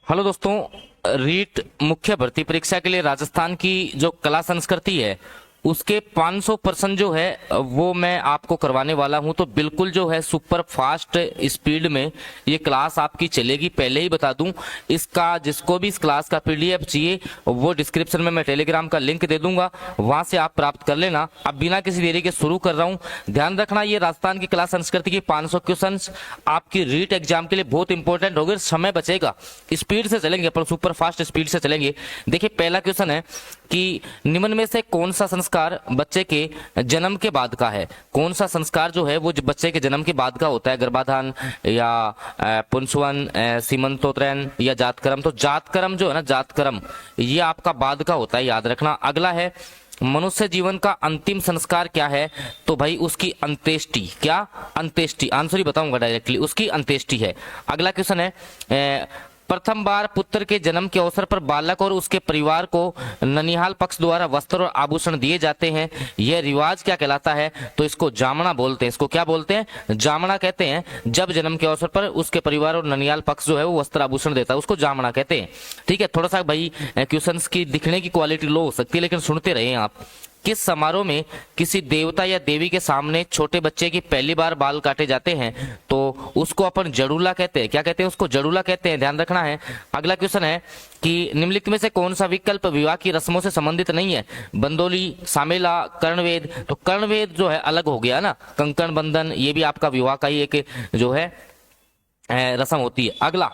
Hello दोस्तों। रीट मुख्य भर्ती परीक्षा के लिए राजस्थान की जो कला संस्कृति है उसके 500% जो है वो मैं आपको करवाने वाला हूं। तो बिल्कुल जो है सुपर फास्ट स्पीड में ये क्लास आपकी चलेगी। पहले ही बता दूं, इसका जिसको भी इस क्लास का पीडीएफ चाहिए वो डिस्क्रिप्शन में मैं टेलीग्राम का लिंक दे दूंगा, वहां से आप प्राप्त कर लेना। अब बिना किसी देरी के शुरू कर रहा हूं। ध्यान रखना, ये राजस्थान की कला संस्कृति की 500 क्वेश्चन आपकी रीट एग्जाम के लिए बहुत इंपॉर्टेंट होंगे। समय बचेगा, स्पीड से चलेंगे अपन, सुपर फास्ट स्पीड से चलेंगे। देखिए पहला क्वेश्चन है कि निम्न में से कौन सा संस्कार बच्चे के जन्म के बाद का है। कौन सा संस्कार जो है वो बच्चे के जन्म के बाद का होता है, गर्भाधान या पुंसवन, सीमंतोत्तरन या जातकर्म। तो जातकर्म जो है ना, जातकर्म ये आपका बाद का होता है, याद रखना। अगला है मनुष्य जीवन का अंतिम संस्कार क्या है। तो भाई उसकी अंत्येष्टि। क्या अंत्येष्टि? आंसर ही बताऊंगा डायरेक्टली, उसकी अंत्येष्टि है। अगला क्वेश्चन है प्रथम बार पुत्र के जन्म के अवसर पर बालक और उसके परिवार को ननिहाल पक्ष द्वारा वस्त्र और आभूषण दिए जाते हैं। यह रिवाज क्या कहलाता है? तो इसको जामना बोलते हैं। इसको क्या बोलते हैं? जामना कहते हैं। जब जन्म के अवसर पर उसके परिवार और ननिहाल पक्ष जो है वो वस्त्र आभूषण देता है, उसको जामना कहते हैं। ठीक है, थोड़ा सा भाई क्वेश्चंस की दिखने की क्वालिटी लो हो सकती है, लेकिन सुनते रहे आप। किस समारोह में किसी देवता या देवी के सामने छोटे बच्चे की पहली बार बाल काटे जाते हैं? तो उसको अपन जड़ूला कहते हैं। क्या कहते हैं? उसको जड़ूला कहते हैं, ध्यान रखना है। अगला क्वेश्चन है कि निम्नलिखित में से कौन सा विकल्प विवाह की रस्मों से संबंधित नहीं है। बंदोली, सामेला, कर्णवेद। तो कर्णवेद जो है अलग हो गया ना, कंकण बंधन ये भी आपका विवाह का ही एक जो है रस्म होती है। अगला,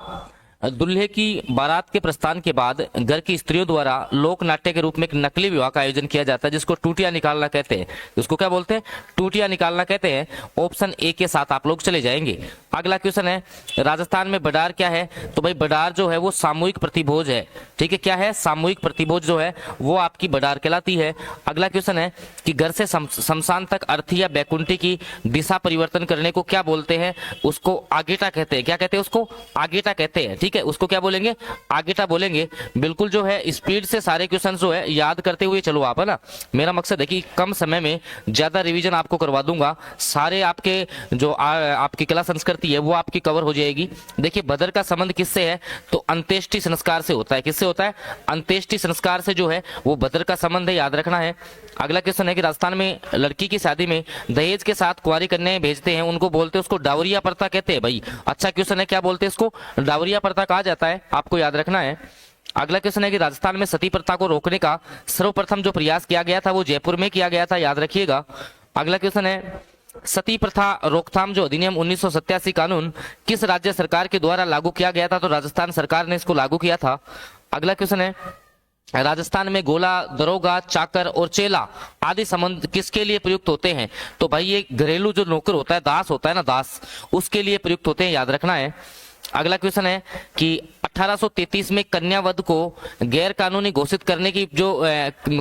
दूल्हे की बारात के प्रस्थान के बाद घर की स्त्रियों द्वारा लोक नाट्य के रूप में एक नकली विवाह का आयोजन किया जाता है, जिसको टूटिया निकालना कहते हैं। उसको क्या बोलते हैं? टूटिया निकालना कहते हैं। ऑप्शन ए के साथ आप लोग चले जाएंगे। अगला क्वेश्चन है राजस्थान में बडार क्या है। तो भाई बडार जो है वो सामूहिक प्रतिभोज है। ठीक है, क्या है? सामूहिक प्रतिभोज जो है वो आपकी बडार कहलाती है। अगला क्वेश्चन है कि घर से शमशान तक अर्थी या बैकुंठी की दिशा परिवर्तन करने को क्या बोलते हैं? उसको आगेटा कहते हैं। क्या कहते हैं? उसको आगेटा कहते हैं। ठीक है, उसको क्या बोलेंगे? आगेटा बोलेंगे। बिल्कुल जो है स्पीड से सारे क्वेश्चन जो है याद करते हुए चलो आप, है ना। मेरा मकसद है कि कम समय में ज्यादा रिवीजन आपको करवा दूंगा। सारे आपके जो आपकी कला संस्कृति है वो आपकी कवर हो जाएगी। देखिए भद्र का संबंध किससे है? तो अंत्येष्टि संस्कार से होता है। किससे होता है? अंत्येष्टि संस्कार से जो है वो भद्र का संबंध है, याद रखना है। अगला क्वेश्चन है कि राजस्थान में लड़की की शादी में दहेज के साथ कुंवारी कन्याएं भेजते हैं, उनको बोलते हैं, उसको डावरिया प्रथा कहते हैं। भाई अच्छा क्वेश्चन है, क्या बोलते हैं इसको? डावरिया प्रथा कहा जाता है, आपको याद रखना है। अगला क्वेश्चन है कि राजस्थान में सती प्रथा को रोकने का सर्वप्रथम जो प्रयास किया गया था वो जयपुर में किया गया था, याद रखिएगा। अगला क्वेश्चन है सती प्रथा रोकथाम जो अधिनियम 1987 कानून किस राज्य सरकार के द्वारा लागू किया गया था? तो राजस्थान सरकार ने इसको लागू किया था। अगला क्वेश्चन है राजस्थान में गोला, दरोगा, चाकर और चेला आदि संबंध किसके लिए प्रयुक्त होते हैं? तो भाई ये घरेलू जो नौकर होता है, दास होता है ना, दास, उसके लिए प्रयुक्त होते हैं, याद रखना है। अगला क्वेश्चन है कि 1833 में कन्यावध को गैर कानूनी घोषित करने की जो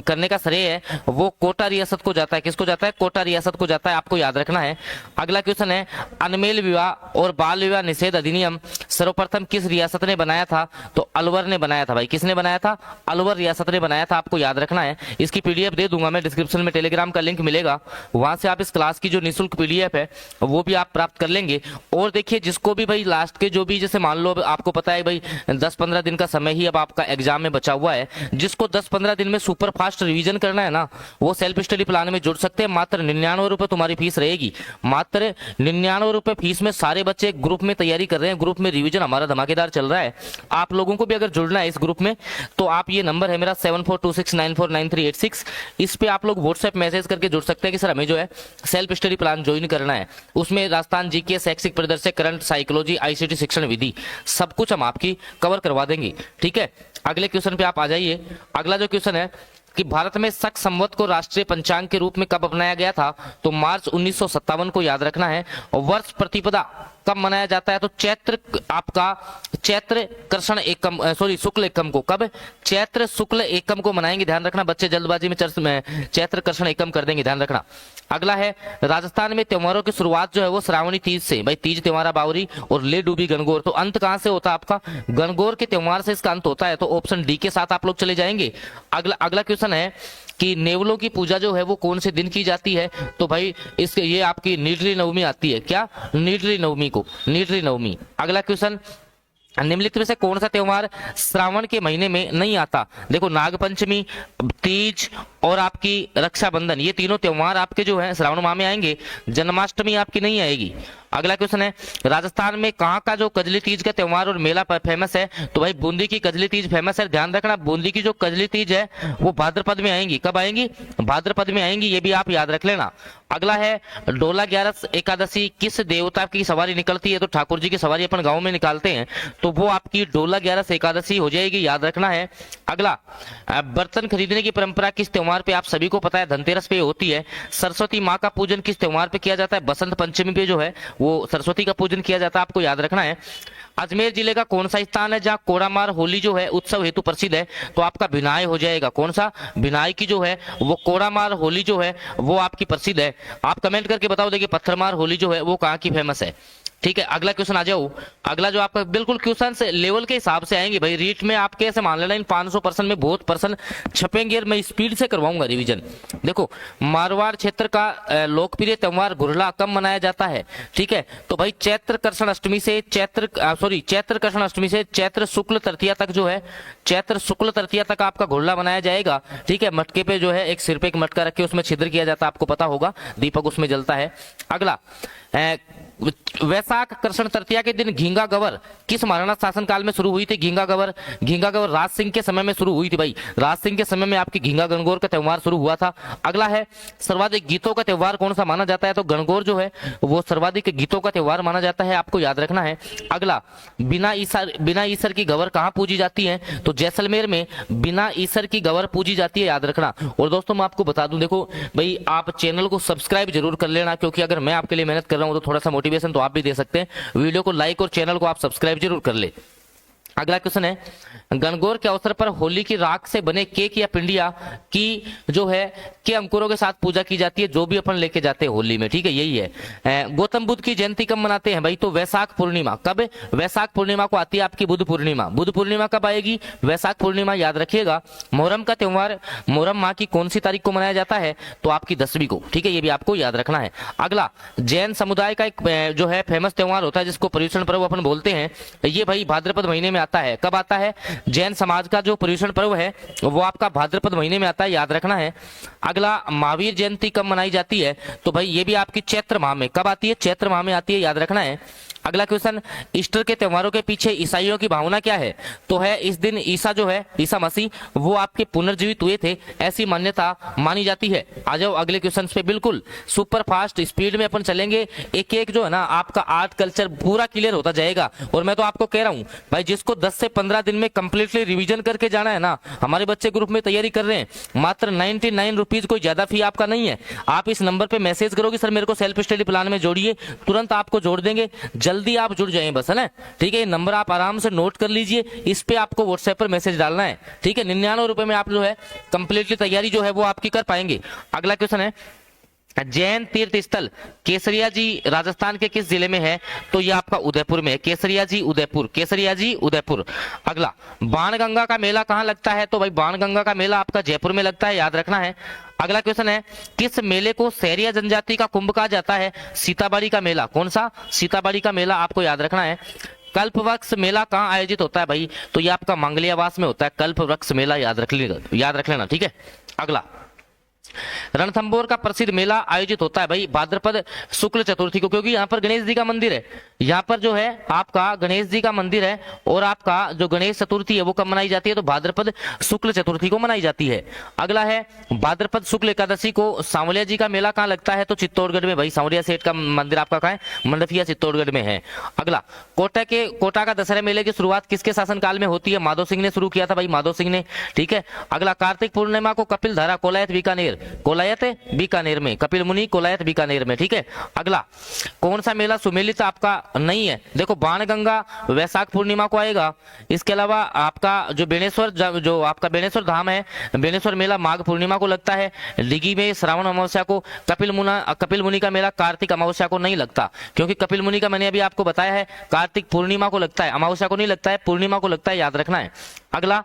करने का श्रेय है वो कोटा रियासत को जाता है। किसको जाता है? कोटा रियासत को जाता है, आपको याद रखना है। अगला क्वेश्चन है अनमेल विवाह और बाल विवाह निषेध अधिनियम सर्वप्रथम किस रियासत ने बनाया था? तो अलवर ने बनाया था। भाई किसने बनाया था? अलवर रियासत ने बनाया था, आपको याद रखना है। इसकी पीडीएफ दे दूंगा मैं, डिस्क्रिप्शन में टेलीग्राम का लिंक मिलेगा, वहां से आप इस क्लास की जो निःशुल्क पीडीएफ है वो भी आप प्राप्त कर लेंगे। और देखिए जिसको भी भाई लास्ट के जो भी, जैसे मान लो आपको पता है भाई 10-15 दिन का समय ही अब आपका एग्जाम में बचा हुआ है, जिसको 10-15 दिन में सुपर फास्ट रिवीजन करना है ना, वो सेल्फ स्टडी प्लान में जुड़ सकते हैं। मात्र 99 रुपए तुम्हारी फीस रहेगी, मात्र 99 रुपए फीस में सारे बच्चे ग्रुप में तैयारी कर रहे हैं। ग्रुप में रिवीजन हमारा धमाकेदार चल रहा है। आप लोगों को भी अगर जुड़ना है इस ग्रुप में तो आप, ये नंबर है मेरा 7426949386, इस पे आप लोग व्हाट्सएप मैसेज करके जुड़ सकते हैं कि सर हमें जो है सेल्फ स्टडी प्लान ज्वाइन करना है। उसमें राजस्थान जीके, शैक्षिक परिदृश्य, करंट, साइकोलॉजी, आईसीटी शिक्षण विधि, सब कुछ हम आपकी कवर करवा देंगे। ठीक है, अगले क्वेश्चन पे आप आ जाइए। अगला जो क्वेश्चन है कि भारत में शक संवत को राष्ट्रीय पंचांग के रूप में कब अपनाया गया था? तो मार्च 1957 को, याद रखना है। और वर्ष प्रतिपदा कब मनाया जाता है? तो चैत्र, आपका चैत्र कृष्ण एकम, सॉरी शुक्ल एकम को। कब? चैत्र शुक्ल एकम को मनाएंगे, ध्यान रखना। बच्चे जल्दबाजी में चैत्र कृष्ण एकम कर देंगे, ध्यान रखना। अगला है राजस्थान में त्योहारों की शुरुआत जो है वो श्रावणी तीज से। भाई तीज त्योहारा बावरी और ले डूबी गणगौर, तो अंत कहां से होता है आपका? गणगौर के त्योहार से इसका अंत होता है, तो ऑप्शन डी के साथ आप लोग चले जाएंगे। अगला क्वेश्चन है कि नेवलों की पूजा जो है वो कौन से दिन की जाती है? तो भाई इसके ये आपकी नीडली नवमी आती है। क्या? नीडली नवमी को, नीडली नवमी। अगला क्वेश्चन निम्नलिखित में से कौन सा त्योहार श्रावण के महीने में नहीं आता? देखो, नागपंचमी, तीज और आपकी रक्षाबंधन, ये तीनों त्योहार आपके जो है श्रावण माह में आएंगे। जन्माष्टमी आपकी नहीं आएगी। अगला क्वेश्चन है, राजस्थान में कहाँ का जो कजली तीज का त्योहार और मेला फेमस है? तो भाई बूंदी की कजली तीज फेमस है। ध्यान रखना, बूंदी की जो कजली तीज है वो भाद्रपद में आएंगी। कब आएंगी? भाद्रपद में आएंगी, ये भी आप याद रख लेना। अगला है, डोला 11 एकादशी किस देवता की सवारी निकलती है? तो ठाकुर जी की सवारी अपन गाँव में निकालते हैं, तो वो आपकी डोला 11 एकादशी हो जाएगी, याद रखना है। अगला, बर्तन खरीदने की परंपरा किस त्योहार पे? आप सभी को पता है धनतेरस पे होती है। सरस्वती माँ का पूजन किस त्योहार पे किया जाता है? बसंत पंचमी पे जो है वो सरस्वती का पूजन किया जाता है, आपको याद रखना है। अजमेर जिले का कौन सा स्थान है जहाँ कोड़ामार होली जो है उत्सव हेतु प्रसिद्ध है? तो आपका भिनाई हो जाएगा। कौन सा? भिनाई की जो है वो कोड़ामार होली जो है वो आपकी प्रसिद्ध है। आप कमेंट करके बताओ, देखिए पत्थरमार होली जो है वो कहाँ की फेमस है। ठीक है, अगला क्वेश्चन आ जाओ। अगला जो आपका बिल्कुल क्वेश्चन से लेवल के हिसाब से आएंगे भाई, रीट में आपके ऐसे मान लेना इन 500% में बहुत पर्सन छपेंगे और मैं स्पीड से करवाऊंगा रिवीजन। देखो, मारवाड़ क्षेत्र का लोकप्रिय त्योहार घुरला कब मनाया जाता है? ठीक है, तो भाई चैत्र कृष्ण अष्टमी से चैत्र कृष्ण अष्टमी से चैत्र शुक्ल तृतीया तक जो है, चैत्र शुक्ल तृतीया तक आपका घुरला मनाया जाएगा। ठीक है, मटके पे जो है एक सिर पे एक मटका रख के उसमें छिद्र किया जाता है, आपको पता होगा, दीपक उसमें जलता है। अगला, वैशाख कृष्ण तृतीया के दिन घींगा गवर किस महाराणा शासन काल में शुरू हुई थी? घींगा गवर राज सिंह के समय में शुरू हुई थी भाई। राज सिंह के समय में आपकी घींगा गणगौर का त्योहार शुरू हुआ था। अगला है, सर्वाधिक गीतों का त्योहार कौन सा माना जाता है? तो गणगौर जो है वो सर्वाधिक गीतों का त्योहार माना जाता है, आपको याद रखना है। अगला, बिना ईसर की गवर कहाँ पूजी जाती है? तो जैसलमेर में बिना ईसर की गवर पूजी जाती है, याद रखना। और दोस्तों मैं आपको बता दूं, देखो भाई आप चैनल को सब्सक्राइब जरूर कर लेना, क्योंकि अगर मैं आपके लिए मेहनत कर रहा हूं तो थोड़ा सा मोटिवेशन तो आप भी दे सकते हैं। वीडियो को लाइक और चैनल को आप सब्सक्राइब जरूर कर ले। अगला क्वेश्चन है, गणगौर के अवसर पर होली की राख से बने केक या पिंडिया की जो है के अंकुरों के साथ पूजा की जाती है, जो भी अपन लेके जाते हैं होली में। ठीक है, यही है। गौतम बुद्ध की जयंती कब मनाते हैं भाई? तो वैशाख पूर्णिमा। कब? वैशाख पूर्णिमा को आती है आपकी बुद्ध पूर्णिमा। बुद्ध पूर्णिमा कब आएगी? वैशाख पूर्णिमा, याद रखिएगा। मुहर्रम का त्योहार मुहर्रम माह की कौन सी तारीख को मनाया जाता है? तो आपकी 10वीं को। ठीक है, ये भी आपको याद रखना है। अगला, जैन समुदाय का एक जो है फेमस त्योहार होता है जिसको पर्युषण पर्व अपन बोलते हैं, ये भाई भाद्रपद महीने में आता है। कब आता है? जैन समाज का जो पर्युषण पर्व है वो आपका भाद्रपद महीने में आता है, याद रखना है। अगला, महावीर जयंती कब मनाई जाती है? तो भाई ये भी आपकी चैत्र माह में। कब आती है? चैत्र माह में आती है, याद रखना है। अगला क्वेश्चन, ईस्टर के त्योहारों के पीछे ईसाइयों की भावना क्या है? तो है इस दिन ईसा जो है, ईसा मसीह वो आपके पुनर्जीवित हुए थे, ऐसी मान्यता मानी जाती है। आ जाओ अगले क्वेश्चन पे, बिल्कुल सुपर फास्ट स्पीड में अपन चलेंगे, एक एक जो है ना आपका आर्ट कल्चर पूरा क्लियर होता जाएगा। और मैं तो आपको कह रहा हूं भाई, जिसको 10 से 15 दिन में कंप्लीटली रिविजन करके जाना है ना, हमारे बच्चे ग्रुप में तैयारी कर रहे हैं, मात्र 99 रुपीज, कोई ज्यादा फी आपका नहीं है। आप इस नंबर पे मैसेज करोगे सर मेरे को सेल्फ स्टडी प्लान में जोड़िए, तुरंत आपको जोड़ देंगे। जल्दी आप जुड़ जाएं बस, है ना। ठीक है, ये नंबर आप आराम से नोट कर लीजिए, इस पे आपको व्हाट्सएप पर मैसेज डालना है। ठीक है, 99 रुपए में आप जो है कंप्लीटली तैयारी जो है वो आपकी कर पाएंगे। अगला क्वेश्चन है, जैन तीर्थ स्थल केसरिया जी राजस्थान के किस जिले में है? तो ये आपका उदयपुर में है। केसरिया जी उदयपुर। अगला, बाणगंगा का मेला कहाँ लगता है? तो भाई बाणगंगा का मेला आपका जयपुर में लगता है, याद रखना है। अगला क्वेश्चन है, किस मेले को सहरिया जनजाति का कुंभ कहा जाता है? सीताबाड़ी का मेला। कौन सा? सीताबाड़ी का मेला, आपको याद रखना है। कल्पवृक्ष मेला कहाँ आयोजित होता है भाई? तो ये आपका मंगलियावास में होता है कल्पवृक्ष मेला, याद रख लेना। ठीक है, अगला, रणथंभौर का प्रसिद्ध मेला आयोजित होता है भाई भाद्रपद शुक्ल चतुर्थी को, क्योंकि यहाँ पर गणेश जी का मंदिर है। यहाँ पर जो है आपका गणेश जी का मंदिर है, और आपका जो गणेश चतुर्थी है वो कब मनाई जाती है? तो भाद्रपद शुक्ल चतुर्थी को मनाई जाती है। अगला है, भाद्रपद शुक्ल एकादशी को सांवलिया जी का मेला कहाँ लगता है? तो चित्तौड़गढ़ में भाई, सांवलिया सेठ का मंदिर आपका कहाँ है? मंडफिया चित्तौड़गढ़ में है। अगला, कोटा का दशहरा मेले की शुरुआत किसके शासन काल में होती है? माधो सिंह ने शुरू किया था भाई, माधो सिंह ने। ठीक है, अगला, कार्तिक पूर्णिमा को कपिल धारा कोलायत बीकानेर में, कपिल मुनि कोलायत बीकानेर में। ठीक है, अगला, कौन सा मेला सुमेलित आपका नहीं है? देखो, बाणगंगा वैशाख पूर्णिमा को आएगा। इसके अलावा आपका जो बेणेश्वर धाम है, बेणेश्वर मेला माघ पूर्णिमा को लगता है। डिगी में श्रावण अमावस्या को। कपिल मुनि का मेला कार्तिक अमावस्या को नहीं लगता, क्योंकि कपिल मुनि का मैंने अभी आपको बताया है कार्तिक पूर्णिमा को लगता है, अमावस्या को नहीं लगता है, पूर्णिमा को लगता है, याद रखना है। अगला,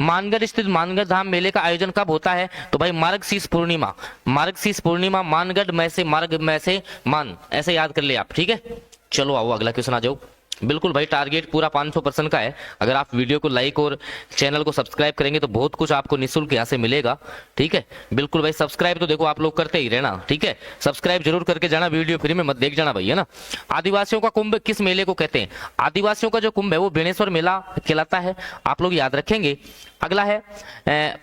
मानगढ़ स्थित मानगढ़ धाम मेले का आयोजन कब होता है? तो भाई मार्गशीर्ष पूर्णिमा, मानगढ़ में से मार्ग में से मान, ऐसे याद कर ले आप। ठीक है, चलो आओ अगला क्वेश्चन आ जाओ। बिल्कुल भाई, टारगेट पूरा 500% का है। अगर आप वीडियो को लाइक और चैनल को सब्सक्राइब करेंगे तो बहुत कुछ आपको निःशुल्क यहाँ से मिलेगा। ठीक है, बिल्कुल भाई, सब्सक्राइब तो देखो आप लोग करते ही रहना। ठीक है, सब्सक्राइब जरूर करके जाना, वीडियो फ्री में मत देख जाना भाई, है ना। आदिवासियों का कुंभ किस मेले को कहते हैं? आदिवासियों का जो कुंभ है वो बेणेश्वर मेला कहलाता है, आप लोग याद रखेंगे। अगला है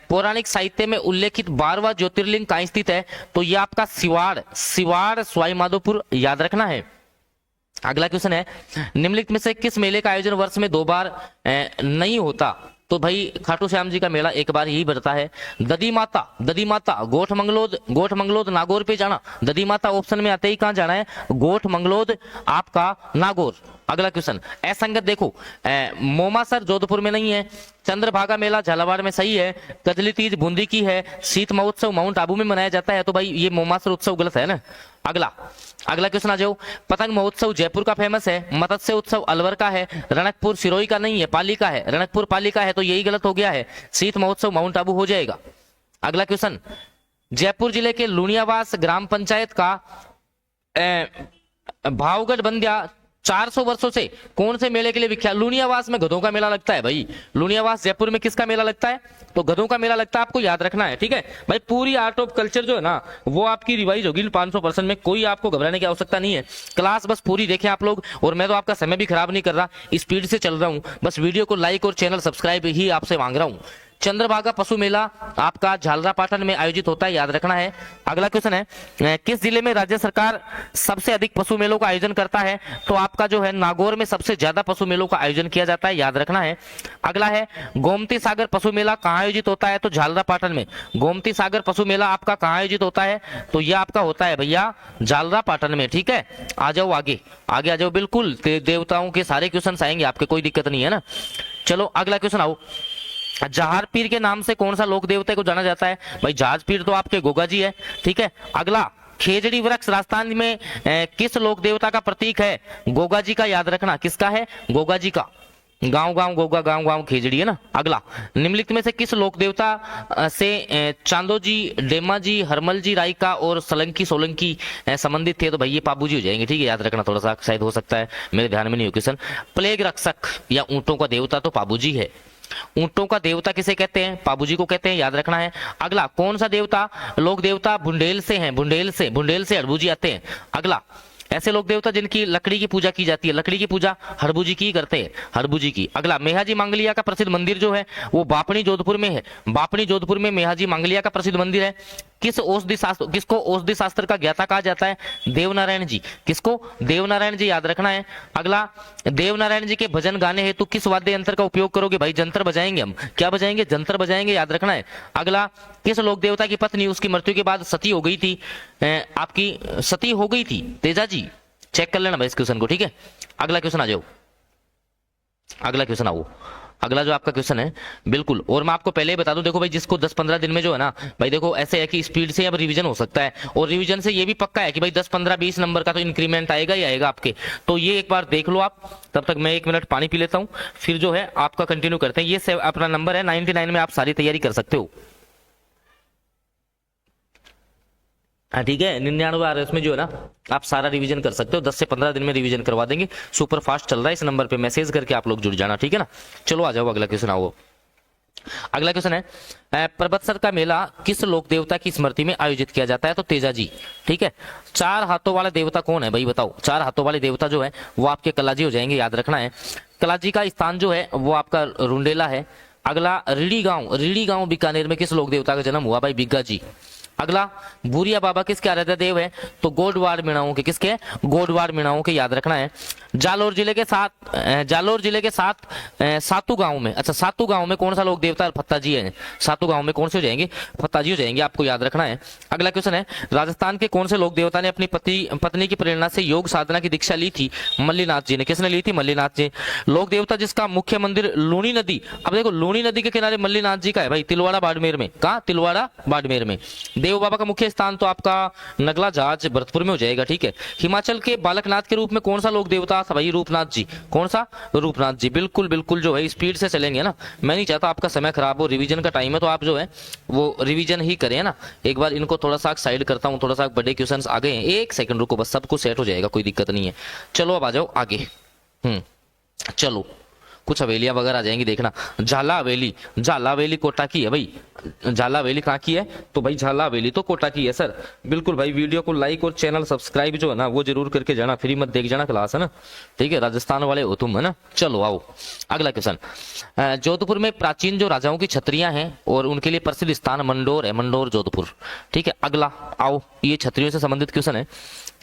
पौराणिक साहित्य में उल्लेखित 12वां ज्योतिर्लिंग कहाँ स्थित है? तो ये आपका सिवाड़ सवाई माधोपुर, याद रखना है। अगला क्वेश्चन है निम्नलिखित में से किस मेले का आयोजन वर्ष में 2 बार नहीं होता? तो भाई खाटू श्याम जी का मेला एक बार ही बढ़ता है। ददी माता गोठ मंगलोद नागौर पे जाना। ददी माता ऑप्शन में आते ही कहां जाना है? गोठ मंगलोद आपका नागौर। अगला क्वेश्चन असंगत देखो, मोमासर जोधपुर में नहीं है। चंद्रभागा मेला झालावाड़ में सही है। कजली तीज बूंदी की है। शीत महोत्सव माउंट आबू में मनाया जाता है, तो भाई ये मोमासर उत्सव गलत है ना। अगला क्वेश्चन आ जाओ, पतंग महोत्सव जयपुर का फेमस है। मत्स्य उत्सव अलवर का है। रणकपुर सिरोही का नहीं है, पाली का है। रणकपुर पाली का है, तो यही गलत हो गया है। शीत महोत्सव माउंट आबू हो जाएगा। अगला क्वेश्चन, जयपुर जिले के लुणियावास ग्राम पंचायत का भावगढ़ बंदिया 400 वर्षों से कौन से मेले के लिए विख्यात? लुणियावास में गधों का मेला लगता है भाई। लुणियावास जयपुर में किसका मेला लगता है? तो गधों का मेला लगता है, आपको याद रखना है। ठीक है भाई, पूरी आर्ट ऑफ कल्चर जो है ना वो आपकी रिवाइज होगी 500% में, कोई आपको घबराने की आवश्यकता नहीं है। क्लास बस पूरी देखें आप लोग, और मैं तो आपका समय भी खराब नहीं कर रहा, स्पीड से चल रहा हूं, बस वीडियो को लाइक और चैनल सब्सक्राइब ही आपसे मांग रहा हूं। चंद्रभागा पशु मेला आपका झालरापाटन में आयोजित होता है, याद रखना है। अगला क्वेश्चन है किस जिले में राज्य सरकार सबसे अधिक पशु मेलों का आयोजन करता है? तो आपका जो है नागौर में सबसे ज्यादा पशु मेलों का आयोजन किया जाता है, याद रखना है। अगला है गोमती सागर पशु मेला कहाँ आयोजित होता है? तो झालरापाटन में। गोमती सागर पशु मेला आपका कहाँ आयोजित होता है? तो यह आपका होता है भैया झालरापाटन में। ठीक है, आ जाओ आगे आ जाओ, बिल्कुल देवताओं के सारे क्वेश्चन आएंगे आपके, कोई दिक्कत नहीं है ना। चलो अगला क्वेश्चन आओ, जहार पीर के नाम से कौन सा लोक देवता को जाना जाता है? भाई जहाज पीर तो आपके गोगा जी है। ठीक है, अगला खेजड़ी वृक्ष राजस्थान में किस लोक देवता का प्रतीक है? गोगा जी का, याद रखना। किसका है? गोगा जी का। गांव गांव गोगा, गांव गांव खेजड़ी, है ना। अगला निम्नलिखित में से किस लोक देवता से चांदो जी, डेमा जी, हरमल जी रायका और सोलंकी संबंधित थे? तो भाई ये पाबू जी हो जाएंगे। ठीक है, याद रखना, थोड़ा सा शायद हो सकता है मेरे ध्यान में नहीं हो क्वेश्चन। प्लेग रक्षक या ऊंटों का देवता तो पाबू जी है। ऊंटों का देवता किसे कहते हैं? पाबू जी को कहते हैं, याद रखना है। अगला कौन सा देवता लोक देवता बुंडेल से हैं? बुंडेल से हड़बू जी आते हैं। अगला ऐसे लोक देवता जिनकी लकड़ी की पूजा की जाती है, लकड़ी की पूजा हड़बू जी की करते हैं, हड़बू जी की। अगला मेहाजी मांगलिया का प्रसिद्ध मंदिर जो है वो बापणी जोधपुर में है। बापणी जोधपुर में मेहाजी मांगलिया का प्रसिद्ध मंदिर है। किसको औषधि शास्त्र का ज्ञाता कहा जाता है? देवनारायण जी। किसको? देवनारायण जी, याद रखना है। अगला देवनारायण जी के भजन गाने हेतु किस वाद्य यंत्र का उपयोग करोगे? भाई जंतर बजाएंगे हम। क्या बजाएंगे? जंतर बजाएंगे, याद रखना है। अगला किस लोक देवता की पत्नी उसकी मृत्यु के बाद सती हो गई थी? आपकी सती हो गई थी तेजा जी, चेक कर लेना भाई इस क्वेश्चन को। ठीक है, अगला क्वेश्चन आ जाओ, अगला क्वेश्चन आओ। अगला जो आपका क्वेश्चन है, बिल्कुल, और मैं आपको पहले ही बता दूं, देखो भाई जिसको 10-15 दिन में जो है ना भाई, देखो ऐसे है कि स्पीड से अब रिवीजन हो सकता है, और रिवीजन से ये भी पक्का है कि भाई 10, 15, 20 नंबर का तो इंक्रीमेंट आएगा ही आएगा आपके। तो ये एक बार देख लो आप। तब तक मैं 1 मिनट पानी पी लेता हूं, फिर जो है आपका कंटिन्यू करते हैं। ये अपना नंबर है 99 में आप सारी तैयारी कर सकते हो। हाँ ठीक है, 99 RS में जो है ना आप सारा रिवीजन कर सकते हो। 10 से 15 दिन में रिवीजन करवा देंगे। सुपर फास्ट चल रहा है, इस नंबर पे मैसेज करके आप लोग जुड़ जाना। ठीक है ना, चलो आ जाओ अगला क्वेश्चन आओ। अगला क्वेश्चन है परबतसर का मेला किस लोक देवता की स्मृति में आयोजित किया जाता है? तो तेजा जी। ठीक है, 4 हाथों वाला देवता कौन है भाई बताओ? 4 हाथों वाले देवता जो है वो आपके कलाजी हो जाएंगे, याद रखना है। कलाजी का स्थान जो है वो आपका रुंडेला है। अगला रीडी गांव बीकानेर में किस लोक देवता का जन्म हुआ? भाई बिग्गा जी। अगला भूरिया बाबा किसके आराध्य देव है? तो गोडवाड़ मीणाओं के। किसके? गोडवाड़ मीणाओं के, याद रखना है। जालोर जिले के साथ सातू गांव में, अच्छा सातू गांव में कौन सा लोक देवता? फत्ता जी है। सातू गांव में कौन से हो जाएंगे? फत्ता जी हो जाएंगे, आपको याद रखना है। अगला क्वेश्चन है राजस्थान के कौन से लोक देवता ने अपनी पत्नी की प्रेरणा से योग साधना की दीक्षा ली थी? मल्लीनाथ जी ने। किसने ली थी? मल्लीनाथ जी। लोक देवता जिसका मुख्य मंदिर लूणी नदी, अब देखो लूणी नदी के किनारे मल्लीनाथ जी का है भाई, तिलवाड़ा बाड़मेर में। कहा? तिलवाड़ा बाड़मेर में। देव बाबा का मुख्य स्थान तो आपका नगला जहाज भरतपुर में हो जाएगा। ठीक है, हिमाचल के बालकनाथ के रूप में कौन सा लोक देवता था भाई? रूपनाथ जी। कौन सा? रूपनाथ जी। बिल्कुल बिल्कुल जो है स्पीड से चलेंगे ना, मैं नहीं चाहता आपका समय खराब हो, रिवीजन का टाइम है तो आप जो है वो रिवीजन ही करें ना। एक बार इनको थोड़ा सा साइड करता हूँ, थोड़ा सा बड़े क्वेश्चंस आ गए हैं, 1 सेकंड रुको बस, सब कुछ सेट हो जाएगा, कोई दिक्कत नहीं है। चलो अब आ जाओ आगे। चलो कुछ हवेलियां वगैरह आ जाएंगी, देखना। झाला हवेली, झाला हवेली कोटा की है भाई। झाला हवेली कहाँ की है? तो भाई झाला हवेली तो कोटा की है सर। बिल्कुल भाई, वीडियो को लाइक और चैनल सब्सक्राइब जो है ना वो जरूर करके जाना, फ्री मत देख जाना क्लास, है ना, ठीक है। राजस्थान वाले हो तुम, है ना। चलो आओ अगला क्वेश्चन। जोधपुर में प्राचीन जो राजाओं की छतरियां हैं और उनके लिए प्रसिद्ध स्थान मंडोर है, मंडोर जोधपुर, ठीक है। अगला आओ, ये छतरियों से संबंधित क्वेश्चन है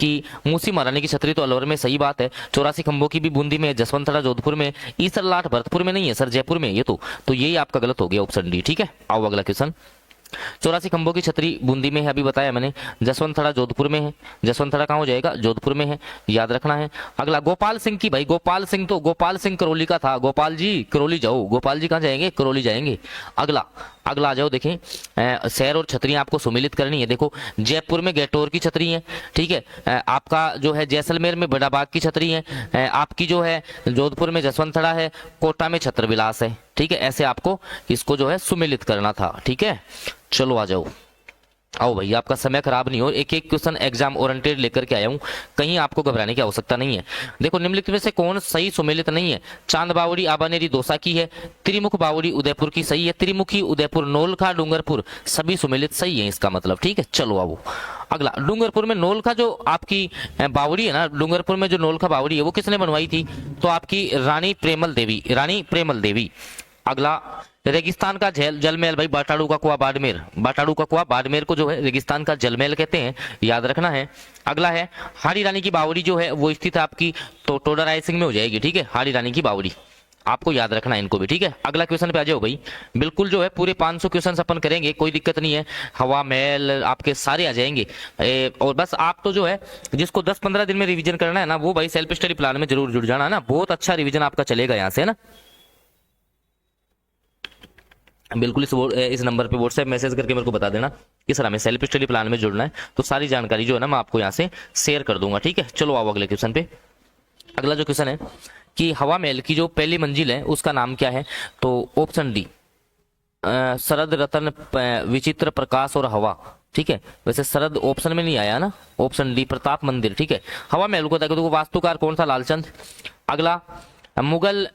कि मूसी महारानी की छतरी तो अलवर में, सही बात है। 84 खंभों की भी बूंदी में, जसवंतरा जोधपुर में, ईसर लाठ भरतपुर में नहीं है सर, जयपुर में ये तो यही आपका गलत हो गया ऑप्शन डी, ठीक है। आओ अगला क्वेश्चन। 84 खंभों की छतरी बूंदी में है, अभी बताया मैंने। जसवंतरा जोधपुर में है, जसवंतरा कहाँ हो जाएगा? जोधपुर में है, याद रखना है। अगला गोपाल सिंह की, भाई गोपाल सिंह तो गोपाल सिंह करौली का था। गोपाल जी करौली जाओ, गोपाल जी कहाँ जाएंगे? करौली जाएंगे। अगला आ जाओ, देखें शहर और छतरियां आपको सुमिलित करनी है। देखो जयपुर में गेटोर की छतरी है, ठीक है। आपका जो है जैसलमेर में बड़ाबाग की छतरी है, आपकी जो है जोधपुर में जसवंतरा है, कोटा में छत्रविलास है, ठीक है। ऐसे आपको इसको जो है सुमिलित करना था, ठीक है। चलो आ जाओ, आओ भाई, आपका समय खराब नहीं हो, एक एक क्वेश्चन एग्जाम ओरिएंटेड लेकर के आया हूं, कहीं आपको घबराने की आवश्यकता नहीं है। देखो निम्नलिखित में से कौन सही सुमेलित नहीं है? चांद बावड़ी आबानेरी दौसा की है, त्रिमुख बावड़ी उदयपुर की सही है, त्रिमुखी उदयपुर, नौलखा डूंगरपुर सभी सुमेलित सही है इसका मतलब, ठीक है। चलो आओ अगला। डूंगरपुर में नौलखा जो आपकी बावड़ी है ना, डूंगरपुर में जो नौलखा बावड़ी है वो किसने बनवाई थी? तो आपकी रानी प्रेमल देवी, रानी प्रेमल देवी। अगला रेगिस्तान का जलमहल, भाई बाटाड़ू का कुआं बाड़मेर, बाटाड़ू का कुआं बाड़मेर को जो है रेगिस्तान का जलमहल कहते हैं, याद रखना है। अगला है हाड़ी रानी की बावड़ी जो है वो स्थित आपकी तो टोडा रायसिंह में हो जाएगी, ठीक है। हाड़ी रानी की बावड़ी आपको याद रखना है इनको भी, ठीक है। अगला क्वेश्चन पे आ जाओ भाई, बिल्कुल जो है पूरे 500 क्वेश्चन अपन करेंगे, कोई दिक्कत नहीं है। हवा महल आपके सारे आ जाएंगे। और बस आप तो जो है जिसको 10-15 दिन में रिवीजन करना है ना, वो भाई सेल्फ स्टडी प्लान में जरूर जुड़ जाना ना, बहुत अच्छा रिवीजन आपका चलेगा यहाँ से, है ना। बिल्कुल इस नंबर पे व्हाट्सएप मैसेज करके मेरे को बता देना कि सर हमें सेल्फ स्टडी प्लान में जुड़ना है, तो सारी जानकारी जो है ना मैं आपको यहाँ से शेयर कर दूंगा, ठीक है। चलो आओ अगले क्वेश्चन पे। अगला जो क्वेश्चन है कि हवा महल की जो पहली मंजिल है उसका नाम क्या है? तो ऑप्शन डी शरद रतन विचित्र प्रकाश और हवा, ठीक है। वैसे शरद ऑप्शन में नहीं आया ना, ऑप्शन डी प्रताप मंदिर, ठीक है। हवा महल को देखो, वास्तुकार कौन था? लालचंद। अगला मुगल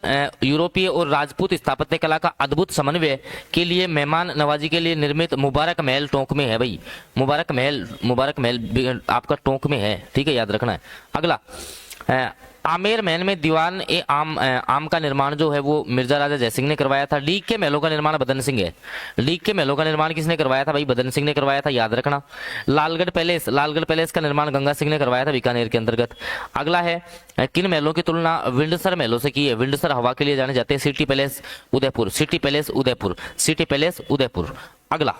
यूरोपीय और राजपूत स्थापत्य कला का अद्भुत समन्वय के लिए मेहमान नवाजी के लिए निर्मित मुबारक महल टोंक में है, भाई मुबारक महल आपका टोंक में है, ठीक है, याद रखना है। अगला आमेर महल में दीवान ए आम का निर्माण जो है वो मिर्जा राजा जयसिंह ने करवाया था। लीग के महलों का निर्माण बदन सिंह है। लीग के महलों का निर्माण किसने करवाया था? भाई बदन सिंह ने करवाया था, याद रखना। लालगढ़ पैलेस का निर्माण गंगा सिंह ने करवाया था, बीकानेर के अंतर्गत। अगला है किन महलों की तुलना विंडसर महलों से की है? विंडसर हवा के लिए जाने जाते हैं। City palace Udaipur, city palace Udaipur, city palace Udaipur. अगला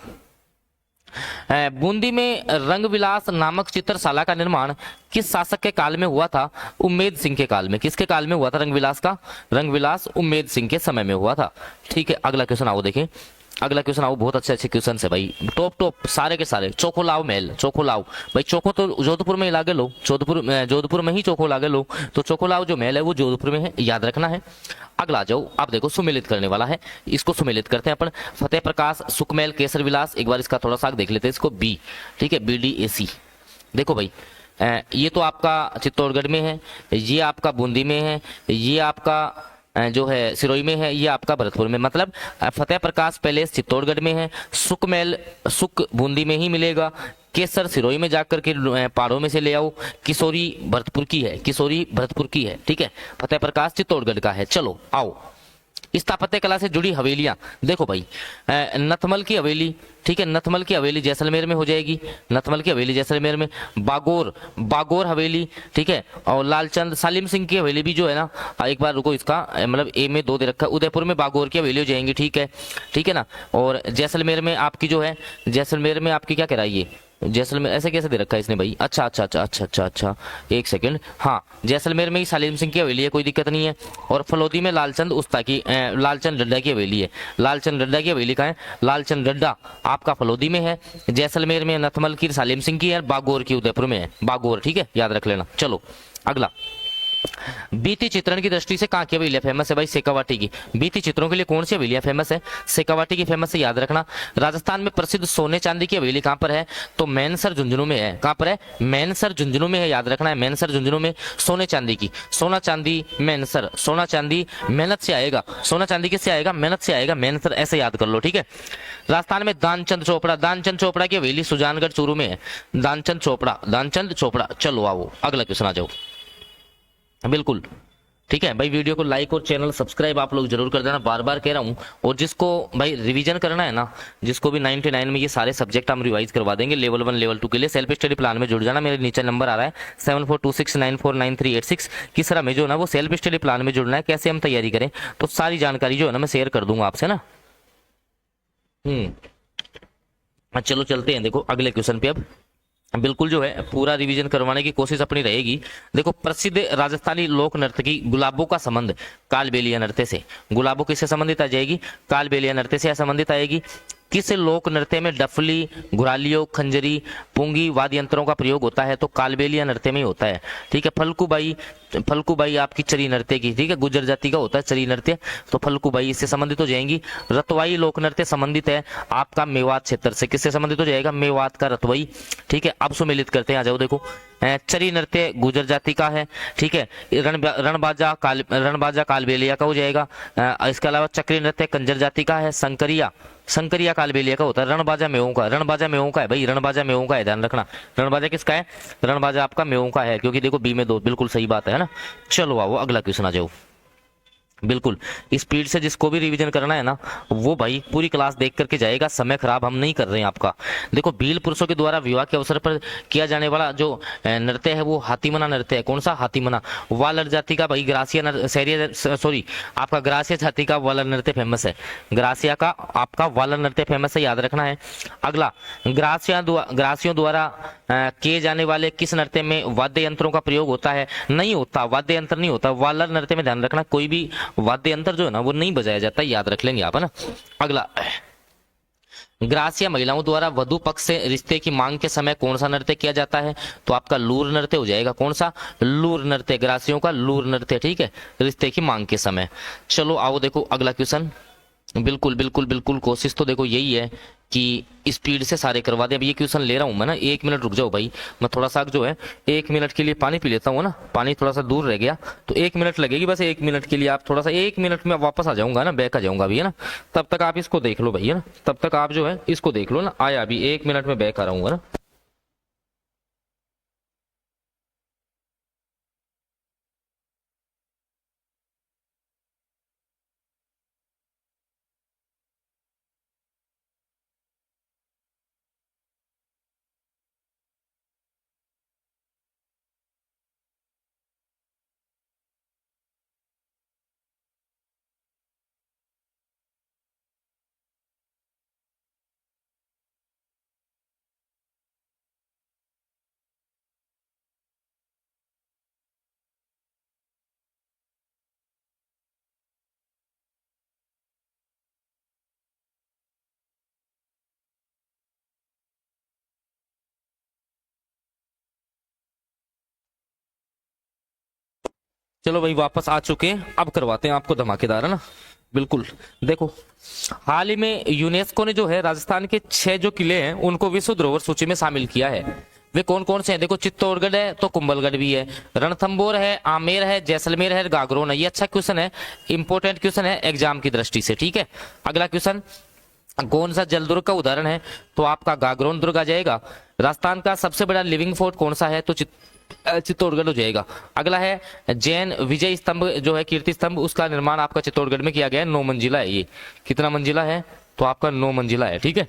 बूंदी में रंगविलास नामक चित्रशाला का निर्माण किस शासक के काल में हुआ था? उम्मेद सिंह के काल में। किसके काल में हुआ था रंगविलास का? रंगविलास उम्मेद सिंह के समय में हुआ था, ठीक है। अगला क्वेश्चन आओ देखें, अगला क्वेश्चन आओ, बहुत अच्छे क्वेश्चन है भाई, टॉप सारे के सारे। चोखोलाव महल, चोखोलाव भाई, चोखो तो जोधपुर में ही लागे लो, जोधपुर में ही चोखो लागे लो, तो चोखोलाव जो महल है वो जोधपुर में है, याद रखना है। अगला आ जाओ, आप देखो सुमेलित करने वाला है, इसको सुमेलित करते हैं अपन। फतेह प्रकाश, सुखमहल, केसर विलास, एक बार इसका थोड़ा सा देख लेते हैं इसको, बी, ठीक है, BDAC। देखो भाई ये तो आपका चित्तौड़गढ़ में है, ये आपका बूंदी में है, ये आपका जो है सिरोही में है, ये आपका भरतपुर में, मतलब फतेह प्रकाश पैलेस चित्तौड़गढ़ में है, सुखमहल सुख बूंदी में ही मिलेगा, केसर सिरोही में जाकर के पहाड़ों में से ले आओ, किशोरी भरतपुर की है, किशोरी भरतपुर की है, ठीक है, फतेह प्रकाश चित्तौड़गढ़ का है। चलो आओ, स्थापत्य कला से जुड़ी हवेलियां देखो भाई, नथमल की हवेली, ठीक है, नथमल की हवेली जैसलमेर में हो जाएगी, नथमल की हवेली जैसलमेर में। बागोर हवेली, ठीक है, और लालचंद सालिम सिंह की हवेली भी जो है ना, एक बार रुको, इसका मतलब ए में 2 दे रखा है, उदयपुर में बागोर की हवेली हो जाएंगी, ठीक है ना। और जैसलमेर में आपकी जो है, जैसलमेर में आपकी क्या कह रहा है ये, जैसलमेर ऐसे कैसे दे रखा है इसने भाई? अच्छा, एक सेकंड, हाँ, जैसलमेर में ही सालिम सिंह की हवेली है, कोई दिक्कत नहीं है। और फलोदी में लालचंद उस्ता की लालचंद डड्डा की हवेली है, लालचंद डड्डा की हवेली का है, लालचंद डड्डा आपका फलोदी में है, जैसलमेर में नथमल की सालिम सिंह की है, बागोर की उदयपुर में है, बागोर, ठीक है, याद रख लेना। चलो अगला बीती चित्रण की दृष्टि से कहाँ की हवेलियां फेमस है भाई? शेखावाटी की। बीती चित्रों के लिए कौन सी हवेलियां फेमस है? शेखावाटी की फेमस है, याद रखना। राजस्थान में प्रसिद्ध सोने चांदी की हवेली कहाँ पर है? तो मैनसर झुंझुनू में है। कहाँ पर है? मैनसर झुंझुनू में है, याद रखना है। मैनसर झुंझुनू में सोने चांदी की। सोना चांदी मैनसर, सोना चांदी मेहनत से आएगा, सोना चांदी किससे आएगा? मेहनत से आएगा, मैनसर, ऐसे याद कर लो, ठीक है। राजस्थान में दानचंद चोपड़ा, दानचंद चोपड़ा की हवेली सुजानगढ़ चूरू में है। दानचंद चोपड़ा, दानचंद चोपड़ा। चलो आओ अगला क्वेश्चन आ जाओ। बिल्कुल ठीक है भाई, वीडियो को लाइक और चैनल सब्सक्राइब आप लोग जरूर कर देना, बार बार कह रहा हूँ। और जिसको भाई रिवीजन करना है ना, जिसको भी 99 में ये सारे सब्जेक्ट हम रिवाइज करवा देंगे लेवल 1 लेवल 2 के लिए, सेल्फ स्टडी प्लान में जुड़ जाना। मेरे नीचे नंबर आ रहा है 7426949386। किस तरह में जो है ना वो सेल्फ स्टडी प्लान में जुड़ना है, कैसे हम तैयारी करें, तो सारी जानकारी जो है ना मैं शेयर कर दूंगा आपसे ना। चलो चलते हैं देखो अगले क्वेश्चन पे। अब बिल्कुल जो है पूरा रिवीजन करवाने की कोशिश अपनी रहेगी। देखो प्रसिद्ध राजस्थानी लोक नृत्य की गुलाबों का संबंध कालबेलिया नृत्य से। गुलाबों किससे संबंधित आ जाएगी? कालबेलिया नृत्य से संबंधित आएगी। किस लोक नृत्य में डफली, घुरालियों, खंजरी, पुंगी वाद्य यंत्रों का प्रयोग होता है? तो कालबेलिया नृत्य में ही होता है, ठीक है। फल्गुबाई, फल्गुबाई आपकी चरी नृत्य की, ठीक है, गुर्जर जाति का होता है चरी नृत्य, तो फल्गुबाई इससे संबंधित हो जाएंगी। रतवाई लोक नृत्य संबंधित है आपका मेवात क्षेत्र से। किससे संबंधित हो जाएगा? मेवात का रतवाई, ठीक है। अब सुमेलित करते हैं, आ जाओ देखो। चरी नृत्य गुर्जर जाति का है, ठीक है। रणबाजा कालबेलिया का हो जाएगा। इसके अलावा चक्री नृत्य कंजर जाति का है। संकरिया, संकरिया कालबेलिया का होता है। रणबाजा मेवों का, रणबाजा मेवों का है भाई, रणबाजा मेवों का है, ध्यान रखना। रणबाजा किसका है? रणबाजा आपका मेवों का है, क्योंकि देखो बी में 2, बिल्कुल सही बात है ना। चलो आओ अगला क्वेश्चन आ जाओ। बिल्कुल स्पीड से जिसको भी रिवीजन करना है ना वो भाई पूरी क्लास देख करके जाएगा, समय खराब हम नहीं कर रहे हैं आपका। देखो भील पुरुषों के द्वारा विवाह के अवसर पर किया जाने वाला जो नृत्य है वो हाथीमना नृत्य है। कौन सा? हाथीमना। वालर जाति का भाई ग्रासिया सॉरी आपका ग्रासिया जाति का वालर नृत्य फेमस है। ग्रासिया का आपका वालर नृत्य फेमस है, याद रखना है। अगला ग्रासियों द्वारा किए जाने वाले किस नृत्य में वाद्य यंत्रों का प्रयोग होता है? नहीं होता, वाद्य यंत्र नहीं होता। वालर नृत्य में ध्यान रखना कोई भी वाद्य यंत्र जो है ना वो नहीं बजाया जाता, याद रख लेंगे आप, है ना। अगला ग्रासिया महिलाओं द्वारा वधु पक्ष से रिश्ते की मांग के समय कौन सा नृत्य किया जाता है? तो आपका लूर नृत्य हो जाएगा। कौन सा? लूर नृत्य, ग्रासियों का लूर नृत्य, ठीक है, रिश्ते की मांग के समय। चलो आओ देखो अगला क्वेश्चन। बिल्कुल बिल्कुल बिल्कुल कोशिश तो देखो यही है कि स्पीड से सारे करवा दे। अब ये क्वेश्चन ले रहा हूं मैं ना, 1 मिनट रुक जाओ भाई, मैं थोड़ा सा जो है 1 मिनट के लिए पानी पी लेता हूँ ना, पानी थोड़ा सा दूर रह गया तो 1 मिनट लगेगी बस। 1 मिनट के लिए आप थोड़ा सा, 1 मिनट में वापस आ जाऊंगा ना, बैक आ जाऊंगा अभी, है ना। तब तक आप इसको देख लो भाई, है ना, तब तक आप जो है इसको देख लो ना। आया अभी 1 मिनट में बैक आ रहा हूँ ना। चलो भाई वापस आ चुके हैं, अब करवाते हैं आपको धमाकेदार, है ना। बिल्कुल देखो हाल ही में यूनेस्को ने जो है राजस्थान के 6 जो किले हैं उनको विश्व धरोहर सूची में शामिल किया है। वे कौन कौन से हैं? देखो चित्तौड़गढ़ है तो कुंभलगढ़ भी है, रणथंबोर है, आमेर है, जैसलमेर है, गागरोन है। ये अच्छा क्वेश्चन है, इंपॉर्टेंट क्वेश्चन है एग्जाम की दृष्टि से, ठीक है। अगला क्वेश्चन, कौन सा जल दुर्ग का उदाहरण है? तो आपका गागरोन दुर्ग आ जाएगा। राजस्थान का सबसे बड़ा लिविंग फोर्ट कौन सा है? तो चित्तौड़गढ़ हो जाएगा। अगला है जैन विजय स्तंभ जो है कीर्ति स्तंभ, उसका निर्माण आपका चित्तौड़गढ़ में किया गया है, 9 मंजिला है। ये कितना मंजिला है? तो आपका 9 मंजिला है, ठीक है।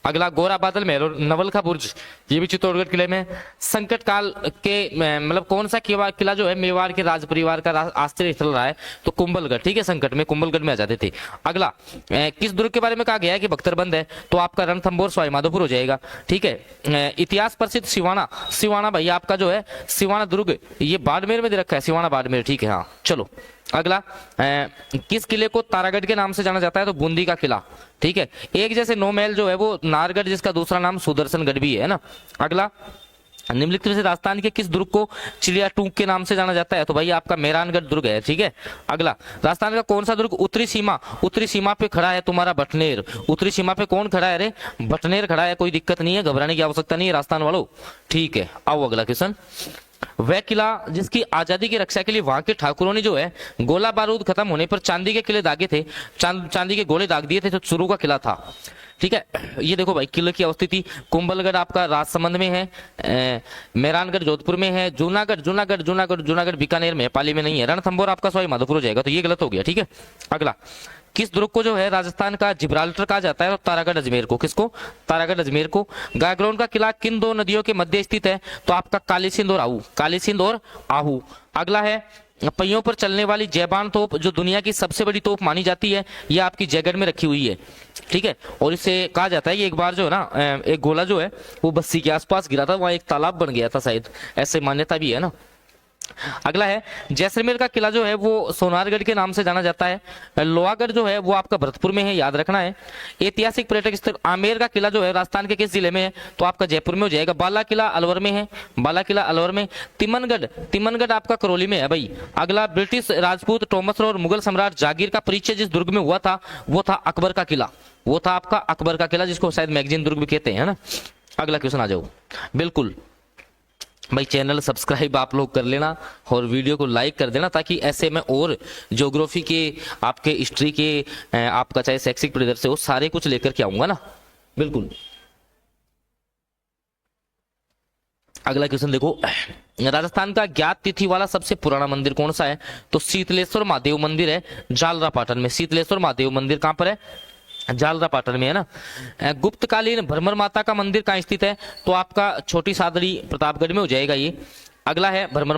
अगला गोरा बादल महल और नवल का बुर्ज, ये भी चित्तौड़गढ़ किले में। संकट काल के मतलब कौन सा किला जो है मेवाड़ के राज परिवार का आश्रय स्थल रहा है? तो कुंभलगढ़, ठीक है, संकट में कुंभलगढ़ में आ जाते थे। अगला किस दुर्ग के बारे में कहा गया है कि बख्तरबंद है? तो आपका रणथंबोर सवाई माधोपुर हो जाएगा, ठीक है। इतिहास प्रसिद्ध सिवाना, सिवाना भाई आपका जो है सिवाना दुर्ग, ये बाड़मेर में दे रखा है, सिवाना बाड़मेर, ठीक है। हाँ चलो अगला, किस किले को तारागढ़ के नाम से जाना जाता है? तो बूंदी का किला, ठीक है। एक जैसे 9 महल जो है वो नारगढ़, जिसका दूसरा नाम सुदर्शनगढ़ भी है ना। अगला निम्नलिखित में से राजस्थान के किस दुर्ग को चिड़िया टूक के नाम से जाना जाता है? तो भाई आपका मेहरानगढ़ दुर्ग है। ठीक है, अगला, राजस्थान का कौन सा दुर्ग उत्तरी सीमा पे खड़ा है? तुम्हारा बटनेर। उत्तरी सीमा पे कौन खड़ा है रे? बटनेर खड़ा है। कोई दिक्कत नहीं है, घबराने की आवश्यकता नहीं है राजस्थान वालों। ठीक है, आओ अगला क्वेश्चन। वह किला जिसकी आजादी की रक्षा के लिए वहां के ठाकुरों ने जो है गोला बारूद खत्म होने पर चांदी के किले दागे थे, चांदी के गोले दाग दिए थे, तो चुरू का किला था। ठीक है, ये देखो भाई किले की अवस्थिति, कुंभलगढ़ आपका राजसमंद में है, मेहरानगढ़ जोधपुर में है, जूनागढ़ बीकानेर में है, पाली में नहीं है, रणथंभौर आपका सवाई माधोपुर हो जाएगा, तो ये गलत हो गया। ठीक है, अगला, किस दुर्ग को जो है राजस्थान का जिब्राल्टर कहा जाता है? तो तारागढ़ अजमेर को। किसको? तारागढ़ अजमेर को। गागरोन का किला किन दो नदियों के मध्य स्थित है? तो आपका काली सिंध और आहू, काली सिंध और आहू। अगला है, पहियों पर चलने वाली जयबान तोप जो दुनिया की सबसे बड़ी तोप मानी जाती है, यह आपकी जयगढ़ में रखी हुई है। ठीक है, और इसे कहा जाता है कि एक बार जो है ना एक गोला जो है वो बस्सी के आसपास गिरा था, वहां एक तालाब बन गया था शायद, ऐसे मान्यता भी है ना। अगला है, जैसलमेर का किला जो है वो सोनारगढ़ के नाम से जाना जाता है। लोहागढ़ जो है वो आपका भरतपुर में है, याद रखना है। ऐतिहासिक पर्यटक स्थल आमेर का किला जो है राजस्थान के किस जिले में है? तो आपका जयपुर में हो जाएगा। बाला किला अलवर में है, बाला किला अलवर में। तिमनगढ़ आपका करौली में है भाई। अगला, ब्रिटिश राजपूत टॉमस और मुगल सम्राट जागीर का परिचय जिस दुर्ग में हुआ था वो था अकबर का किला, वो था आपका अकबर का किला, जिसको शायद मैगजीन दुर्ग भी कहते हैं ना। अगला क्वेश्चन आ जाओ। बिल्कुल भाई, चैनल सब्सक्राइब आप लोग कर लेना और वीडियो को लाइक कर देना, ताकि ऐसे में और ज्योग्राफी के, आपके हिस्ट्री के, आपका चाहे शैक्षिक परिदृश्य से, वो सारे कुछ लेकर के आऊंगा ना। बिल्कुल, अगला क्वेश्चन देखो, राजस्थान का ज्ञात तिथि वाला सबसे पुराना मंदिर कौन सा है? तो शीतलेश्वर महादेव मंदिर है जालरापाटन में। शीतलेश्वर महादेव मंदिर कहां पर है? जालरापाटन में है ना। गुप्तकालीन भ्रमर माता का मंदिर कहाँ स्थित है? तो आपका छोटी सादड़ी प्रतापगढ़ में हो जाएगा ये। अगला है भ्रमर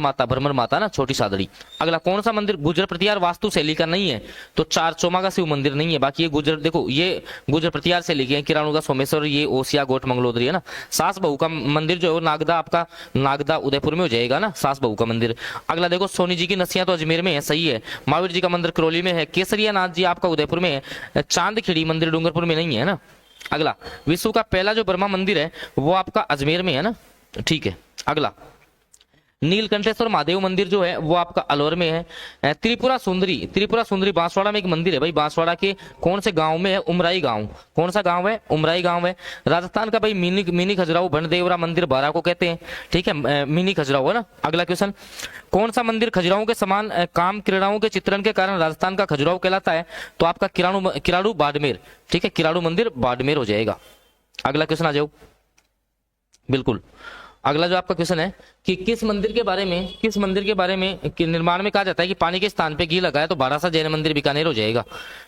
माता ना छोटी सादड़ी। अगला, कौन सा मंदिर गुजर प्रतिहार वास्तु शैली का नहीं है? तो चार चौमा का शिव मंदिर नहीं है, बाकी ये गुजर, देखो ये गुजर प्रतिहार से लिखे हैं, किराणु का सोमेश्वर, ये ओसिया गोट मंगलोदरी है ना। सास बहू का मंदिर जो है नागदा, आपका नागदा उदयपुर में हो जाएगा ना, सास बहू का मंदिर। अगला देखो, सोनी जी की नसियां तो अजमेर में है, सही है। महावीर जी का मंदिर करौली में है। केसरिया नाथ जी आपका उदयपुर में है। चांद खिड़ी मंदिर डूंगरपुर में नहीं है ना। अगला, विश्व का पहला जो ब्रह्मा मंदिर है वो आपका अजमेर में है ना। ठीक है, अगला, नीलकंठेश्वर महादेव मंदिर जो है वो आपका अलवर में है। त्रिपुरा सुंदरी बांसवाड़ा में एक मंदिर है भाई। बांसवाड़ा के कौन से गांव में है? उमराई गांव। कौन सा गांव है? उमराई गांव है। राजस्थान का भाई मिनी खजुराहो बनदेवरा मंदिर बारा को कहते हैं। ठीक है, मिनी खजुराहो है ना। अगला क्वेश्चन, कौन सा मंदिर खजुराहो के समान काम क्रीड़ाओं के चित्रण के कारण राजस्थान का खजुराहो कहलाता है? तो आपका किराड़ू बाड़मेर। ठीक है, किराड़ू मंदिर बाड़मेर हो जाएगा। अगला क्वेश्चन आ जाओ। बिल्कुल, अगला जो आपका क्वेश्चन है कि किस मंदिर के बारे में निर्माण में कहा जाता है कि पानी के स्थान पे घी लगाए? तो बारासा जैन मंदिर बीकानेर हो जाएगा।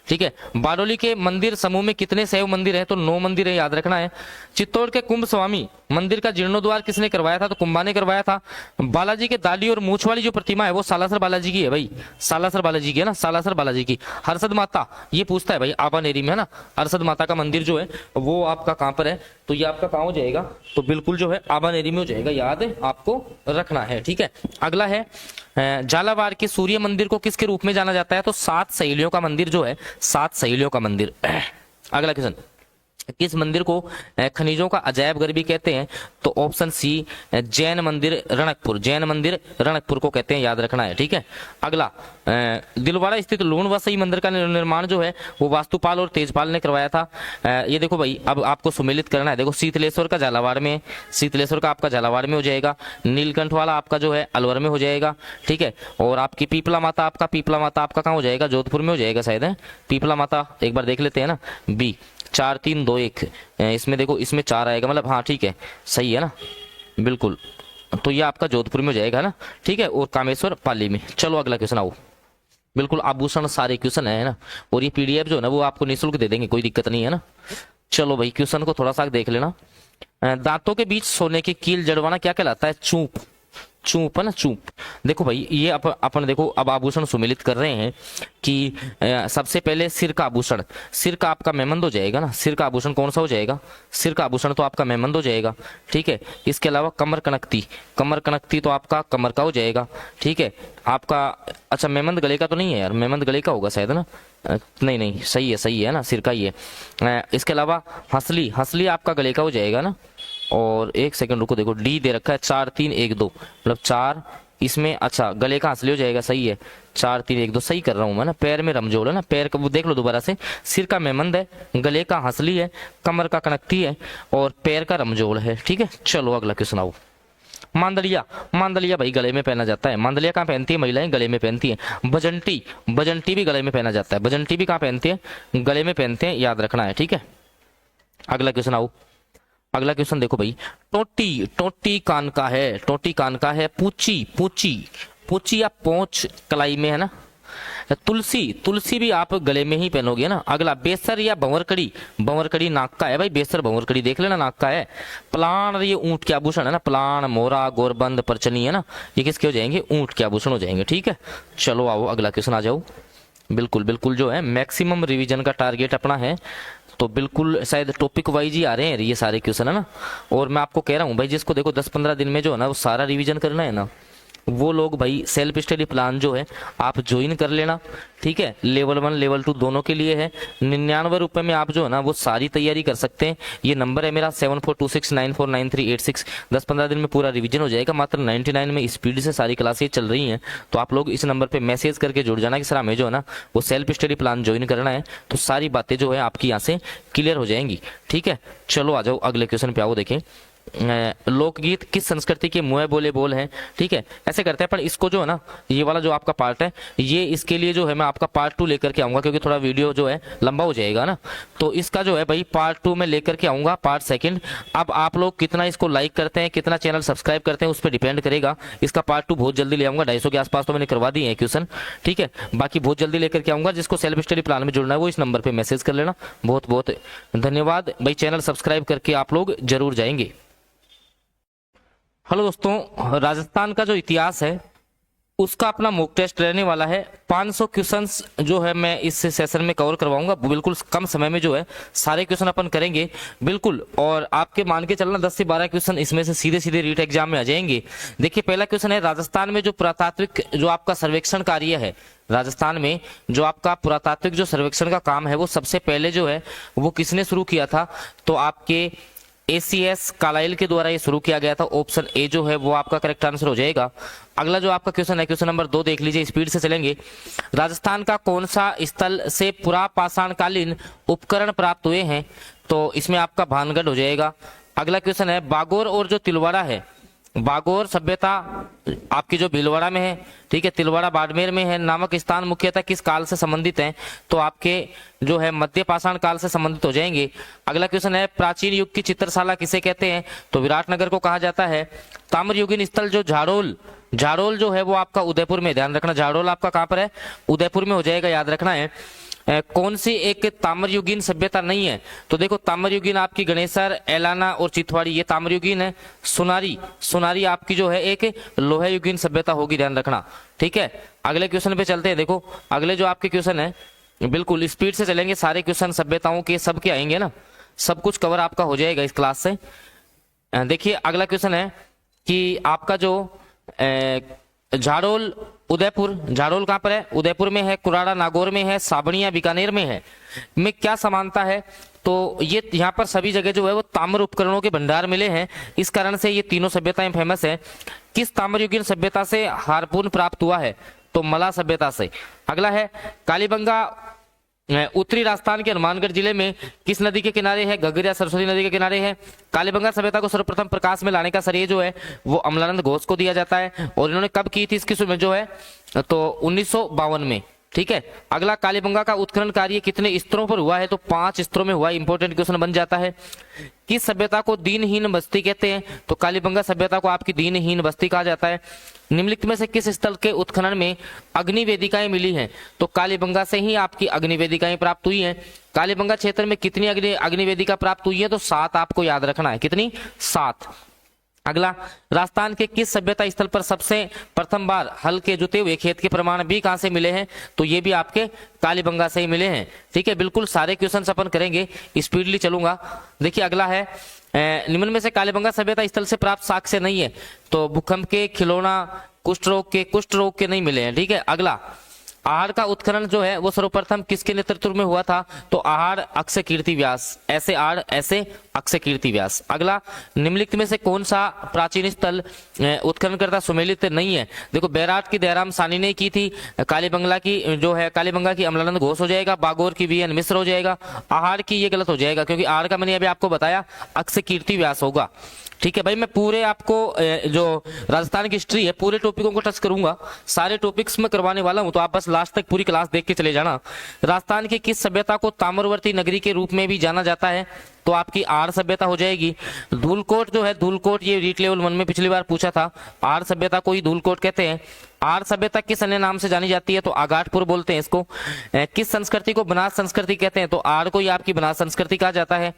ठीक है, बारडोली के मंदिर समूह में कितने शैव मंदिर है? तो 9 मंदिर है, याद रखना है। चित्तौड़ के कुंभ स्वामी मंदिर का जीर्णोद्वार किसने करवाया था? तो कुंभा ने करवाया था। बालाजी के दाढ़ी और मूछ वाली जो प्रतिमा है वो सालासर बालाजी की है भाई, सालासर बालाजी की है ना, सालासर बालाजी की। हर्षद माता, ये पूछता है भाई आबानेरी में है ना, हर्षद माता का मंदिर जो है वो आपका कहां पर है? तो ये आपका कहां हो जाएगा? तो बिल्कुल जो है आबानेरी में हो जाएगा, याद है आपको रखना है। ठीक है, अगला है, झालावाड़ के सूर्य मंदिर को किसके रूप में जाना जाता है? तो 7 सहेलियों का मंदिर जो है, 7 सहेलियों का मंदिर। अगला क्वेश्चन, किस मंदिर को खनिजों का अजायब घर भी कहते हैं? तो ऑप्शन सी, जैन मंदिर रणकपुर को कहते हैं, याद रखना है। ठीक है, अगला, दिलवाड़ा स्थित लूण वसई मंदिर का निर्माण जो है वो वास्तुपाल और तेजपाल ने करवाया था। ये देखो भाई, अब आपको सुमेलित करना है। देखो, शीतलेश्वर का झालावाड़ में, शीतलेश्वर का आपका झालावाड़ में हो जाएगा। नीलकंठ वाला आपका जो है अलवर में हो जाएगा। ठीक है, और आपकी पीपला माता आपका कहाँ हो जाएगा? जोधपुर में हो जाएगा शायद है। पीपला माता एक बार देख लेते हैं ना। बी 4 3 2 1, इसमें देखो, इसमें 4 आएगा, मतलब हाँ ठीक है, सही है ना। बिल्कुल, तो ये आपका जोधपुर में हो जाएगा ना। ठीक है, और कामेश्वर पाली में। चलो अगला क्वेश्चन आओ। बिल्कुल, आभूषण सारे क्वेश्चन है ना, और ये पीडीएफ जो है ना वो आपको निःशुल्क दे देंगे, कोई दिक्कत नहीं है ना। चलो भाई, क्वेश्चन को थोड़ा सा देख लेना। दांतों के बीच सोने की कील जड़वाना क्या कहलाता है? चूप है ना, चूप। देखो भाई, ये अपन देखो, अब आभूषण सुमेलित कर रहे हैं कि सबसे पहले सिर का आभूषण, सिर का आपका मेहमंद हो जाएगा ना। सिर का आभूषण कौन सा हो जाएगा? सिर का आभूषण तो आपका मेहमंद हो जाएगा। ठीक है, इसके अलावा कमर कनकती तो आपका कमर का हो जाएगा। ठीक है, आपका अच्छा मेहमंद गले का तो नहीं है यार, मेहमंद गले का होगा शायद ना। नहीं, सही है ना, सिर का ही है। इसके अलावा हंसली आपका गले का हो जाएगा ना। और एक सेकंड रुको, देखो डी दे रखा है 4 3 1 2, मतलब 4 इसमें, अच्छा गले का हंसली हो जाएगा, सही है 4 3 1 2, सही कर रहा हूं मैं ना। पैर में रमजोल है ना, पैर का वो देख लो दोबारा से, सिर का मेमंद है, गले का हंसली है, कमर का कनकती है और पैर का रमजोल है। ठीक है, चलो अगला क्वेश्चन आओ। मांदलिया, मांदलिया भाई गले में पहना जाता है। मांदलिया कहाँ पहनती है महिलाएं? गले में पहनती है। बजंटी, बजंटी भी गले में पहना जाता है। बजंटी भी कहाँ पहनते हैं? गले में पहनते हैं, याद रखना है। ठीक है, अगला क्वेश्चन आओ। अगला क्वेश्चन देखो भाई, टोटी, टोटी कान का है, टोटी कान का है। पूची, पूची, पूची या पोंछ कलाई में है ना। तुलसी, तुलसी भी आप गले में ही पहनोगे ना। अगला बेसर या भंवरकड़ी, भंवरकड़ी नाक का है भाई, बेसर भंवरकड़ी देख लेना नाक का है। प्लान, ये ऊंट के आभूषण है ना, प्लान, मोरा, गोरबंद, परचनी है ना, ये किसके हो जाएंगे? ऊंट के आभूषण हो जाएंगे। ठीक है, चलो आओ अगला क्वेश्चन आ जाओ। बिल्कुल बिल्कुल जो है मैक्सिमम रिवीजन का टारगेट अपना है, तो बिल्कुल शायद टॉपिक वाइज ही आ रहे हैं ये सारे क्वेश्चन है ना। और मैं आपको कह रहा हूँ भाई, जिसको देखो 10-15 दिन में जो है ना वो सारा रिवीजन करना है ना, वो लोग भाई सेल्फ स्टडी प्लान जो है आप ज्वाइन कर लेना। ठीक है, लेवल 1 लेवल 2 दोनों के लिए है। 99 रुपए में आप जो है ना वो सारी तैयारी कर सकते हैं। ये नंबर है मेरा 7426949386। 10-15 दिन में पूरा रिवीजन हो जाएगा, मात्र 99 में स्पीड से सारी क्लासें चल रही हैं। तो आप लोग इस नंबर पे मैसेज करके जुड़ जाना कि सर हमें जो है ना वो सेल्फ स्टडी प्लान ज्वाइन करना है, तो सारी बातें जो है आपकी यहाँ से क्लियर हो जाएंगी। ठीक है, चलो आ जाओ अगले क्वेश्चन पे आओ। देखें, लोकगीत किस संस्कृति के मुँह बोले बोल हैं? ठीक है, ऐसे करते हैं पर इसको जो है ना, ये वाला जो आपका पार्ट है, ये इसके लिए जो है मैं आपका पार्ट 2 लेकर के आऊंगा, क्योंकि थोड़ा वीडियो जो है लंबा हो जाएगा ना, तो इसका जो है भाई पार्ट 2 में लेकर के आऊंगा, पार्ट 2। अब आप लोग कितना इसको लाइक करते हैं, कितना चैनल सब्सक्राइब करते हैं, उस पर डिपेंड करेगा। इसका पार्ट 2 बहुत जल्दी ले आऊंगा, 250 के आसपास तो मैंने करवा दिए हैं क्वेश्चन। ठीक है, बाकी बहुत जल्दी लेकर के आऊंगा। जिसको सेल्फ स्टडी प्लान में जुड़ना है वो इस नंबर पर मैसेज कर लेना। बहुत बहुत धन्यवाद भाई, चैनल सब्सक्राइब करके आप लोग जरूर जाएंगे। हेलो दोस्तों, राजस्थान का जो इतिहास है उसका अपना मॉक टेस्ट रहने वाला है। 500 क्वेश्चंस जो है मैं इस सेशन में कवर करवाऊंगा। बिल्कुल कम समय में जो है सारे क्वेश्चन अपन करेंगे बिल्कुल। और आपके मान के चलना 10 से 12 क्वेश्चन इसमें से सीधे सीधे रीट एग्जाम में आ जाएंगे। देखिए, पहला क्वेश्चन है, राजस्थान में जो पुरातात्विक जो आपका सर्वेक्षण कार्य है, राजस्थान में जो आपका पुरातात्विक जो सर्वेक्षण का काम है वो सबसे पहले जो है वो किसने शुरू किया था? तो आपके ACS कालाइल के द्वारा ये शुरू किया गया था। ऑप्शन ए जो है वो आपका करेक्ट आंसर हो जाएगा। अगला जो आपका क्वेश्चन है, क्वेश्चन नंबर 2 देख लीजिए, स्पीड से चलेंगे। राजस्थान का कौन सा स्थल से पुरापाषाणकालीन उपकरण प्राप्त हुए हैं? तो इसमें आपका भानगढ़ हो जाएगा। अगला क्वेश्चन है, बागोर और जो तिलवाड़ा है, बागोर सभ्यता आपकी जो भीलवाड़ा में है, ठीक है, तिलवाड़ा बाड़मेर में है, नामक स्थान मुख्यतः किस काल से संबंधित हैं? तो आपके जो है मध्य पाषाण काल से संबंधित हो जाएंगे। अगला क्वेश्चन है, प्राचीन युग की चित्रशाला किसे कहते हैं? तो विराटनगर को कहा जाता है। ताम्रयुगीन स्थल जो झाड़ोल, झाड़ोल जो है वो आपका उदयपुर में, ध्यान रखना झाड़ोल आपका कहां पर है? उदयपुर में हो जाएगा, याद रखना है। कौन सी एक ताम्रयुगीन सभ्यता नहीं है? तो देखो, ताम्रयुगीन आपकी गणेसर, एलाना और चितवाड़ी ये ताम्रयुगीन है। सुनारी, सुनारी आपकी जो है एक लोहे युगीन सभ्यता होगी, ध्यान रखना। ठीक है, अगले क्वेश्चन पे चलते हैं। देखो, अगले जो आपके क्वेश्चन है बिल्कुल स्पीड से चलेंगे, सारे क्वेश्चन सभ्यताओं के सब के आएंगे ना, सब कुछ कवर आपका हो जाएगा इस क्लास से। देखिए, अगला क्वेश्चन है कि आपका जो झाड़ोल, उदयपुर, झाड़ोल कहां पर है? उदयपुर में है। कुराड़ा नागौर में है। साबनिया बीकानेर में है। में क्या समानता है? तो ये यहाँ पर सभी जगह जो है वो ताम्र उपकरणों के भंडार मिले हैं, इस कारण से ये तीनों सभ्यताएं फेमस है। किस ताम्रयुगीन सभ्यता से हारपून प्राप्त हुआ है? तो मला सभ्यता से। अगला है, कालीबंगा उत्तरी राजस्थान के हनुमानगढ़ जिले में किस नदी के किनारे है? घग्गर सरस्वती नदी के किनारे है। कालीबंगा सभ्यता को सर्वप्रथम प्रकाश में लाने का श्रेय जो है वो अमलानंद घोष को दिया जाता है। और इन्होंने कब की थी इसकी में जो है? तो 1952 में। ठीक है, अगला, कालीबंगा का उत्खनन कार्य कितने स्तरों पर हुआ है? तो 5 स्तरों में हुआ। इंपॉर्टेंट क्वेश्चन बन जाता है। किस सभ्यता को दीनहीन बस्ती कहते हैं? तो कालीबंगा सभ्यता को आपकी दीनहीन बस्ती कहा जाता है। निम्नलिखित में से किस स्थल के उत्खनन में अग्नि वेदिकाएं मिली हैं? तो कालीबंगा से ही आपकी अग्नि वेदिकाएं प्राप्त हुई हैं। कालीबंगा क्षेत्र में कितनी अग्नि वेदिका प्राप्त हुई है? तो 7 आपको याद रखना है। कितनी? 7। अगला, राजस्थान के किस सभ्यता स्थल पर सबसे प्रथम बार हल के जुते हुए खेत के प्रमाण भी कहां से मिले हैं? तो ये भी आपके कालीबंगा से ही मिले हैं। ठीक है, बिल्कुल सारे क्वेश्चन अपन करेंगे, स्पीडली चलूंगा। देखिए, अगला है, निम्न में से कालीबंगा सभ्यता स्थल से प्राप्त साक्ष्य नहीं है? तो भूकंप के, खिलौना, कुष्ठ रोग के नहीं मिले हैं। ठीक है, अगला, आहड़ का उत्खनन जो है वो सर्वप्रथम किसके नेतृत्व में हुआ था? तो आहड़ अक्षय कीर्ति व्यास, ऐसे आड़ ऐसे अक्षय कीर्ति व्यास। अगला, निम्नलिखित में से कौन सा प्राचीन स्थल उत्खननकर्ता सुमेलित नहीं है? देखो बैराट की दयाराम सानी ने की थी, कालीबंगला की जो है कालीबंगा की अमलानंद घोष हो जाएगा, बागोर की वीएन मिश्र हो जाएगा, आहड़ की ये गलत हो जाएगा क्योंकि आहड़ का मैंने अभी आपको बताया अक्षय कीर्ति व्यास होगा। ठीक है भाई, मैं पूरे आपको जो राजस्थान की हिस्ट्री है पूरे टॉपिकों को टच करूंगा, सारे टॉपिक्स में करवाने वाला हूं, तो आप बस लास्ट तक पूरी क्लास देख के चले जाना। राजस्थान की किस सभ्यता को ताम्रवर्ती नगरी के रूप में भी जाना जाता है? तो आपकी आड़ सभ्यता हो जाएगी। धूलकोट जो है, धूलकोट ये रीट लेवल 1 में पिछली बार पूछा था, आड़ सभ्यता को ही धूलकोट कहते हैं। आड़ सभ्यता किस अन्य नाम से जानी जाती है? तो आगाटपुर बोलते हैं इसको। किस संस्कृति को बनास संस्कृति कहते हैं? तो आड़ को ही आपकी बनास संस्कृति कहा जाता है।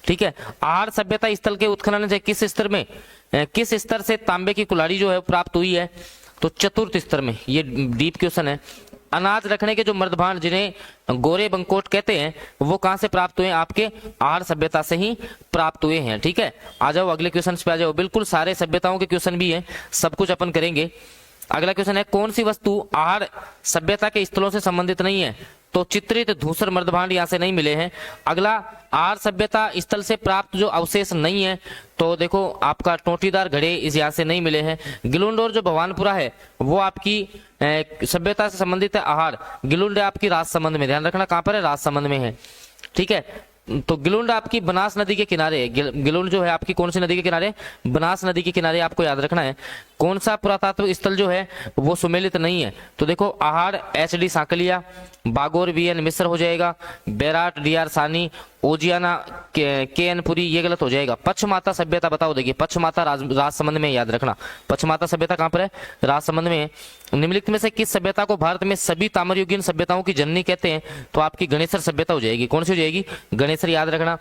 ठीक है, आड़ सभ्यता स्थल के उत्खनन से किस स्तर में किस स्तर से तांबे की कुल्हाड़ी जो है प्राप्त हुई है? तो चतुर्थ स्तर में। ये डीप क्वेश्चन है। अनाज रखने के जो मर्दभांड जिन्हें गोरे बंकोट कहते हैं वो कहां से प्राप्त हुए? आपके आहड़ सभ्यता से ही प्राप्त हुए हैं। ठीक है, आ जाओ अगले क्वेश्चन पे आ जाओ। बिल्कुल सारे सभ्यताओं के क्वेश्चन भी हैं, सब कुछ अपन करेंगे। अगला क्वेश्चन है, कौन सी वस्तु आहड़ सभ्यता के स्थलों से संबंधित नहीं है? तो चित्रित धूसर मर्दभांड यहाँ से नहीं मिले हैं। अगला, आहड़ सभ्यता स्थल से प्राप्त जो अवशेष नहीं है, तो देखो आपका टोटीदार घड़े इस यहाँ से नहीं मिले हैं। गिलुंड और जो भवानपुरा है वो आपकी सभ्यता से संबंधित है। आहड़ गिलुंड आपकी राजसमंद में, ध्यान रखना कहाँ पर है? राजसमंद में है। ठीक है, तो गिलुंड आपकी बनास नदी के किनारे है। गिलुंड जो है आपकी कौन सी नदी के किनारे? बनास नदी के किनारे, आपको याद रखना है। कौन सा पुरातत्व स्थल जो है वो सुमेलित नहीं है? तो देखो आहड़ एचडी सांकलिया, बागोर वीएन मिश्र हो जाएगा, बैराट डीआर सानी, ओजियाना केएनपुरी ये गलत हो जाएगा। पक्षमाता सभ्यता बताओ, देखिए पक्षमाता राजसमंद में, याद रखना पक्षमाता सभ्यता कहां पर है? राजसमंद में है। निम्नलिखित में से किस सभ्यता को भारत में सभी ताम्रयुगीन सभ्यताओं की जननी कहते हैं? तो आपकी गणेसर सभ्यता हो जाएगी। कौन सी हो जाएगी? गणेसर, याद रखना।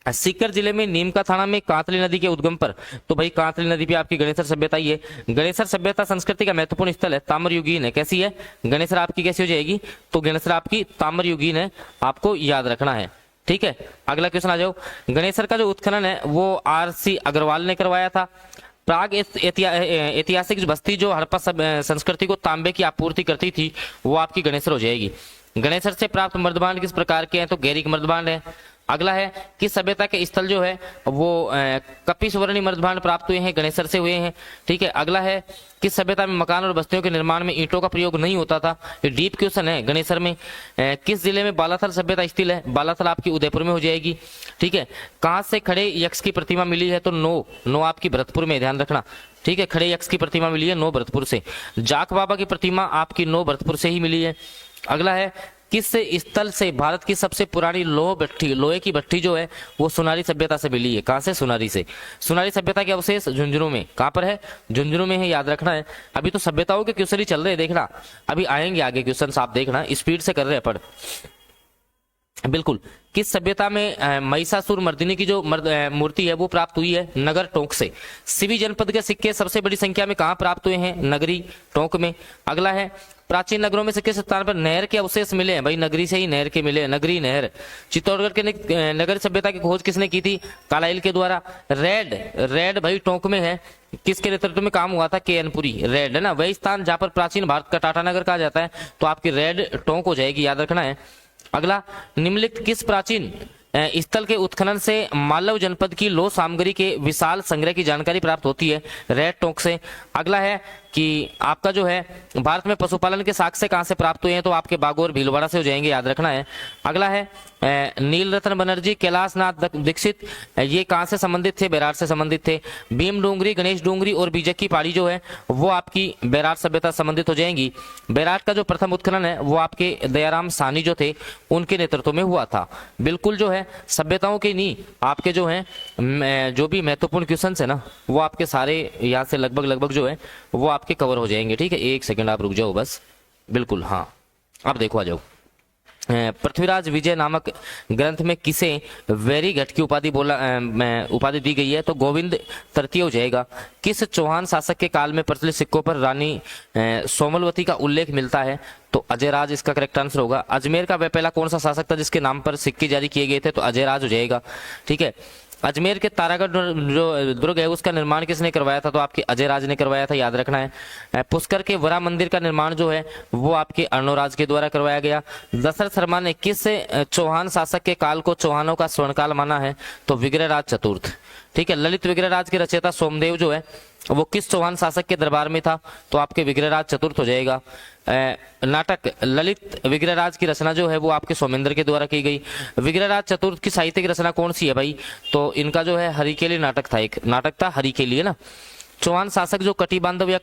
सीकर जिले में नीमका थाना में कांतली नदी के उद्गम पर, तो भाई कांतली नदी पे आपकी गणेसर सभ्यता ही है। गणेसर सभ्यता संस्कृति का महत्वपूर्ण स्थल है, ताम्रयुगीन है। कैसी है? गणेसर आपकी कैसी हो जाएगी? तो गणेसर आपकी ताम्रयुगीन है, आपको याद रखना है। ठीक है, अगला क्वेश्चन आ जाओ। गणेसर का जो उत्खनन है वो आरसी अग्रवाल ने करवाया था। प्राग ऐतिहासिक बस्ती जो हड़प्पा संस्कृति को तांबे की आपूर्ति करती थी वो आपकी गणेसर हो जाएगी। गणेसर से प्राप्त मर्दभांड किस प्रकार के हैं? तो गैरिक मर्दभांड है। अगला है कि सभ्यता के स्थल जो है वो कपिस्वर्णी मर्दभांड प्राप्त हुए हैं, गणेसर से हुए हैं। ठीक है, अगला है कि सभ्यता में मकान और बस्तियों के निर्माण में ईंटों का प्रयोग नहीं होता था। ये डीप क्वेश्चन है। गणेसर में किस जिले में बालाथल सभ्यता स्थित है? बालाथल आपकी उदयपुर में हो जाएगी। ठीक है, कहां से खड़े यक्ष की प्रतिमा मिली है? तो नो आपकी भरतपुर में, ध्यान रखना। ठीक है, खड़े यक्ष की प्रतिमा मिली है नो भरतपुर से। जाख बाबा की प्रतिमा आपकी नो भरतपुर से ही मिली है। अगला है किस स्थल से भारत की सबसे पुरानी लोहे की भट्टी जो है वो सुनारी सभ्यता से मिली है? कहां से? सुनारी से। सुनारी सभ्यता के अवशेष झुंझुनू में। कहां पर है? झुंझुनू में है, याद रखना है। अभी तो सभ्यताओं के क्वेश्चन ही चल रहे हैं, देखना अभी आएंगे आगे क्वेश्चन, आप देखना स्पीड से कर रहे हैं पढ़। बिल्कुल, किस सभ्यता में महिषासुर मर्दिनी की जो मूर्ति है वो प्राप्त हुई है? नगर टोंक से। सिवी जनपद के सिक्के सबसे बड़ी संख्या में कहां प्राप्त हुए हैं? नगरी टोंक में। अगला है प्राचीन नगरों में से किस स्थान पर नहर के अवशेष मिले हैं? भाई नगरी से ही नहर के मिले, नगरी नहर। चित्तौड़गढ़ के नगर सभ्यता की खोज किसने की थी? कालाइल के द्वारा। रेड भाई टोंक में है, किसके नेतृत्व में काम हुआ था? केएनपुरी। रेड है ना वही स्थान जहां पर प्राचीन भारत का टाटा नगर कहा जाता है, तो आपकी रेड टोंक हो जाएगी, याद रखना है। अगला, निम्नलिखित किस प्राचीन स्थल के उत्खनन से मालव जनपद की लौह सामग्री के विशाल संग्रह की जानकारी प्राप्त होती है? रेड टोंक से। अगला है कि आपका जो है भारत में पशुपालन के साक्ष्य कहां से प्राप्त हुए हैं? तो आपके बागोर भीलवाड़ा से हो जाएंगे, याद रखना है। अगला है नील रत्न बनर्जी, कैलाश नाथ दीक्षित, ये कहां से संबंधित थे? बैराट से संबंधित थे। भीम डोंगरी, गणेश डोंगरी और बीजक की पहाड़ी जो है वो आपकी बैराट सभ्यता संबंधित हो जाएंगी। बैराट का जो प्रथम उत्खनन है वो आपके दयाराम सानी जो थे उनके नेतृत्व में हुआ था। बिल्कुल जो है सभ्यताओं के नहीं, आपके जो है जो भी महत्वपूर्ण क्वेश्चन है ना वो आपके सारे यहाँ से लगभग जो है वो आपके कवर हो जाएंगे। ठीक है, एक सेकंड आप रुक जाओ बस। बिल्कुल हाँ, अब देखो आ जाओ। पृथ्वीराज विजय नामक ग्रंथ में किसे वैरी घट की उपाधि दी गई है? तो गोविंद तृतीय हो जाएगा। किस चौहान शासक के काल में प्रचलित सिक्कों पर रानी सोमलवती का उल्लेख मिलता है? तो अजयराज इसका करेक्ट आंसर होगा। अजमेर का वह पहला कौन सा शासक था जिसके नाम पर सिक्के जारी किए गए थे? तो अजयराज हो जाएगा। ठीक है, अजमेर के तारागढ़ जो दुर्ग है उसका निर्माण किसने करवाया था? तो आपके अजय राज ने करवाया था, याद रखना है। पुष्कर के वरा मंदिर का निर्माण जो है वो आपके अर्णोराज के द्वारा करवाया गया। दशरथ शर्मा ने किस चौहान शासक के काल को चौहानों का स्वर्णकाल माना है? तो विग्रहराज चतुर्थ। ठीक है, ललित विग्रहराज के रचयिता सोमदेव जो है वो किस चौहान शासक के दरबार में था? तो आपके विग्रहराज चतुर्थ हो जाएगा। नाटक ललित विग्रहराज की रचना जो है वो आपके सोमेंद्र के द्वारा की गई। विग्रहराज चतुर्थ की साहित्यिक रचना कौन सी है भाई? तो इनका जो है हरिकेली नाटक था, एक नाटक था हरिकेली, है ना। चौहान शासक जो कटी बांधव या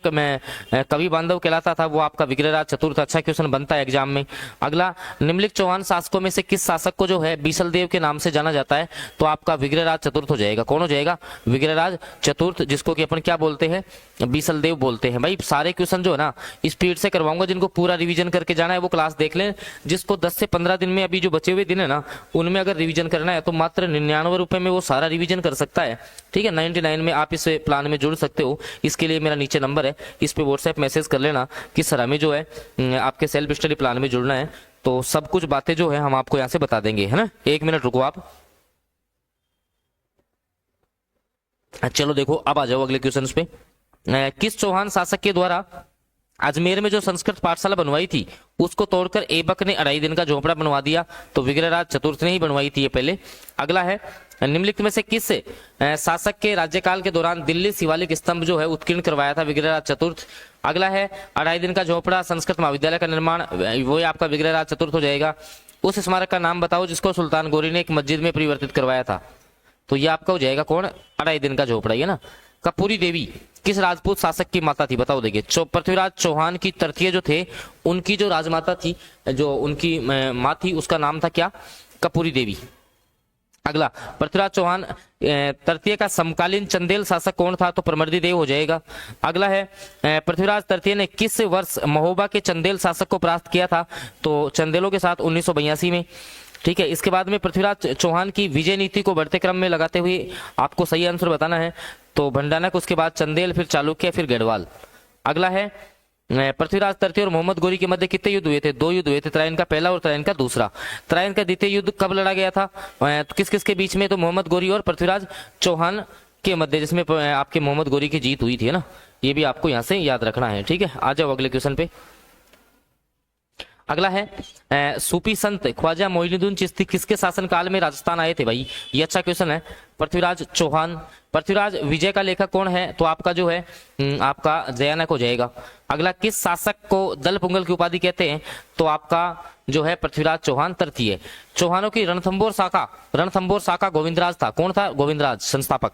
कवि बांधव कहलाता था वो आपका विग्रहराज चतुर्थ। अच्छा क्वेश्चन बनता है एग्जाम में। अगला, निम्नलिखित चौहान शासकों में से किस शासक को जो है बीसल देव के नाम से जाना जाता है? तो आपका विग्रहराज चतुर्थ हो जाएगा। कौन हो जाएगा? विग्रहराज चतुर्थ, जिसको कि अपन क्या बोलते हैं? बीसल देव बोलते हैं। भाई सारे क्वेश्चन जो है ना स्पीड से करवाऊंगा, जिनको पूरा रिवीजन करके जाना है वो क्लास देख लें। जिसको 10 से 15 दिन में, अभी जो बचे हुए दिन है ना उनमें अगर रिवीजन करना है तो मात्र 99 रुपए में वो सारा रिवीजन कर सकता है। ठीक है, 99 में आप इस प्लान में जुड़ सकते हो। इसके लिए मेरा नीचे नंबर है, इस पे व्हाट्सएप मैसेज कर लेना कि सर हमें जो है आपके सेल्फ स्टडी प्लान में जुड़ना है, तो सब कुछ बातें जो है हम आपको यहाँ से बता देंगे, है ना। 1 मिनट रुको आप। चलो देखो, अब आ जाओ अगले क्वेश्चन पे। किस चौहान शासक के द्वारा अजमेर में जो संस्कृत पाठशाला बनवाई थी उसको तोड़कर ऐबक ने 2.5 दिन का झोपड़ा बनवा दिया? तो विग्रहराज चतुर्थ ने ही बनवाई थी ये पहले। अगला है, निम्नलिखित में से किस शासक के राज्यकाल के दौरान दिल्ली शिवालिक स्तंभ जो है उत्कीर्ण करवाया था? विग्रहराज चतुर्थ। अगला है, 2.5 दिन का झोपड़ा, संस्कृत महाविद्यालय का निर्माण, वो आपका विग्रहराज चतुर्थ हो जाएगा। उस स्मारक का नाम बताओ जिसको सुल्तान गौरी ने एक मस्जिद में परिवर्तित करवाया था? तो ये आपका हो जाएगा कौन? 2.5 दिन का झोपड़ा, है ना। कपूरी देवी किस राजपूत शासक की माता थी? बताओ। देखिए, पृथ्वीराज चौहान की तृतीय जो थे उनकी जो राजमाता थी, जो उनकी माँ थी, उसका नाम था क्या? कपूरी देवी। अगला, पृथ्वीराज चौहान तृतीय का समकालीन चंदेल शासक कौन था? तो परमर्दी देव हो जाएगा। अगला है, पृथ्वीराज तृतीय ने किस वर्ष महोबा के चंदेल शासक को परास्त किया था? तो चंदेलों के साथ 1982 में। ठीक है, इसके बाद में पृथ्वीराज चौहान की विजय नीति को बढ़ते क्रम में लगाते हुए आपको सही आंसर बताना है। तो भंडानक, उसके बाद चंदेल, फिर चालुक्य, फिर गढ़वाल। अगला है, पृथ्वीराज तृतीय और मोहम्मद गोरी के मध्य कितने युद्ध हुए थे? 2 युद्ध हुए थे, त्रायन का पहला और त्रायन का दूसरा। त्रायन का द्वितीय युद्ध कब लड़ा गया था? तो किस किस के बीच में? तो मोहम्मद गोरी और पृथ्वीराज चौहान के मध्य, जिसमें आपके मोहम्मद गोरी की जीत हुई थी, है ना। ये भी आपको यहाँ से याद रखना है। ठीक है, आ जाओ अगले क्वेश्चन पे। अगला है, सूफी संत ख्वाजा मोइनुद्दीन चिश्ती किसके शासन काल में राजस्थान आए थे? भाई ये अच्छा क्वेश्चन है। पृथ्वीराज चौहान। पृथ्वीराज विजय का लेखक कौन है? तो आपका जो है आपका जयानक हो जाएगा। अगला, किस शासक को दल पुंगल की उपाधि कहते हैं? तो आपका जो है पृथ्वीराज चौहान तृतीय। चौहानों की रणथंबोर शाखा गोविंदराज था। कौन था? गोविंदराज, संस्थापक।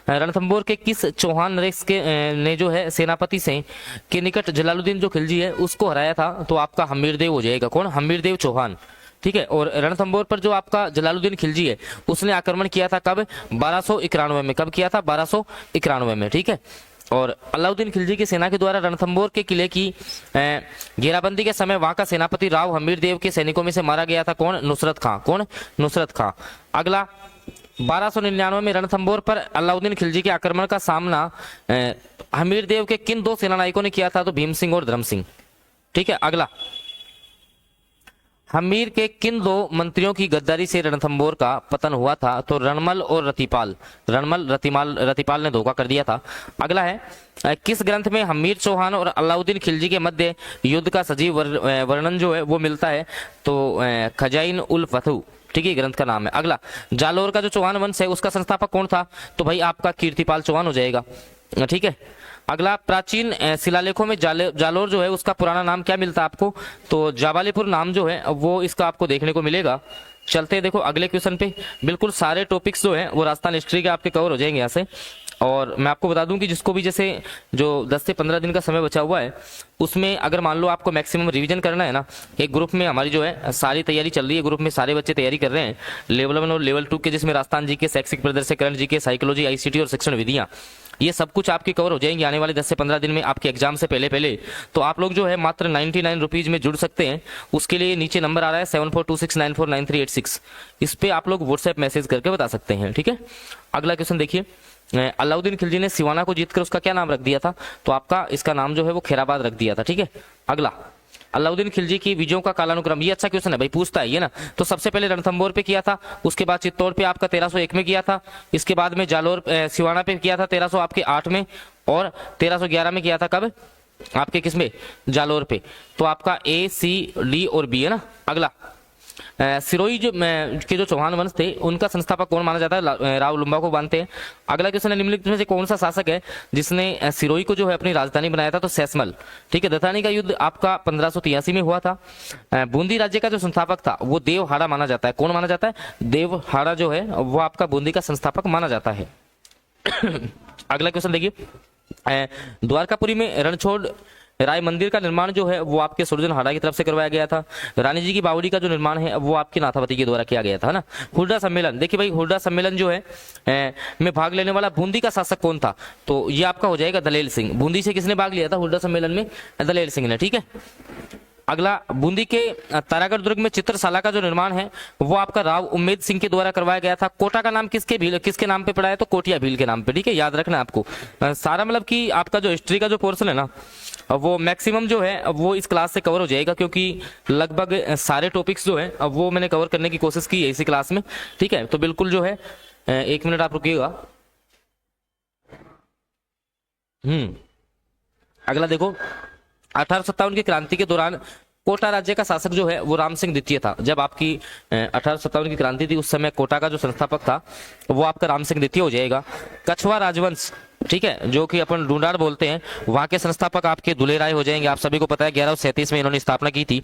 रणथंबोर के किस चौहान नरेश के ने जो है सेनापति से के निकट जलालुद्दीन जो खिलजी है उसको हराया था? तो आपका हमीरदेव हो जाएगा। कौन? हमीरदेव चौहान। ठीक है, और रणथंबोर पर जो आपका जलालुद्दीन खिलजी है उसने आक्रमण किया था कब? 1291 में। कब किया था? 1291 में। ठीक है, और अलाउद्दीन खिलजी की सेना के द्वारा रणथंबोर के किले की घेराबंदी के समय वहां का सेनापति राव हमीरदेव के सैनिकों में से मारा गया था। कौन? नुसरत खां। कौन? नुसरत खां। अगला, 1299 में रणथंबोर पर अलाउद्दीन खिलजी के आक्रमण का सामना हमीरदेव के किन 2 सेनानायकों ने किया था? तो भीम सिंह और धर्म सिंह। ठीक है, अगला, हमीर के किन 2 मंत्रियों की गद्दारी से रणथंबोर का पतन हुआ था? तो रणमल और रतिपाल। रतिपाल ने धोखा कर दिया था। अगला है, किस ग्रंथ में हमीर चौहान और अलाउद्दीन खिलजी के मध्य युद्ध का सजीव वर्णन जो है वो मिलता है? तो खजाइन उल फतह। ठीक है, ग्रंथ का नाम है। अगला, जालोर का जो चौहान वंश है उसका संस्थापक कौन था? तो भाई आपका कीर्तिपाल चौहान हो जाएगा। ठीक है, अगला, प्राचीन शिलालेखों में जालोर जो है उसका पुराना नाम क्या मिलता है आपको? तो जाबालीपुर नाम जो है वो इसका आपको देखने को मिलेगा। चलते हैं देखो अगले क्वेश्चन पे। बिल्कुल सारे टॉपिक्स जो हैं वो राजस्थान हिस्ट्री के आपके कवर हो जाएंगे यहाँ से। और मैं आपको बता दूं कि जिसको भी जैसे जो 10 से 15 दिन का समय बचा हुआ है उसमें अगर मान लो आपको मैक्सिमम रिवीजन करना है ना, एक ग्रुप में हमारी जो है सारी तैयारी चल रही है, ग्रुप में सारे बच्चे तैयारी कर रहे हैं लेवल 1 और लेवल 2 के, जिसमें राजस्थान जी के, शैक्षिक प्रदर्शन, करंट जी के, साइकोलॉजी, आईसीटी और शिक्षण विधियां, ये सब कुछ आपकी कवर हो जाएंगे आने वाले 10 से 15 दिन में आपके एग्जाम से पहले। तो आप लोग जो है मात्र 99 रुपीज में जुड़ सकते हैं। उसके लिए नीचे नंबर आ रहा है 7426949386, इस पे आप लोग व्हाट्सएप मैसेज करके बता सकते हैं। ठीक है, अगला क्वेश्चन देखिए। अलाउद्दीन खिलजी ने सिवाना को जीतकर उसका क्या नाम रख दिया था? तो आपका इसका नाम जो है वो खैराबाद रख दिया था। ठीक है, अगला, अलाउद्दीन खिलजी की विजयों का कालानुक्रम, ये अच्छा क्वेश्चन है भाई, पूछता है ये ना। तो सबसे पहले रणथंभौर पे किया था, उसके बाद चित्तौड़ पे आपका 1301 में किया था, इसके बाद में जालोर सिवाना पे किया था 1308 में, और 1311 में किया था कब आपके किसमें, जालोर पे। तो आपका ए सी डी और बी है ना। अगला सिरोही के जो चौहान वंश थे उनका संस्थापक कौन माना जाता है, राव लुम्बा को मानते हैं। अगला क्वेश्चन है, निम्नलिखित में से कौन सा शासक है जिसने सिरोही को जो है अपनी राजधानी बनाया था, तो सैसमल। ठीक है, दथानी का युद्ध आपका 1583 में हुआ था। बूंदी राज्य का जो संस्थापक था वो देवहाड़ा माना जाता है। कौन माना जाता है, देवहाड़ा जो है वो आपका बूंदी का संस्थापक माना जाता है। अगला क्वेश्चन देखिए, द्वारकापुरी में रणछोड़ राय मंदिर का निर्माण जो है वो आपके सुरजन की तरफ से करवाया गया था। रानी जी की बावड़ी का जो निर्माण है वो आपकी नाथावती के द्वारा किया गया था ना। हुड्डा सम्मेलन, देखिए भाई हुड्डा सम्मेलन जो है में भाग लेने वाला बूंदी का शासक कौन था, तो ये आपका हो जाएगा दलेल सिंह। बूंदी से किसने भाग लिया था हुड्डा सम्मेलन में, दलेल सिंह ने। ठीक है, अगला बूंदी के तारागढ़ दुर्ग में चित्रशाला का जो निर्माण है वो आपका राव उम्मेद सिंह के द्वारा करवाया गया था। कोटा का नाम किसके नाम पे पड़ा है, तो कोटिया भील के नाम पे। ठीक है, याद रखना आपको सारा, मतलब कि आपका जो हिस्ट्री का जो पोर्शन है ना वो मैक्सिमम जो है वो इस क्लास से कवर हो जाएगा, क्योंकि लगभग सारे टॉपिक्स जो है अब वो मैंने कवर करने की कोशिश की है इसी क्लास में। ठीक है, तो बिल्कुल जो है 1 मिनट आप रुकिएगा। अगला देखो, 1857 की क्रांति के दौरान कोटा राज्य का शासक जो है वो राम सिंह द्वितीय था। जब आपकी 1857 की क्रांति थी उस समय कोटा का जो संस्थापक था वो आपका राम सिंह द्वितीय हो जाएगा। कछवा राजवंश, ठीक है, जो कि अपन ढूंढाड़ बोलते हैं, वहां के संस्थापक आपके दुले राय हो जाएंगे। आप सभी को पता है 1137 में इन्होंने स्थापना की थी।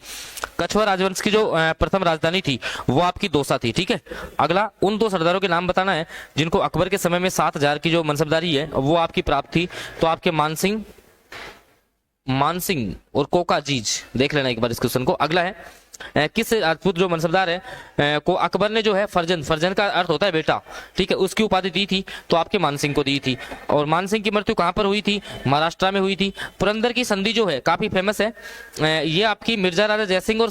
कछवा राजवंश की जो प्रथम राजधानी थी वो आपकी दौसा थी। ठीक है, अगला उन 2 सरदारों के नाम बताना है जिनको अकबर के समय में 7000 की जो मनसबदारी है वो आपकी प्राप्त थी। तो आपके मानसिंह और कोकाजीज, देख लेना एक बार इस क्वेश्चन को। अगला है, किस राजपूत जो मनसबदार है को अकबर ने जो है फर्जन का अर्थ होता है बेटा, ठीक है, उसकी उपाधि दी थी, तो आपके मानसिंह को दी थी। और मानसिंह की मृत्यु कहां पर हुई थी, महाराष्ट्र में हुई थी। पुरंदर की संधि जो है काफी फेमस है, ये आपकी मिर्जा राजा जयसिंह और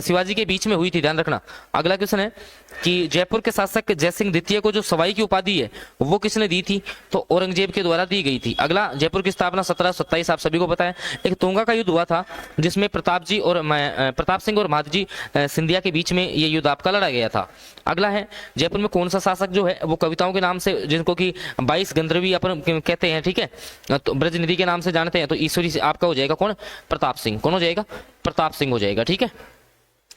शिवाजी के बीच में हुई थी, ध्यान रखना। अगला क्वेश्चन है कि जयपुर के शासक जयसिंह द्वितीय को जो सवाई की उपाधि है वो किसने दी थी, तो औरंगजेब के द्वारा दी गई थी। अगला, जयपुर की स्थापना 1727 आप सभी को पता है। एक तोंगा का युद्ध हुआ था जिसमें प्रताप सिंह और महादजी सिंधिया के बीच में ये युद्ध आपका लड़ा गया था। अगला है, जयपुर में कौन सा शासक जो है वो कविताओं के नाम से, जिनको कि 22 गंधर्वी अपन कहते हैं, ठीक है, तो ब्रजनिधि के नाम से जानते हैं, तो ईश्वरी से आपका हो जाएगा कौन, प्रताप सिंह। कौन हो जाएगा, प्रताप सिंह हो जाएगा। ठीक है,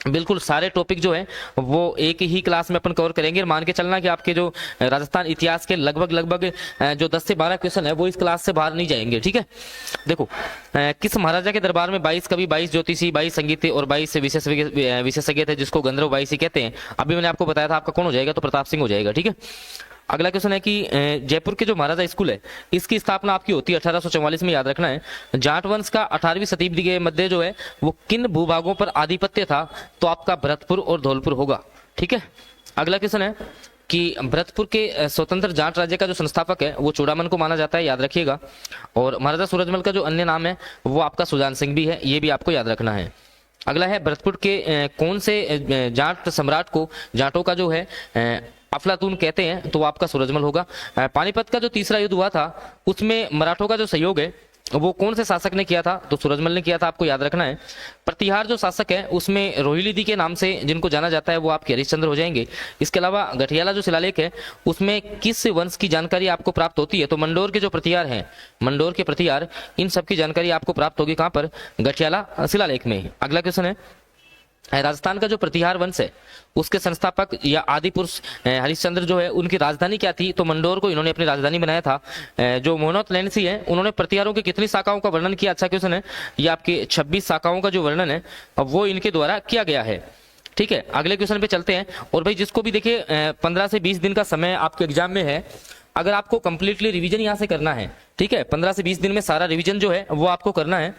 बिल्कुल सारे टॉपिक जो है वो एक ही क्लास में अपन कवर करेंगे। मान के चलना कि आपके जो राजस्थान इतिहास के लगभग जो 10 से 12 क्वेश्चन है वो इस क्लास से बाहर नहीं जाएंगे। ठीक है, देखो, किस महाराजा के दरबार में 22 कवि, 22 ज्योतिषी, 22 संगीत और 22 विशेषज्ञ थे, जिसको गंधर्व 22 ही कहते हैं। अभी मैंने आपको बताया था, आपका कौन हो जाएगा, तो प्रताप सिंह हो जाएगा। ठीक है, अगला क्वेश्चन है कि जयपुर के जो महाराजा स्कूल है इसकी स्थापना आपकी होती है 1844 में, याद रखना है। जाट वंश का 18वीं शताब्दी के मध्य जो है वो किन भूभागों पर आधिपत्य था, तो आपका भरतपुर और धौलपुर होगा। ठीक है, अगला क्वेश्चन है कि भरतपुर के स्वतंत्र जाट राज्य का जो संस्थापक है वो चूड़ामन को माना जाता है, याद रखिएगा। और महाराजा सूरजमल का जो अन्य नाम है वो आपका सुजान सिंह भी है, ये भी आपको याद रखना है। अगला है, भरतपुर के कौन से जाट सम्राट को जाटों का जो है अफलातून कहते हैं, तो वो आपका सूरजमल होगा। पानीपत का जो तीसरा युद्ध हुआ था उसमें मराठों का जो सहयोग है वो कौन से शासक ने किया था, तो सूरजमल ने किया था, आपको याद रखना है। प्रतिहार जो शासक है उसमें रोहिलीदी के नाम से जिनको जाना जाता है वो आपके हरिश्चंद्र हो जाएंगे। इसके अलावा गठियाला जो शिलालेख है उसमें किस वंश की जानकारी आपको प्राप्त होती है, तो मंडोर के जो प्रतिहार हैं, मंडोर के प्रतिहार, इन सब की जानकारी आपको प्राप्त होगी कहां पर, गठियाला शिलालेख में। अगला क्वेश्चन है, राजस्थान का जो प्रतिहार वंश है उसके संस्थापक या आदि पुरुष हरिश्चंद्र जो है उनकी राजधानी क्या थी, तो मंडोर को इन्होंने अपनी राजधानी बनाया था। जो मोहनोत लेंसी है उन्होंने प्रतिहारों की कितनी शाखाओं का वर्णन किया, अच्छा क्वेश्चन है, ये आपकी 26 शाखाओं का जो वर्णन है वो इनके द्वारा किया गया है। ठीक है, अगले क्वेश्चन पे चलते हैं। और भाई जिसको भी देखिए 15 से 20 दिन का समय आपके एग्जाम में है, अगर आपको कंप्लीटली रिविजन यहाँ से करना है, ठीक है, 15 से 20 दिन में सारा रिविजन जो है वो आपको करना है।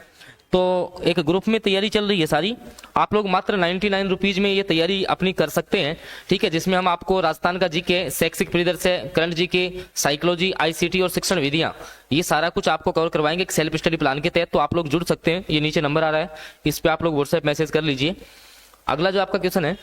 तो एक ग्रुप में तैयारी चल रही है सारी, आप लोग मात्र 99 रुपीज में ये तैयारी अपनी कर सकते हैं। ठीक है, जिसमें हम आपको राजस्थान का जीके, शैक्षिक परिदृश्य, करंट जीके, साइकोलॉजी, आईसीटी और शिक्षण विधियां, ये सारा कुछ आपको कवर करवाएंगे एक सेल्फ स्टडी प्लान के तहत। तो आप लोग जुड़ सकते हैं, ये नीचे नंबर आ रहा है, इस पे आप लोग व्हाट्सएप मैसेज कर लीजिए। अगला जो आपका क्वेश्चन है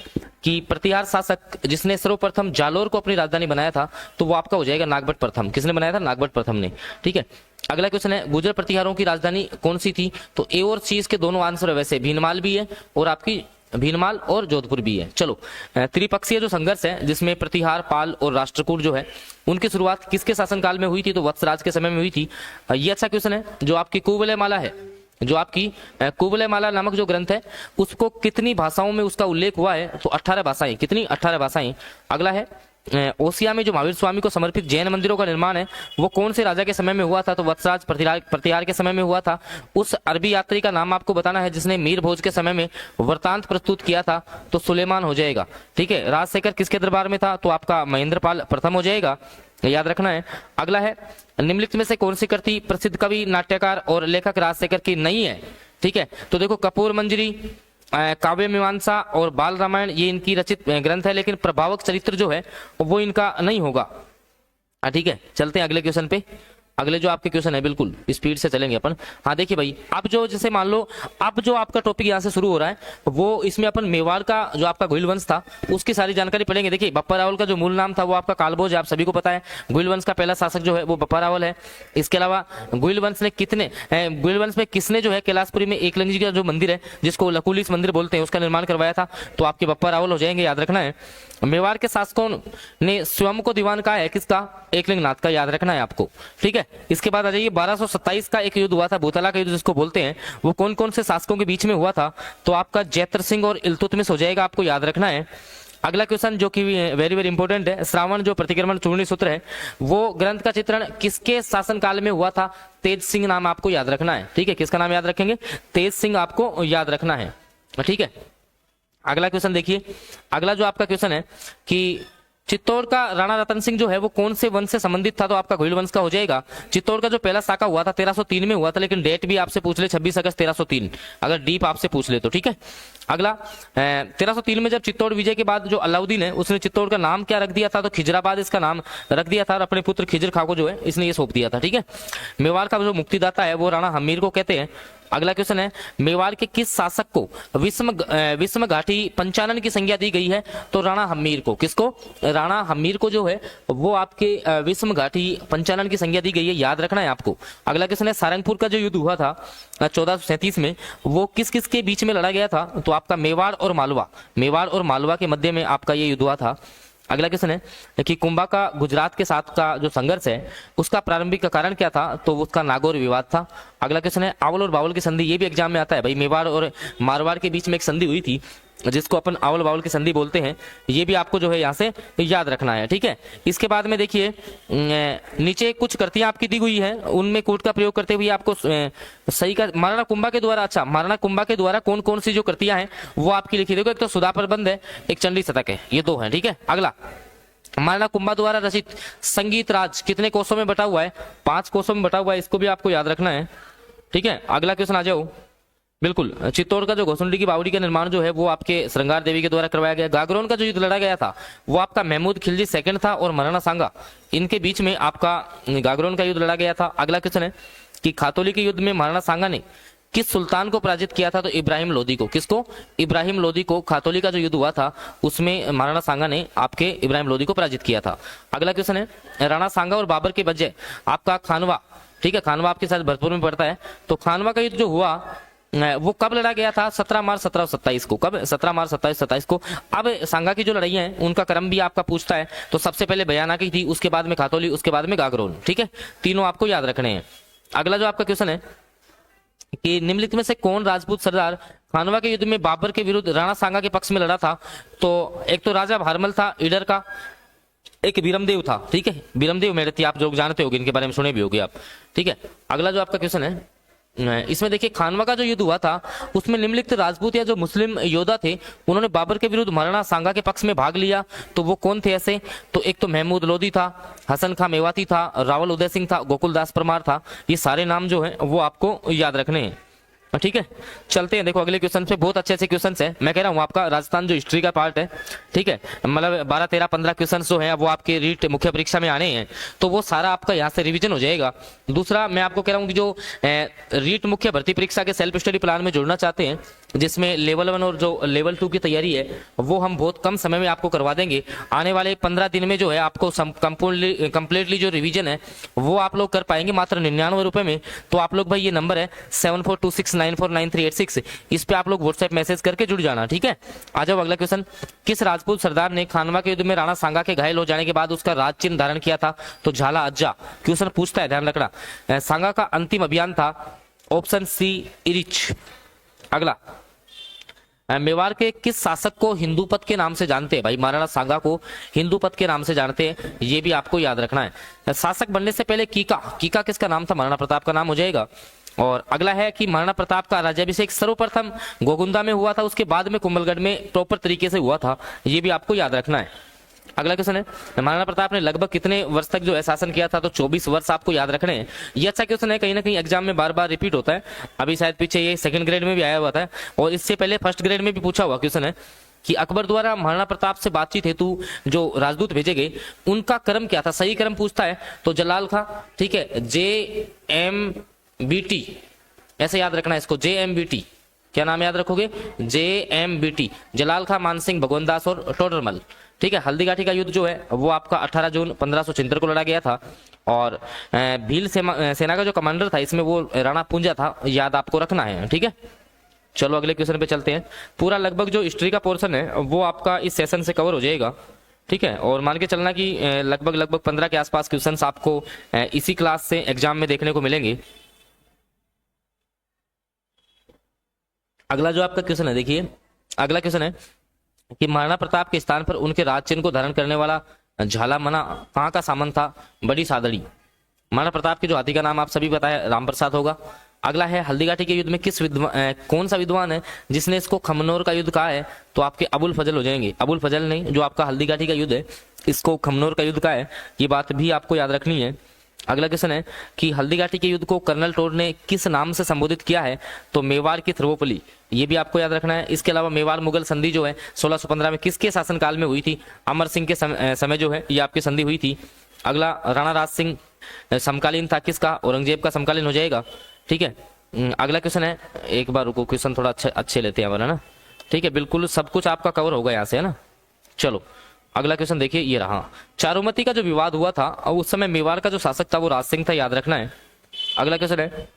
कि प्रतिहार शासक जिसने सर्वप्रथम जालोर को अपनी राजधानी बनाया था, तो वो आपका हो जाएगा नागभट्ट प्रथम। किसने बनाया था? नागभट्ट प्रथम ने। ठीक है, अगला क्वेश्चन है गुर्जर प्रतिहारों की राजधानी कौन सी थी? तो ए और सी इसके दोनों आंसर है, वैसे भीनमाल भी है और आपकी भीनमाल और जोधपुर भी है। चलो, त्रिपक्षीय जो संघर्ष है जिसमें प्रतिहार, पाल और राष्ट्रकूट जो है उनकी शुरुआत किसके शासनकाल में हुई थी? तो वत्सराज के समय में हुई थी। ये अच्छा क्वेश्चन है। जो आपकी कुवलय माला है, जो आपकी कुवलय माला नामक जो ग्रंथ है, उसको कितनी भाषाओं में उसका उल्लेख हुआ है? तो 18 भाषाएं। कितनी? 18 भाषाएं। अगला है ओसिया में जो महावीर स्वामी को समर्पित जैन मंदिरों का निर्माण है वो कौन से राजा के समय में हुआ था? तो वत्सराज प्रतिहार के समय में हुआ था। उस अरबी यात्री का नाम आपको बताना है जिसने मीर भोज के समय में वृतांत प्रस्तुत किया था, तो सुलेमान हो जाएगा। ठीक है, राजशेखर किसके दरबार में था? तो आपका महेंद्रपाल प्रथम हो जाएगा, याद रखना है। अगला है निम्नलिखित में से कौन सी कृति प्रसिद्ध कवि, नाट्यकार और लेखक राजशेखर की नहीं है? ठीक है, तो देखो कपूर मंजरी, काव्य मीमांसा और बाल रामायण ये इनकी रचित ग्रंथ है, लेकिन प्रभावक चरित्र जो है वो इनका नहीं होगा। ठीक है, चलते हैं अगले क्वेश्चन पे। अगले जो आपके क्वेश्चन है बिल्कुल स्पीड से चलेंगे अपन। हाँ देखिए भाई, अब जो जैसे मान लो अब जो आपका टॉपिक यहाँ से शुरू हो रहा है वो इसमें अपन मेवाड़ का जो आपका गुहिल वंश था उसकी सारी जानकारी पढ़ेंगे। देखिए बप्पा रावल का जो मूल नाम था वो आपका कालभोज है, आप सभी को पता है। गुहिल वंश का पहला शासक जो है वो बप्पा रावल है। इसके अलावा गुहिल वंश में किसने जो है कैलाशपुरी में एकलिंग जी का जो मंदिर है जिसको लकुलिस मंदिर बोलते हैं उसका निर्माण करवाया था? तो आपके बप्पा रावल हो जाएंगे, याद रखना है। मेवाड़ के शासकों ने स्वयं को दीवान कहा है किसका? एकलिंगनाथ का, याद रखना है आपको। ठीक है, इसके बाद आ जाइए 1227 का एक युद्ध हुआ था, भूतला का युद्ध जिसको बोलते हैं, वो कौन कौन से शासकों के बीच में हुआ था? तो आपका जैतर सिंह और इल्तुतमिश हो जाएगा, आपको याद रखना है। अगला क्वेश्चन जो कि वेरी वेरी इंपॉर्टेंट है, श्रावण जो प्रतिक्रमण चूर्णी सूत्र है वो ग्रंथ का चित्रण किसके शासनकाल में हुआ था? तेज सिंह नाम आपको याद रखना है। ठीक है, किसका नाम याद रखेंगे? तेज सिंह आपको याद रखना है। ठीक है, अगला क्वेश्चन देखिए। अगला जो आपका क्वेश्चन है कि चित्तौड़ का राणा रतन सिंह जो है वो कौन से वंश से संबंधित था? तो आपका घुइल वंश का हो जाएगा। चित्तौड़ का जो पहला साका हुआ था 1303 में हुआ था, लेकिन डेट भी आपसे पूछ ले 26 अगस्त 1303, अगर डीप आपसे पूछ ले तो। ठीक है, अगला 1303 में जब चित्तौड़ विजय के बाद जो अलाउद्दीन है उसने चित्तौड़ का नाम क्या रख दिया था? तो खिजराबाद इसका नाम रख दिया था और अपने पुत्र खिजर खां को जो है इसने ये सौंप दिया था। ठीक है, मेवाड़ का जो मुक्तिदाता है वो राणा हमीर को कहते हैं। अगला क्वेश्चन है मेवाड़ के किस शासक को विषम घाटी पंचानन की संज्ञा दी गई है? तो राणा हमीर को। किसको? राणा हमीर को जो है वो आपके विषम घाटी पंचानन की संज्ञा दी गई है, याद रखना है आपको। अगला क्वेश्चन है सारंगपुर का जो युद्ध हुआ था 1437 में वो किस किस के बीच में लड़ा गया था? तो आपका मेवाड़ और मालवा के मध्य में आपका ये युद्ध हुआ था। अगला क्वेश्चन है कि कुंभा का गुजरात के साथ का जो संघर्ष है उसका प्रारंभिक कारण क्या था? तो उसका नागौर विवाद था। अगला क्वेश्चन है आवल और बावल की संधि, ये भी एग्जाम में आता है भाई। मेवाड़ और मारवाड़ के बीच में एक संधि हुई थी जिसको अपन आवल बावल की संधि बोलते हैं, ये भी आपको जो है यहाँ से याद रखना है। ठीक है, इसके बाद में देखिए नीचे कुछ कृतियां आपकी दी हुई है, उनमें कूट का प्रयोग करते हुए आपको सही का महाराणा कुंभा के द्वारा, अच्छा महाराणा कुंभा के द्वारा कौन कौन सी जो कृतियां हैं वो आपकी लिखी। देखो एक तो सुधा प्रबंध है, एक चंडी शतक है, ये दो है। ठीक है, अगला महाराणा कुंभा द्वारा रचित संगीत राज कितने कोषों में बटा हुआ है? 5 कोषों में बटा हुआ है, इसको भी आपको याद रखना है। ठीक है, अगला क्वेश्चन आ जाओ। बिल्कुल, चित्तौड़ का जो घोसुंडी की बावड़ी का निर्माण जो है वो आपके श्रृंगार देवी के द्वारा करवाया गया। गागरोन का जो युद्ध लड़ा गया था वो आपका महमूद खिलजी सेकंड था और महाराणा सांगा, इनके बीच में आपका गागरोन का युद्ध लड़ा गया था। अगला क्वेश्चन है कि खातौली के युद्ध में महाराणा सांगा ने किस सुल्तान को पराजित किया था? तो इब्राहिम लोदी को। किसको? इब्राहिम लोदी को। खातौली का जो युद्ध हुआ था उसमें महाराणा सांगा ने आपके इब्राहिम लोदी को पराजित किया था। अगला क्वेश्चन है राणा सांगा और बाबर के बजाय आपका खानवा, ठीक है खानवा आपके साथ भरतपुर में पड़ता है, तो खानवा का युद्ध जो हुआ वो कब लड़ा गया था? 17 मार्च 1727 को। कब? 17 मार्च 1727 को। अब सांगा की जो लड़ाइयां हैं उनका क्रम भी आपका पूछता है, तो सबसे पहले बयाना की थी, उसके बाद में खातौली, उसके बाद में गागरोन। ठीक है, तीनों आपको याद रखने हैं। अगला जो आपका क्वेश्चन है कि निम्नलिखित में से कौन राजपूत सरदार खानवा के युद्ध में बाबर के विरुद्ध राणा सांगा के पक्ष में लड़ा था? तो एक तो राजा भारमल था ईडर का, एक बीरमदेव था। ठीक है, बीरमदेव मेड़ती, आप लोग जानते होंगे, इनके बारे में सुने भी होंगे आप। ठीक है, अगला जो आपका क्वेश्चन है इसमें देखिए खानवा का जो युद्ध हुआ था उसमें निम्नलिखित राजपूत या जो मुस्लिम योद्धा थे उन्होंने बाबर के विरुद्ध महाराणा सांगा के पक्ष में भाग लिया, तो वो कौन थे ऐसे? तो एक तो महमूद लोदी था, हसन खां मेवाती था, रावल उदय सिंह था, गोकुल दास परमार था। ये सारे नाम जो है वो आपको याद रखने हैं। ठीक है, चलते हैं। देखो अगले क्वेश्चन पे बहुत अच्छे क्वेश्चन है। मैं कह रहा हूँ आपका राजस्थान जो हिस्ट्री का पार्ट है, ठीक है, मतलब 12, 13, 15 क्वेश्चन जो है वो आपके रीट मुख्य परीक्षा में आने हैं, तो वो सारा आपका यहाँ से रिवीजन हो जाएगा। दूसरा मैं आपको कह रहा हूँ कि जो रीट मुख्य भर्ती परीक्षा के सेल्फ स्टडी प्लान में जुड़ना चाहते हैं जिसमें लेवल 1 और जो लेवल 2 की तैयारी है वो हम बहुत कम समय में आपको करवा देंगे। आने वाले 15 दिन में जो है आपको कंप्लीटली जो रिवीजन है वो आप लोग कर पाएंगे मात्र 99 रुपए में। तो आप लोग भाई ये नंबर है 7426949386, इस पे आप लोग व्हाट्सएप मैसेज करके जुड़ जाना, ठीक है। आ जाओ अगला क्वेश्चन। किस राजपूत सरदार ने खानवा के युद्ध में राणा सांगा के घायल हो जाने के बाद उसका राज चिन्ह धारण किया था? तो झाला अज्जा। क्वेश्चन पूछता है, ध्यान रखना। सांगा का अंतिम अभियान था ऑप्शन सी इरिच। अगला, मेवाड़ के किस शासक को हिंदूपत के नाम से जानते हैं? भाई महाराणा सांगा को हिंदूपत के नाम से जानते हैं, ये भी आपको याद रखना है। शासक बनने से पहले कीका किसका नाम था? महाराणा प्रताप का नाम हो जाएगा। और अगला है कि महाराणा प्रताप का राज्याभिषेक सर्वप्रथम गोगुंदा में हुआ था, उसके बाद में कुंभलगढ़ में प्रॉपर तरीके से हुआ था, ये भी आपको याद रखना है। अगला क्वेश्चन है, महाराणा प्रताप ने लगभग कितने वर्ष तक जो है शासन किया था? तो 24 वर्ष आपको याद रखने हैं। ये अच्छा क्वेश्चन है, कहीं ना कहीं एग्जाम में बार बार रिपीट होता है। अभी शायद पीछे ये सेकंड ग्रेड में भी आया हुआ था और इससे पहले फर्स्ट ग्रेड में भी पूछा हुआ क्वेश्चन है कि अकबर द्वारा महाराणा प्रताप से बातचीत हेतु जो राजदूत भेजे गए उनका क्रम क्या था? सही क्रम पूछता है तो जलाल खां, ठीक है, JMBT, ऐसे याद रखना है इसको, JMBT। क्या नाम याद रखोगे? JMBT, जलाल खां, मानसिंह, भगवंत दास और टोडरमल, ठीक है। हल्दीघाटी का युद्ध जो है वो आपका 18 जून 1576 को लड़ा गया था और भील सेना का जो कमांडर था इसमें वो राणा पुंजा था, याद आपको रखना है, ठीक है। चलो अगले क्वेश्चन पे चलते हैं। पूरा लगभग जो हिस्ट्री का पोर्शन है वो आपका इस सेशन से कवर हो जाएगा, ठीक है। और मान के चलना कि लगभग 15 के आसपास क्वेश्चन आपको इसी क्लास से एग्जाम में देखने को मिलेंगे। अगला जो आपका क्वेश्चन है, देखिए अगला क्वेश्चन है कि महाराणा प्रताप के स्थान पर उनके राज चिन्ह को धारण करने वाला झालामना कहाँ का सामंत था? बड़ी सादड़ी। महाराणा प्रताप के जो हाथी का नाम आप सभी बताए राम प्रसाद होगा। अगला है, हल्दीघाटी के युद्ध में कौन सा विद्वान है जिसने इसको खमनोर का युद्ध कहा है? तो आपके अबुल फजल हो जाएंगे। अबुल फजल ने जो आपका हल्दीघाटी का युद्ध है इसको खमनोर का युद्ध कहा है, ये बात भी आपको याद रखनी है। अगला क्वेश्चन है कि हल्दीघाटी के युद्ध को कर्नल टोड ने किस नाम से संबोधित किया है? तो मेवाड़ की थर्मोपली, ये भी आपको याद रखना है। इसके अलावा मेवाड़ मुगल संधि जो है 1615 में किसके शासनकाल में हुई थी? अमर सिंह के समय जो है ये आपकी संधि हुई थी। अगला, राणा राज सिंह समकालीन था किसका? औरंगजेब का समकालीन हो जाएगा, ठीक है। अगला क्वेश्चन है, एक बार रुको, क्वेश्चन थोड़ा अच्छे लेते हैं है ना, ठीक है। बिल्कुल सब कुछ आपका कवर होगा यहाँ से, है ना। चलो अगला क्वेश्चन देखिए, ये रहा। चारुमती का जो विवाद हुआ था और उस समय मेवाड़ का जो शासक था वो राज सिंह था, याद रखना है। अगला क्वेश्चन है,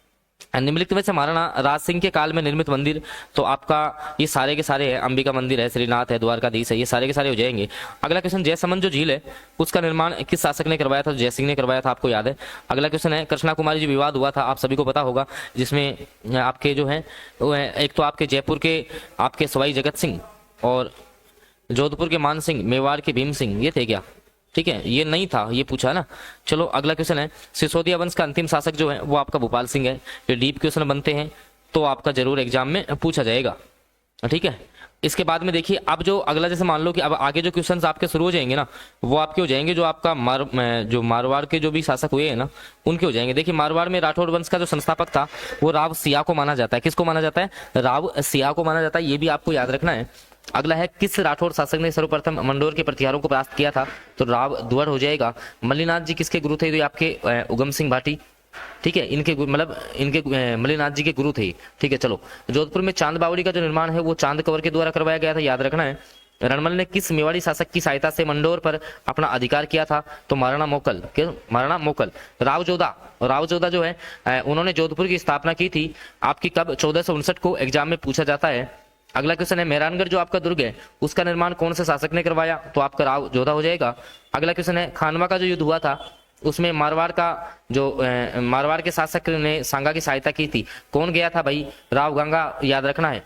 निम्नलिखित में से महाराणा राज सिंह के काल में निर्मित मंदिर? तो आपका ये सारे के सारे है, अंबिका मंदिर है, श्रीनाथ है, द्वारकाधीश है, ये सारे के सारे हो जाएंगे। अगला क्वेश्चन, जयसमंद जो झील है उसका निर्माण किस शासक ने करवाया था? तो जयसिंह ने करवाया था, आपको याद है। अगला क्वेश्चन है, कृष्णा कुमारी जो विवाद हुआ था आप सभी को पता होगा, जिसमें आपके जो है वो है एक तो आपके जयपुर के आपके सवाई जगत सिंह और जोधपुर के मान सिंह, मेवाड़ के भीम सिंह, ये थे क्या? ठीक है, ये नहीं था, ये पूछा है ना। चलो अगला क्वेश्चन है, सिसोदिया वंश का अंतिम शासक जो है वो आपका भोपाल सिंह है। ये डीप क्वेश्चन बनते हैं तो आपका जरूर एग्जाम में पूछा जाएगा, ठीक है। इसके बाद में देखिए, अब जो अगला, जैसे मान लो कि अब आगे जो क्वेश्चंस आपके शुरू हो जाएंगे ना, वो आपके हो जाएंगे जो आपका जो मारवाड़ के जो भी शासक हुए हैं ना उनके हो जाएंगे। देखिए मारवाड़ में राठौड़ वंश का जो संस्थापक था वो राव सिया को माना जाता है। किसको माना जाता है? राव सिया को माना जाता है, ये भी आपको याद रखना है। अगला है, किस राठौड़ शासक ने सर्वप्रथम मंडोर के प्रतिहारों को परास्त किया था? तो राव द्वर हो जाएगा। मल्लीनाथ जी किसके गुरु थे? तो आपके उगम सिंह भाटी, ठीक है, इनके मतलब इनके मल्लीनाथ जी के गुरु थे, ठीक है। चलो, जोधपुर में चांद बावड़ी का जो निर्माण है वो चांद कंवर के द्वारा करवाया गया था, याद रखना है। रणमल ने किस मेवाड़ी शासक की सहायता से मंडोर पर अपना अधिकार किया था? तो महाराणा मोकल। क्यों? महाराणा मोकल। रावजोधा जो है उन्होंने जोधपुर की स्थापना की थी आपकी कब? 1459 को एग्जाम में पूछा जाता है। अगला क्वेश्चन है, मेहरानगढ़ जो आपका दुर्ग है उसका निर्माण कौन से शासक ने करवाया? तो आपका राव जोधा हो जाएगा। अगला क्वेश्चन है, खानवा का जो युद्ध हुआ था उसमें मारवाड़ के शासक ने सांगा की सहायता की थी, कौन गया था भाई? राव गंगा, याद रखना है।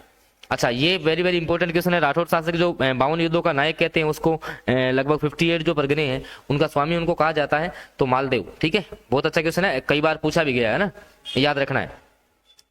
अच्छा, ये वेरी वेरी इंपॉर्टेंट क्वेश्चन है। राठौर शासक जो 52 युद्धों का नायक कहते हैं उसको लगभग 58 जो परगने हैं उनका स्वामी उनको कहा जाता है, तो मालदेव, ठीक है। बहुत अच्छा क्वेश्चन है, कई बार पूछा भी गया है ना, याद रखना है।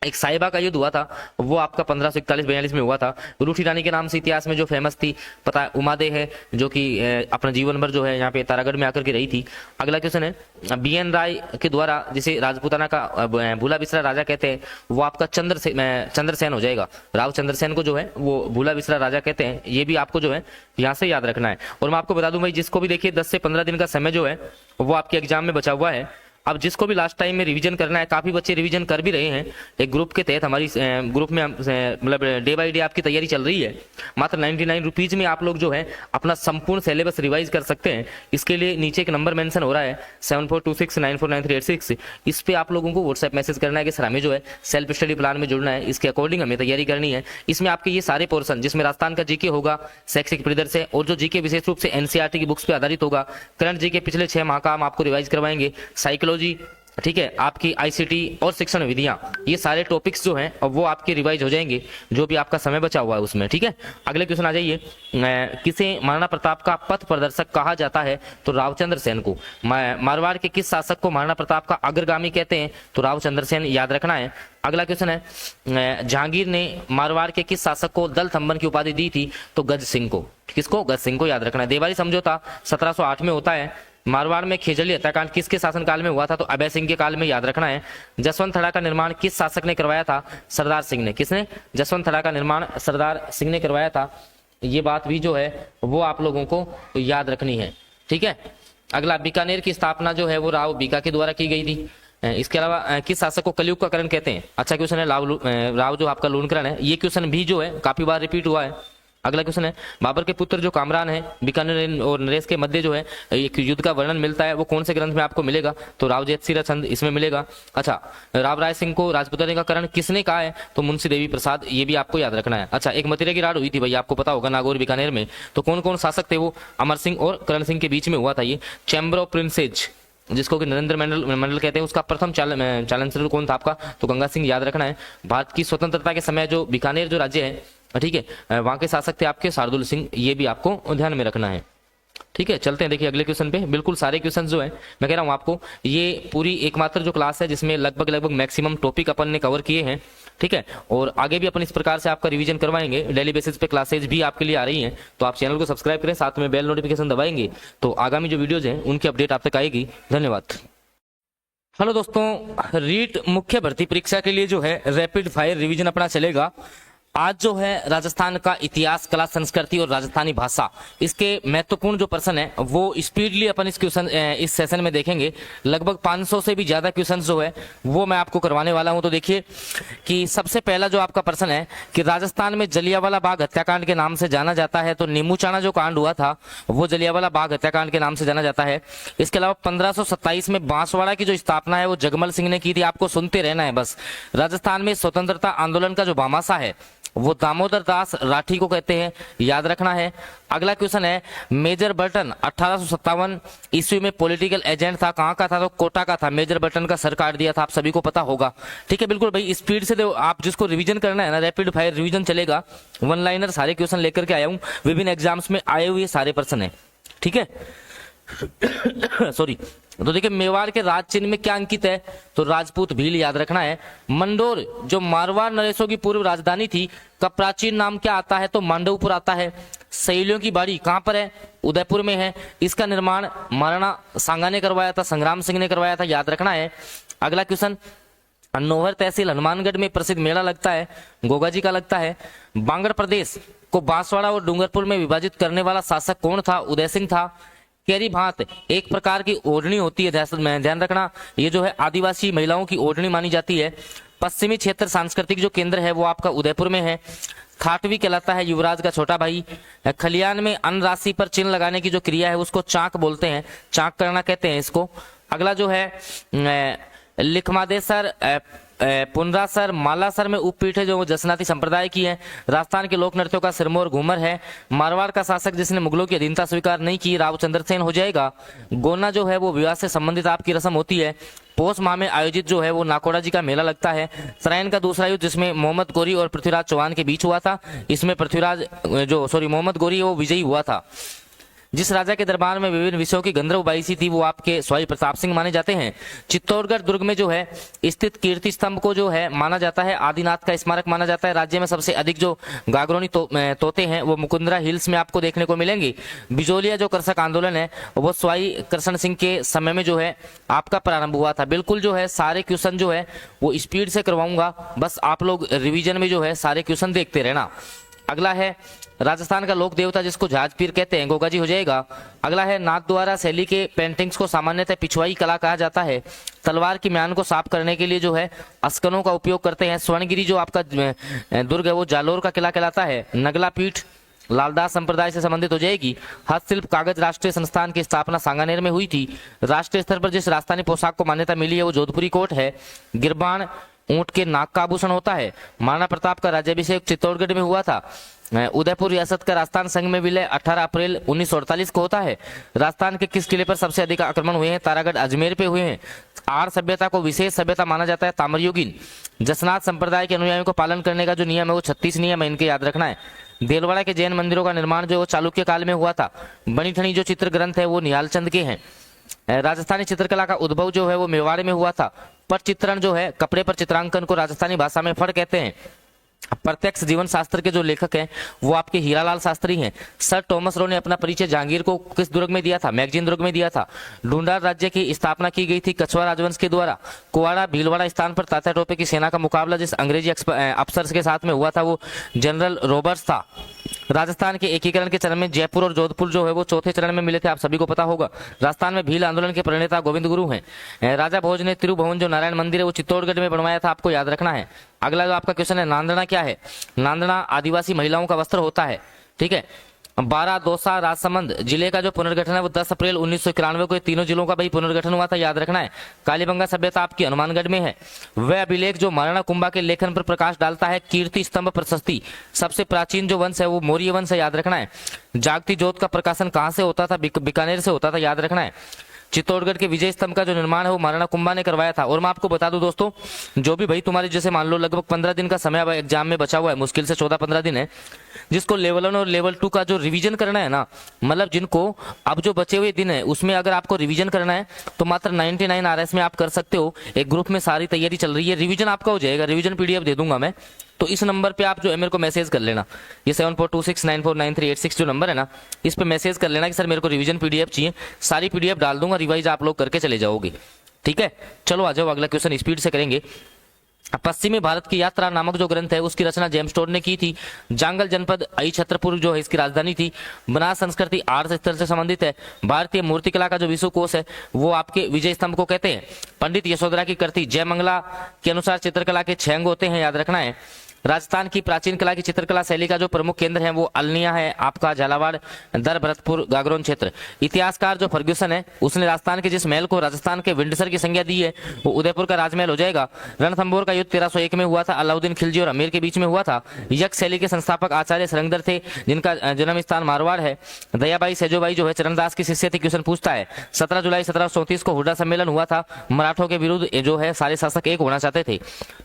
एक साहिबा का युद्ध हुआ था वो आपका 1541-42 में हुआ था। रूठी रानी के नाम से इतिहास में जो फेमस थी पता है, उमादे है, जो कि अपना जीवन भर जो है यहाँ पे तारागढ़ में आकर के रही थी। अगला क्वेश्चन है, BN राय के द्वारा जिसे राजपूताना का भूला बिसरा राजा कहते हैं वो आपका चंद्रसेन हो जाएगा। राव चंद्रसेन को जो है वो भूला बिसरा राजा कहते हैं, ये भी आपको जो है यहाँ से याद रखना है। और मैं आपको बता दूं भाई, जिसको भी देखिए 10 से 15 दिन का समय जो है वो आपके एग्जाम में बचा हुआ है। अब जिसको भी लास्ट टाइम में रिवीजन करना है, काफी बच्चे रिवीजन कर भी रहे हैं, एक ग्रुप के तहत हमारी ग्रुप में मतलब डे बाय डे आपकी तैयारी चल रही है। मात्र 99 रुपीज में आप लोग जो है अपना संपूर्ण सिलेबस रिवाइज कर सकते हैं। इसके लिए नीचे एक नंबर मेंशन हो रहा है 7426949386, इस पे आप लोगों को व्हाट्सएप मैसेज करना है कि सर हमें जो है सेल्फ स्टडी प्लान में जुड़ना है, इसके अकॉर्डिंग हमें तैयारी करनी है। इसमें आपके ये सारे पोर्शन, जिसमें राजस्थान का जीके होगा, शैक्षिक परिदृश्य और जो जीके विशेष रूप से एनसीईआरटी की बुक्स पे आधारित होगा, करंट जीके पिछले 6 माह का हम आपको रिवाइज करवाएंगे, साइकोलॉजी, ठीक है, आपकी आईसीटी और शिक्षण विधियां, ये सारे टॉपिक्स जो हैं वो आपके रिवाइज हो जाएंगे, जो भी आपका समय बचा हुआ है उसमें। ठीक है, अगले क्वेश्चन आ जाइए, किसे महाराणा प्रताप का पथ प्रदर्शक कहा जाता है? तो रावचंद्र सेन को। मारवाड़ के किस शासक को महाराणा प्रताप का अग्रगामी कहते हैं? तो रावचंद्र सेन, याद रखना है। अगला क्वेश्चन है, जहांगीर ने मारवाड़ के किस शासक को दल थंबन की उपाधि दी थी? तो गज सिंह को। किसको? गज सिंह को, याद रखना है। देवारी समझौता 1708 में होता है। मारवाड़ में खेजड़ी हत्याकांड किसके शासनकाल में हुआ था? तो अभय सिंह के काल में, याद रखना है। जसवंत थड़ा का निर्माण किस शासक ने करवाया था? सरदार सिंह ने। किसने? जसवंत थड़ा का निर्माण सरदार सिंह ने करवाया था। ये बात भी जो है वो आप लोगों को याद रखनी है। ठीक है, अगला, बीकानेर की स्थापना जो है वो राव बीका के द्वारा की गई थी। इसके अलावा किस शासक को कलयुग का करण कहते हैं? अच्छा क्वेश्चन है, राव जो आपका लूणकरण है। ये क्वेश्चन भी जो है काफी बार रिपीट हुआ है। अगला क्वेश्चन है, बाबर के पुत्र जो कामरान है, बीकानेर और नरेश के मध्य जो है एक युद्ध का वर्णन मिलता है, वो कौन से ग्रंथ में आपको मिलेगा? तो राव जयसिंह छंद, इसमें मिलेगा। अच्छा, राव राय सिंह को राजपुताने का करण किसने कहा है? तो मुंशी देवी प्रसाद, ये भी आपको याद रखना है। अच्छा, एक मथिरा की राड़ हुई थी भाई, आपको पता होगा, नागौर बीकानेर में। तो कौन कौन शासक थे वो? अमर सिंह और करण सिंह के बीच में हुआ था ये। चैम्बर ऑफ प्रिंसेज, जिसको कि नरेंद्र मंडल कहते हैं, उसका प्रथम चांसलर कौन था आपका? तो गंगा सिंह, याद रखना है। भारत की स्वतंत्रता के समय जो बीकानेर जो राज्य है, ठीक है, वहां के शासक थे आपके शार्दुल सिंह, ये भी आपको ध्यान में रखना है। ठीक है, चलते हैं देखिए अगले क्वेश्चन पे। बिल्कुल सारे क्वेश्चन जो है, मैं कह रहा हूं आपको, ये पूरी एकमात्र जो क्लास है जिसमें लगभग मैक्सिमम टॉपिक अपन ने कवर किए हैं। ठीक है, और आगे भी अपन इस प्रकार से आपका रिवीजन करवाएंगे। डेली बेसिस पे क्लासेज भी आपके लिए आ रही हैं, तो आप चैनल को सब्सक्राइब करें, साथ में बेल नोटिफिकेशन दबाएंगे तो आगामी जो वीडियोज हैं उनकी अपडेट आप तक आएगी। धन्यवाद। हेलो दोस्तों, रीट मुख्य भर्ती परीक्षा के लिए जो है रैपिड फायर रिवीजन अपना चलेगा। आज जो है राजस्थान का इतिहास, कला, संस्कृति और राजस्थानी भाषा, इसके महत्वपूर्ण जो प्रश्न है वो स्पीडली अपन इस सेशन में देखेंगे। लगभग 500 से भी ज्यादा क्वेश्चन जो है वो मैं आपको करवाने वाला हूं। तो देखिए कि सबसे पहला जो आपका प्रश्न है कि राजस्थान में जलियांवाला बाग हत्याकांड के नाम से जाना जाता है। तो नीमूचाना जो कांड हुआ था वो जलियांवाला बाग हत्याकांड के नाम से जाना जाता है। इसके अलावा 1527 में बांसवाड़ा की जो स्थापना है वो जगमल सिंह ने की थी। आपको सुनते रहना है बस। राजस्थान में स्वतंत्रता आंदोलन का जो भामाशाह है वो दामोदर दास राठी को कहते हैं, याद रखना है। अगला क्वेश्चन है, मेजर बर्टन 1857 ईस्वी में पॉलिटिकल एजेंट था, कहां का था? तो कोटा का था। मेजर बर्टन का सर काट दिया था, आप सभी को पता होगा। ठीक है, बिल्कुल भाई स्पीड से दो, आप जिसको रिवीजन करना है ना, रैपिड फायर रिवीजन चलेगा। वन लाइनर सारे क्वेश्चन लेकर के आया हूं, विभिन्न एग्जाम्स में आए हुए सारे प्रश्न है। ठीक है सॉरी। तो देखिए, मेवाड़ के राज चिन्ह में क्या अंकित है? तो राजपूत भील, याद रखना है। मंडोर जो मारवाड़ नरेशों की पूर्व राजधानी थी, का प्राचीन नाम क्या आता है? तो मांडवपुर आता है। सहेलियों की बाड़ी कहां पर है? उदयपुर में है। इसका निर्माण महाराणा सांगा ने करवाया था, संग्राम सिंह ने करवाया था, याद रखना है। अगला क्वेश्चन, नौहर तहसील हनुमानगढ़ में प्रसिद्ध मेला लगता है, गोगा जी का लगता है। बांगड़ प्रदेश को बांसवाड़ा और डूंगरपुर में विभाजित करने वाला शासक कौन था? उदय सिंह था। केरी भात एक प्रकार की ओढ़नी होती है, ध्यान रखना, ये जो है आदिवासी महिलाओं की ओढ़नी मानी जाती है। पश्चिमी क्षेत्र सांस्कृतिक जो केंद्र है वो आपका उदयपुर में है। खाटवी कहलाता है युवराज का छोटा भाई। खलियान में अन्न राशि पर चिन्ह लगाने की जो क्रिया है उसको चाक बोलते हैं, चाक करना कहते हैं इसको। अगला जो है लिखमादेसर, पुनरासर, मालासर में उपपीठ है जो जसनाती संप्रदाय की है। राजस्थान के लोक नृत्यों का सिरमौर घूमर है। मारवाड़ का शासक जिसने मुगलों की अधीनता स्वीकार नहीं की, रावचंद्र सेन हो जाएगा। गोना जो है वो विवाह से संबंधित आपकी रस्म होती है। पोष माह में आयोजित जो है वो नाकोड़ा जी का मेला लगता है। सरायन का दूसरा युद्ध जिसमें मोहम्मद गोरी और पृथ्वीराज चौहान के बीच हुआ था, इसमें मोहम्मद गोरी वो विजयी हुआ था। जिस राजा के दरबार में विभिन्न विषयों की गंधर्व बाईसी थी वो आपके स्वामी प्रताप सिंह माने जाते हैं। चित्तौड़गढ़ दुर्ग में जो है स्थित कीर्ति स्तंभ को जो है माना जाता है आदिनाथ का स्मारक माना जाता है। राज्य में सबसे अधिक जो गागरोनी तोते हैं वो मुकुंदरा हिल्स में आपको देखने को मिलेंगे। बिजोलिया जो कृषक आंदोलन है वो स्वाई कृष्ण सिंह के समय में जो है आपका प्रारंभ हुआ था। बिल्कुल जो है सारे क्वेश्चन जो है वो स्पीड से करवाऊंगा, बस आप लोग रिविजन में जो है सारे क्वेश्चन देखते रहना। अगला है राजस्थान का लोक देवता जिसको जहाज पीर कहते हैं, गोगा जी हो जाएगा। अगला है नाथद्वारा शैली के पेंटिंग्स को सामान्यतः पिछवाई कला कहा जाता है। तलवार की म्यान को साफ करने के लिए जो है अस्कनों का उपयोग करते हैं। स्वर्णगिरी जो आपका दुर्ग है वो जालोर का किला कहलाता है। नगला पीठ लालदास संप्रदाय से संबंधित हो जाएगी। हस्तशिल्प कागज राष्ट्रीय संस्थान की स्थापना सांगानेर में हुई थी। राष्ट्रीय स्तर पर जिस राजस्थानी पोशाक को मान्यता मिली है वो जोधपुरी कोट है। गिरबान ऊंट के नाक का आभूषण होता है। महाराणा प्रताप का राज्याभिषेक चित्तौड़गढ़ में हुआ था। उदयपुर रियासत का राजस्थान संघ में विलय 18 अप्रैल 1948 को होता है। राजस्थान के किस किले पर सबसे अधिक आक्रमण हुए हैं? तारागढ़ अजमेर पे हुए हैं। आर्य सभ्यता को विशेष सभ्यता माना जाता है, ताम्रयुगीन। जसनाथ संप्रदाय के अनुयायियों को पालन करने का जो नियम है वो 36 नियम है, इनके याद रखना है। देलवाड़ा के जैन मंदिरों का निर्माण जो चालुक्य काल में हुआ था। बनी ठनी जो चित्र ग्रंथ है वो निहाल चंद के हैं। राजस्थानी चित्रकला का उद्भव जो है वो मेवाड़ में हुआ था। पट चित्रण जो है कपड़े पर चित्रांकन को राजस्थानी भाषा में फड़ कहते हैं। प्रत्यक्ष जीवन शास्त्र के जो लेखक हैं वो आपके हीरालाल शास्त्री हैं। सर टॉमस रो ने अपना परिचय जहांगीर को किस दुर्ग में दिया था? मैगजीन दुर्ग में दिया था। ढूंढार राज्य की स्थापना की गई थी कछवा राजवंश के द्वारा। कुवाड़ा भीलवाड़ा स्थान पर तात्या टोपे की सेना का मुकाबला जिस अंग्रेजी अफसर के साथ में हुआ था वो जनरल रॉबर्ट्स था। राजस्थान के एकीकरण के चरण में जयपुर और जोधपुर जो है वो चौथे चरण में मिले थे, आप सभी को पता होगा। राजस्थान में भील आंदोलन के प्रणेता गोविंद गुरु हैं। राजा भोज ने तिरुभुवन जो नारायण मंदिर है वो चित्तौड़गढ़ में बनवाया था, आपको याद रखना है। अगला जो आपका क्वेश्चन है नांदना क्या है? नांदना आदिवासी महिलाओं का वस्त्र होता है, ठीक है। 12 दौसा राजसमंद जिले का जो पुनर्गठन है वो 10 अप्रैल 1991 को तीनों जिलों का भाई पुनर्गठन हुआ था, याद रखना है। कालीबंगा सभ्यता आपकी हनुमानगढ़ में है। वह अभिलेख जो महाराणा कुंभा के लेखन पर प्रकाश डालता है कीर्ति स्तंभ प्रशस्ति। सबसे प्राचीन जो वंश है वो मौर्य वंश है, याद रखना है। जागती ज्योत का प्रकाशन कहाँ से होता था? बीकानेर से होता था, याद रखना है। चित्तौड़गढ़ के विजय स्तंभ का जो निर्माण है वो महाराणा कुंभा ने करवाया था। और मैं आपको बता दूं दोस्तों, जो भी भाई तुम्हारे जैसे मान लो लगभग 15 दिन का समय अब एग्जाम में बचा हुआ है, मुश्किल से 14-15 दिन है, जिसको लेवल 1 और लेवल 2 का जो रिवीजन करना है ना, मतलब जिनको अब जो बचे हुए दिन है उसमें अगर आपको रिवीजन करना है तो मात्र 99 RS में आप कर सकते हो। एक ग्रुप में सारी तैयारी चल रही है, रिवीजन आपका हो जाएगा। रिवीजन PDF दे दूंगा मैं, तो इस नंबर पे आप जो है मेरे को मैसेज कर लेना। ये 7426949386 जो नंबर है ना, इस पे मैसेज कर लेना कि सर मेरे को रिवीजन PDF चाहिए। सारी PDF डाल दूंगा, रिवाइज आप लोग करके चले जाओगे, ठीक है। चलो आ जाओ, अगला क्वेश्चन स्पीड से करेंगे। पश्चिमी भारत की यात्रा नामक जो ग्रंथ है उसकी रचना जेम्स टोड ने की थी। जांगल जनपद आई छत्रपुर जो है इसकी राजधानी थी। बनास संस्कृति आर्थ स्थल से संबंधित है। भारतीय मूर्तिकला का जो विश्वकोश है वो आपके विजय स्तंभ को कहते हैं। पंडित यशोधरा की कृति जयमंगला के अनुसार चित्रकला के 6 अंग होते हैं, याद रखना है। राजस्थान की प्राचीन कला की चित्रकला शैली का जो प्रमुख केंद्र है वो अलनिया है आपका, झालावाड़, दर, भरतपुर, गागरोन क्षेत्र। इतिहासकार जो फर्ग्यूसन है उसने राजस्थान के जिस महल को राजस्थान के विंडसर की संज्ञा दी है वो उदयपुर का राजमहल हो जाएगा। रणथंबोर का युद्ध 1301 में हुआ था, अलाउद्दीन खिलजी और अमीर के बीच में हुआ था। यक्ष शैली के संस्थापक आचार्य सरंगदर थे जिनका जन्म स्थान मारवाड़ है। दयाबाई सेजोबाई जो है चरणदास की शिष्य थी। क्वेश्चन पूछता है 17 जुलाई 1734 को हुडा सम्मेलन हुआ था। मराठों के विरुद्ध जो है सारे शासक एक होना चाहते थे।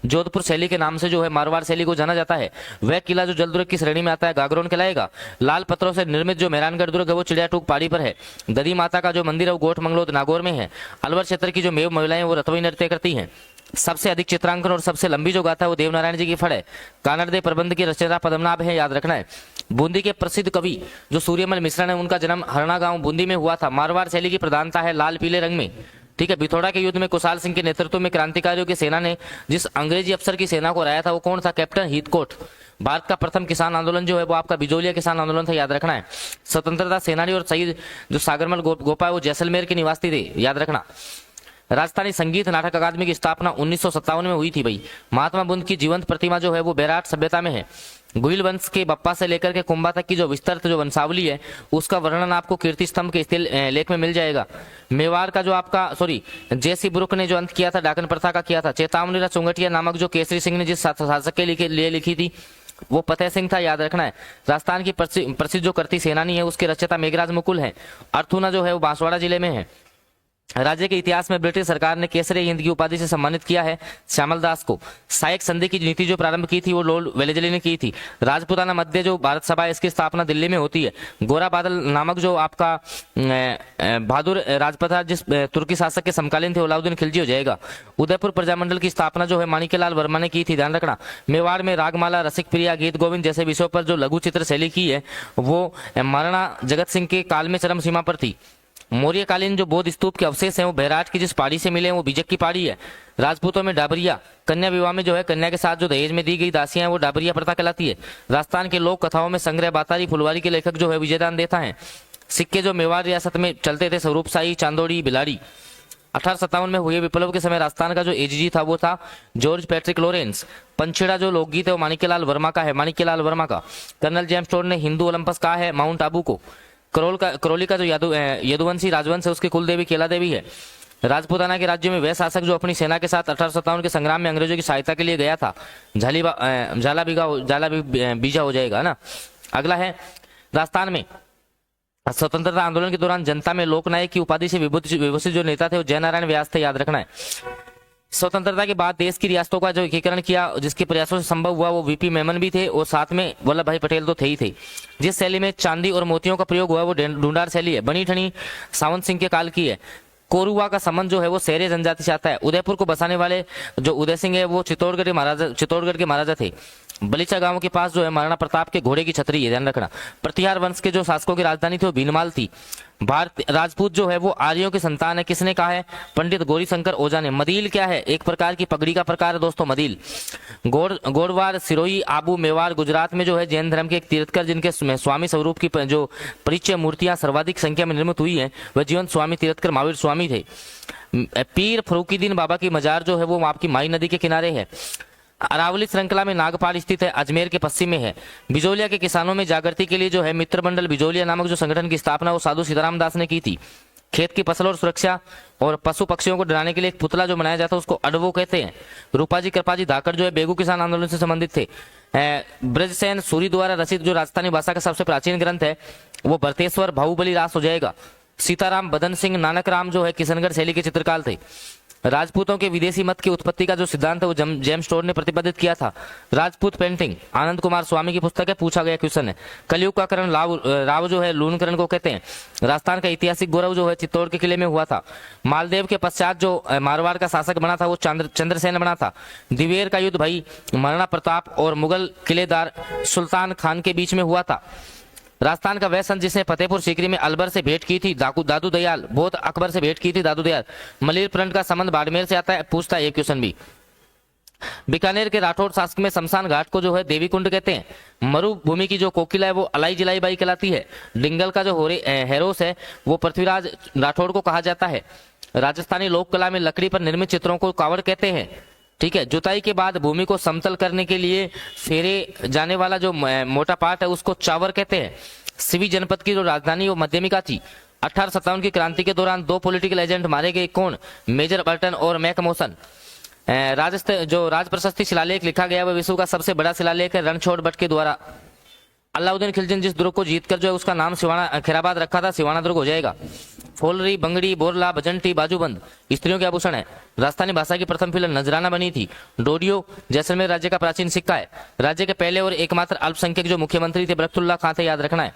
जोधपुर शैली के नाम से जो है मारवाड़ शैली को जाना जाता है। वह किला जो जलदुर्ग की श्रेणी में आता है गागरोन कहलाएगा। लाल पत्थरों से निर्मित जो मेहरानगढ़ दुर्ग है वो चिड़ियाटूक पहाड़ी पर है। ददी माता का जो मंदिर है वो गोठ मंगलोद नागौर में है। अलवर क्षेत्र की जो मेव महिलाएं वो रतवई नृत्य करती हैं। सबसे अधिक चित्रांकन और सबसे लंबी जो गाथा है वो देवनारायण जी की फड़ है। कानड़दे प्रबंध की रचना पद्मनाभ है, याद रखना है। बूंदी के प्रसिद्ध कवि जो सूर्यमल मिश्रा है उनका जन्म हरना गांव बूंदी में हुआ था। मारवाड़ शैली की प्रधानता है लाल पीले रंग में, ठीक है। बिथोड़ा के युद्ध में कुशाल सिंह के नेतृत्व में क्रांतिकारियों की सेना ने जिस अंग्रेजी अफसर की सेना को हराया था वो कौन था? Captain Heathcote. भारत का प्रथम किसान आंदोलन जो है वो आपका बिजोलिया किसान आंदोलन था, याद रखना है। स्वतंत्रता सेनानी और शहीद जो सागरमल गोपा है वो जैसलमेर के निवासी थे, याद रखना। राजस्थानी संगीत नाटक अकादमी की स्थापना 1957 में हुई थी भाई। महात्मा बुद्ध की जीवंत प्रतिमा जो है वो बैराट सभ्यता में है। गुहिल वंश के बप्पा से लेकर के कुंभा तक की जो विस्तृत जो वंशावली है उसका वर्णन आपको कीर्ति स्तंभ के लेख में मिल जाएगा। मेवाड़ का जो आपका जेसी ब्रुक ने जो अंत किया था डाकन प्रथा का किया था। चेतावनी चुंगटिया नामक जो केसरी सिंह ने जिस शासक के लिए लिखी थी वो फतेह सिंह था, याद रखना है। राजस्थान की प्रसिद्ध जो करती सेनानी है उसके रचयिता मेघराज मुकुल है। अर्थुना जो है वो बांसवाड़ा जिले में है। राज्य के इतिहास में ब्रिटिश सरकार ने केसरी हिंद की उपाधि से सम्मानित किया है श्यामल दास को। सायक संधि की नीति जो प्रारंभ की थी वो लॉर्ड वेलेस्ली ने की थी। राजपुताना मध्य जो भारत सभा है इसकी स्थापना दिल्ली में होती है। गोरा बादल नामक जो आपका बहादुर राजपथा जिस तुर्की शासक के समकालीन थे अलाउद्दीन खिलजी हो जाएगा। उदयपुर प्रजामंडल की स्थापना जो है माणिक्यलाल वर्मा ने की थी, ध्यान रखना। मेवाड़ में रागमाला, रसिक प्रिया, गीत गोविंद जैसे विषयों पर जो लघु चित्र शैली की है वो महाराणा जगत सिंह के काल में चरम सीमा पर थी। मौर्यकालीन जो बौद्ध स्तूप के अवशेष हैं वो बैराट की जिस पहाड़ी से मिले हैं वो बीजक की पहाड़ी है। राजपूतों में डाबरिया, कन्या विवाह में जो है कन्या के साथ जो दहेज में दी गई दासियां हैं वो डाबरिया प्रथा कहलाती है। राजस्थान के लोक कथाओं में संग्रह बातारी फुलवारी के लेखक जो है विजयदान देता है। सिक्के जो मेवाड़ रियासत में चलते थे, स्वरूप शाही, चांदोड़ी, बिलाड़ी। 1857 में हुए विप्लव के समय राजस्थान का जो एजीजी था वो था जॉर्ज पैट्रिक लॉरेंस। पंचेड़ा जो लोकगीत है वो माणिक्यलाल वर्मा का है, माणिक्यलाल वर्मा का। कर्नल जेम्स टोड ने हिंदू ओलंपस कहा है माउंट आबू को। करौली का जो यदुवंशी राजवंश है उसकी कुल देवी केला देवी है। राजपूताना के राज्य में वह शासक जो अपनी सेना के साथ 1857 के संग्राम में अंग्रेजों की सहायता के लिए गया था, झाला बीजा हो जाएगा ना। अगला है राजस्थान में स्वतंत्रता आंदोलन के दौरान जनता में लोकनायक की उपाधि से विभूषित जो नेता थे वो जयनारायण व्यास थे, याद रखना है। स्वतंत्रता के बाद देश की रियासतों का जो एकीकरण किया जिसके प्रयासों से संभव हुआ वो वीपी मेमन भी थे और साथ में वल्लभ भाई पटेल तो थे ही थे। जिस शैली में चांदी और मोतियों का प्रयोग हुआ वो ढूंढार शैली है, बनी ठनी सावंत सिंह के काल की है। कोरुआ का संबंध जो है वो शहरी जनजाति से आता है। उदयपुर को बसाने वाले जो उदय सिंह है वो चित्तौड़गढ़ के महाराजा थे। बलीचा गांव के पास जो है महाराणा प्रताप के घोड़े की छतरी है, ध्यान रखना। प्रतिहार वंश के जो शासकों की राजधानी थी वो भीनमाल थी। भारत राजपूत जो है वो आर्यों की संतान है, किसने कहा है? पंडित गौरी शंकर ओझा ने। मदील क्या है? एक प्रकार की पगड़ी का प्रकार है दोस्तों, मदील। गोड़वार, सिरोही, आबू, मेवाड़ गुजरात में जो है जैन धर्म के एक तीर्थकर जिनके स्वामी स्वरूप की जो परिचय मूर्तियां सर्वाधिक संख्या में निर्मित हुई हैं वह जीवन स्वामी तीर्थकर महावीर स्वामी थे। पीर फरूकीदीन बाबा की मजार जो है वो आपकी माई नदी के किनारे है। अरावली श्रृंखला में नागपाल स्थित है, अजमेर के पश्चिम में है। बिजोलिया के किसानों में जागृति के लिए जो है मित्र मंडल बिजोलिया नामक जो संगठन की स्थापना वो साधु सीताराम दास ने की थी। खेत की फसल और सुरक्षा और पशु पक्षियों को डराने के लिए एक पुतला जो बनाया जाता है उसको अडवो कहते हैं। रूपाजी कृपाजी धाकड़ जो है बेगू किसान आंदोलन से संबंधित थे। ब्रजसेन सूरी द्वारा रचित जो राजस्थानी भाषा का सबसे प्राचीन ग्रंथ है वो भरतेश्वर बाहुबली रास हो जाएगा। सीताराम बदन सिंह नानक राम जो है किशनगढ़ शैली के चित्रकार थे। राजपूतों के विदेशी मत की उत्पत्ति का जो सिद्धांत है वो जेम्स टोड ने प्रतिपादित किया था। राजपूत पेंटिंग आनंद कुमार स्वामी की पुस्तक है, पूछा गया क्वेश्चन है। कलयुग का करण राव जो है लूनकरण को कहते हैं। राजस्थान का ऐतिहासिक गौरव जो है चित्तौड़ के किले में हुआ था। मालदेव के पश्चात जो मारवाड़ का शासक बना था वो चंद्रसेन बना था। दिवेर का युद्ध भाई महाराणा प्रताप और मुगल किलेदार सुल्तान खान के बीच में हुआ था। राजस्थान का वह संत जिसने फतेहपुर सीकरी में अलवर से भेंट की थी दादू दयाल, बहुत अकबर से भेंट की थी दादू दयाल। मलिर प्रणत का संबंध बाड़मेर से आता है, पूछता है ये क्वेश्चन भी। बीकानेर के राठौड़ शासक में शमशान घाट को जो है देवी कुंड कहते हैं। मरुभूमि की जो कोकिला है वो अलाई जिलाई बाई कहलाती है। डिंगल का जो हेरोस है वो पृथ्वीराज राठौड़ को कहा जाता है। राजस्थानी लोक कला में लकड़ी पर निर्मित चित्रों को कावड़ कहते हैं। ठीक है, जुताई के बाद भूमि को समतल करने के लिए फेरे जाने वाला जो मोटा पार्ट है उसको चावर कहते हैं। सिवी जनपद की जो राजधानी वो मध्यमिका थी। 1857 की क्रांति के दौरान 2 पॉलिटिकल एजेंट मारे गए, कौन? मेजर बर्टन और मैकमोसन। जो राज प्रशस्ति शिलालेख लिखा गया वह विश्व का सबसे बड़ा शिलालेख है रणछोड़ भट्ट के द्वारा। अलाउद्दीन खिलजी जिस दुर्ग को जीतकर जो है उसका नाम खैराबाद रखा था, सिवाना दुर्ग हो जाएगा। फोलरी, बंगड़ी, बोरला, भजंटी, बाजूबंद स्त्रियों के आभूषण है। राजस्थानी भाषा की प्रथम फिल्म नजराना बनी थी। डोडियो जैसलमेर राज्य का प्राचीन सिक्का है। राज्य के पहले और एकमात्र अल्पसंख्यक जो मुख्यमंत्री थे बरकतुल्लाह खां थे, याद रखना है।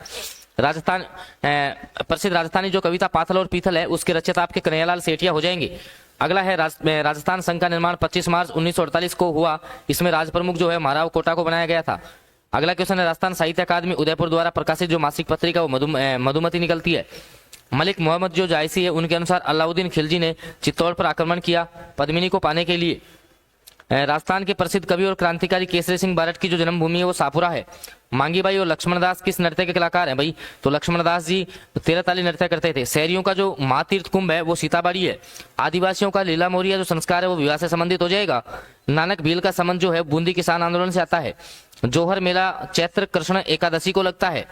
राजस्थान प्रसिद्ध राजस्थानी जो कविता पाथल और पीथल है उसके रचयिता आपके कन्हैयालाल सेठिया हो जाएंगे। अगला है राजस्थान संघ का निर्माण 25 मार्च 1948 को हुआ। इसमें राज प्रमुख जो है महाराव कोटा को बनाया गया था। अगला क्वेश्चन है राजस्थान साहित्य अकादमी उदयपुर द्वारा प्रकाशित जो मासिक पत्रिका वो मधुमती निकलती है। मलिक मोहम्मद जो जायसी है उनके अनुसार अलाउद्दीन खिलजी ने चित्तौड़ पर आक्रमण किया पद्मिनी को पाने के लिए। राजस्थान के प्रसिद्ध कवि और क्रांतिकारी केसरी सिंह बारट की जो जन्मभूमि है वो सापुरा है। मांगीबाई और लक्ष्मण दास किस नृत्य के कलाकार हैं भाई? तो लक्ष्मण दास जी तेरहताली नृत्य करते थे। शहरियों का जो महातीर्थ कुंभ है वो सीताबाड़ी है। आदिवासियों का लीला मोरिया जो संस्कार है वो विवाह से संबंधित हो जाएगा। नानक भील का संबंध जो है बूंदी किसान आंदोलन से आता है। जोहर मेला चैत्र कृष्ण एकादशी को लगता है।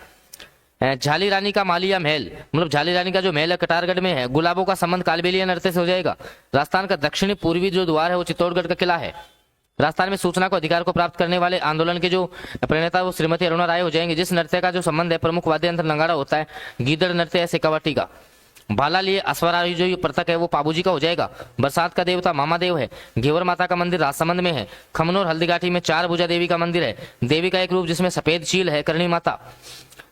झाली रानी का मालिया महल मतलब झाली रानी का जो महल है कटारगढ़ में है। गुलाबों का संबंध कालबेलिया नृत्य से हो जाएगा। राजस्थान का दक्षिणी पूर्वी जो द्वार है वो चित्तौड़गढ़ का किला है। राजस्थान में सूचना को अधिकार को प्राप्त करने वाले आंदोलन के जो प्रणेता वो श्रीमती अरुणा राय हो जाएंगे। जिस नृत्य का जो संबंध है प्रमुख वाद्य यंत्र नगाड़ा होता है। गीदड़ नृत्य है शेखावटी का। भाला लिए अश्वरारोही जो प्रतक है वो पाबूजी का हो जाएगा। बरसात का देवता मामा देव है। घेवर माता का मंदिर राजसमंद में है। खमनोर हल्दीघाटी में 4 भुजा देवी का मंदिर है। देवी का एक रूप जिसमें सफेद चील है करणी माता।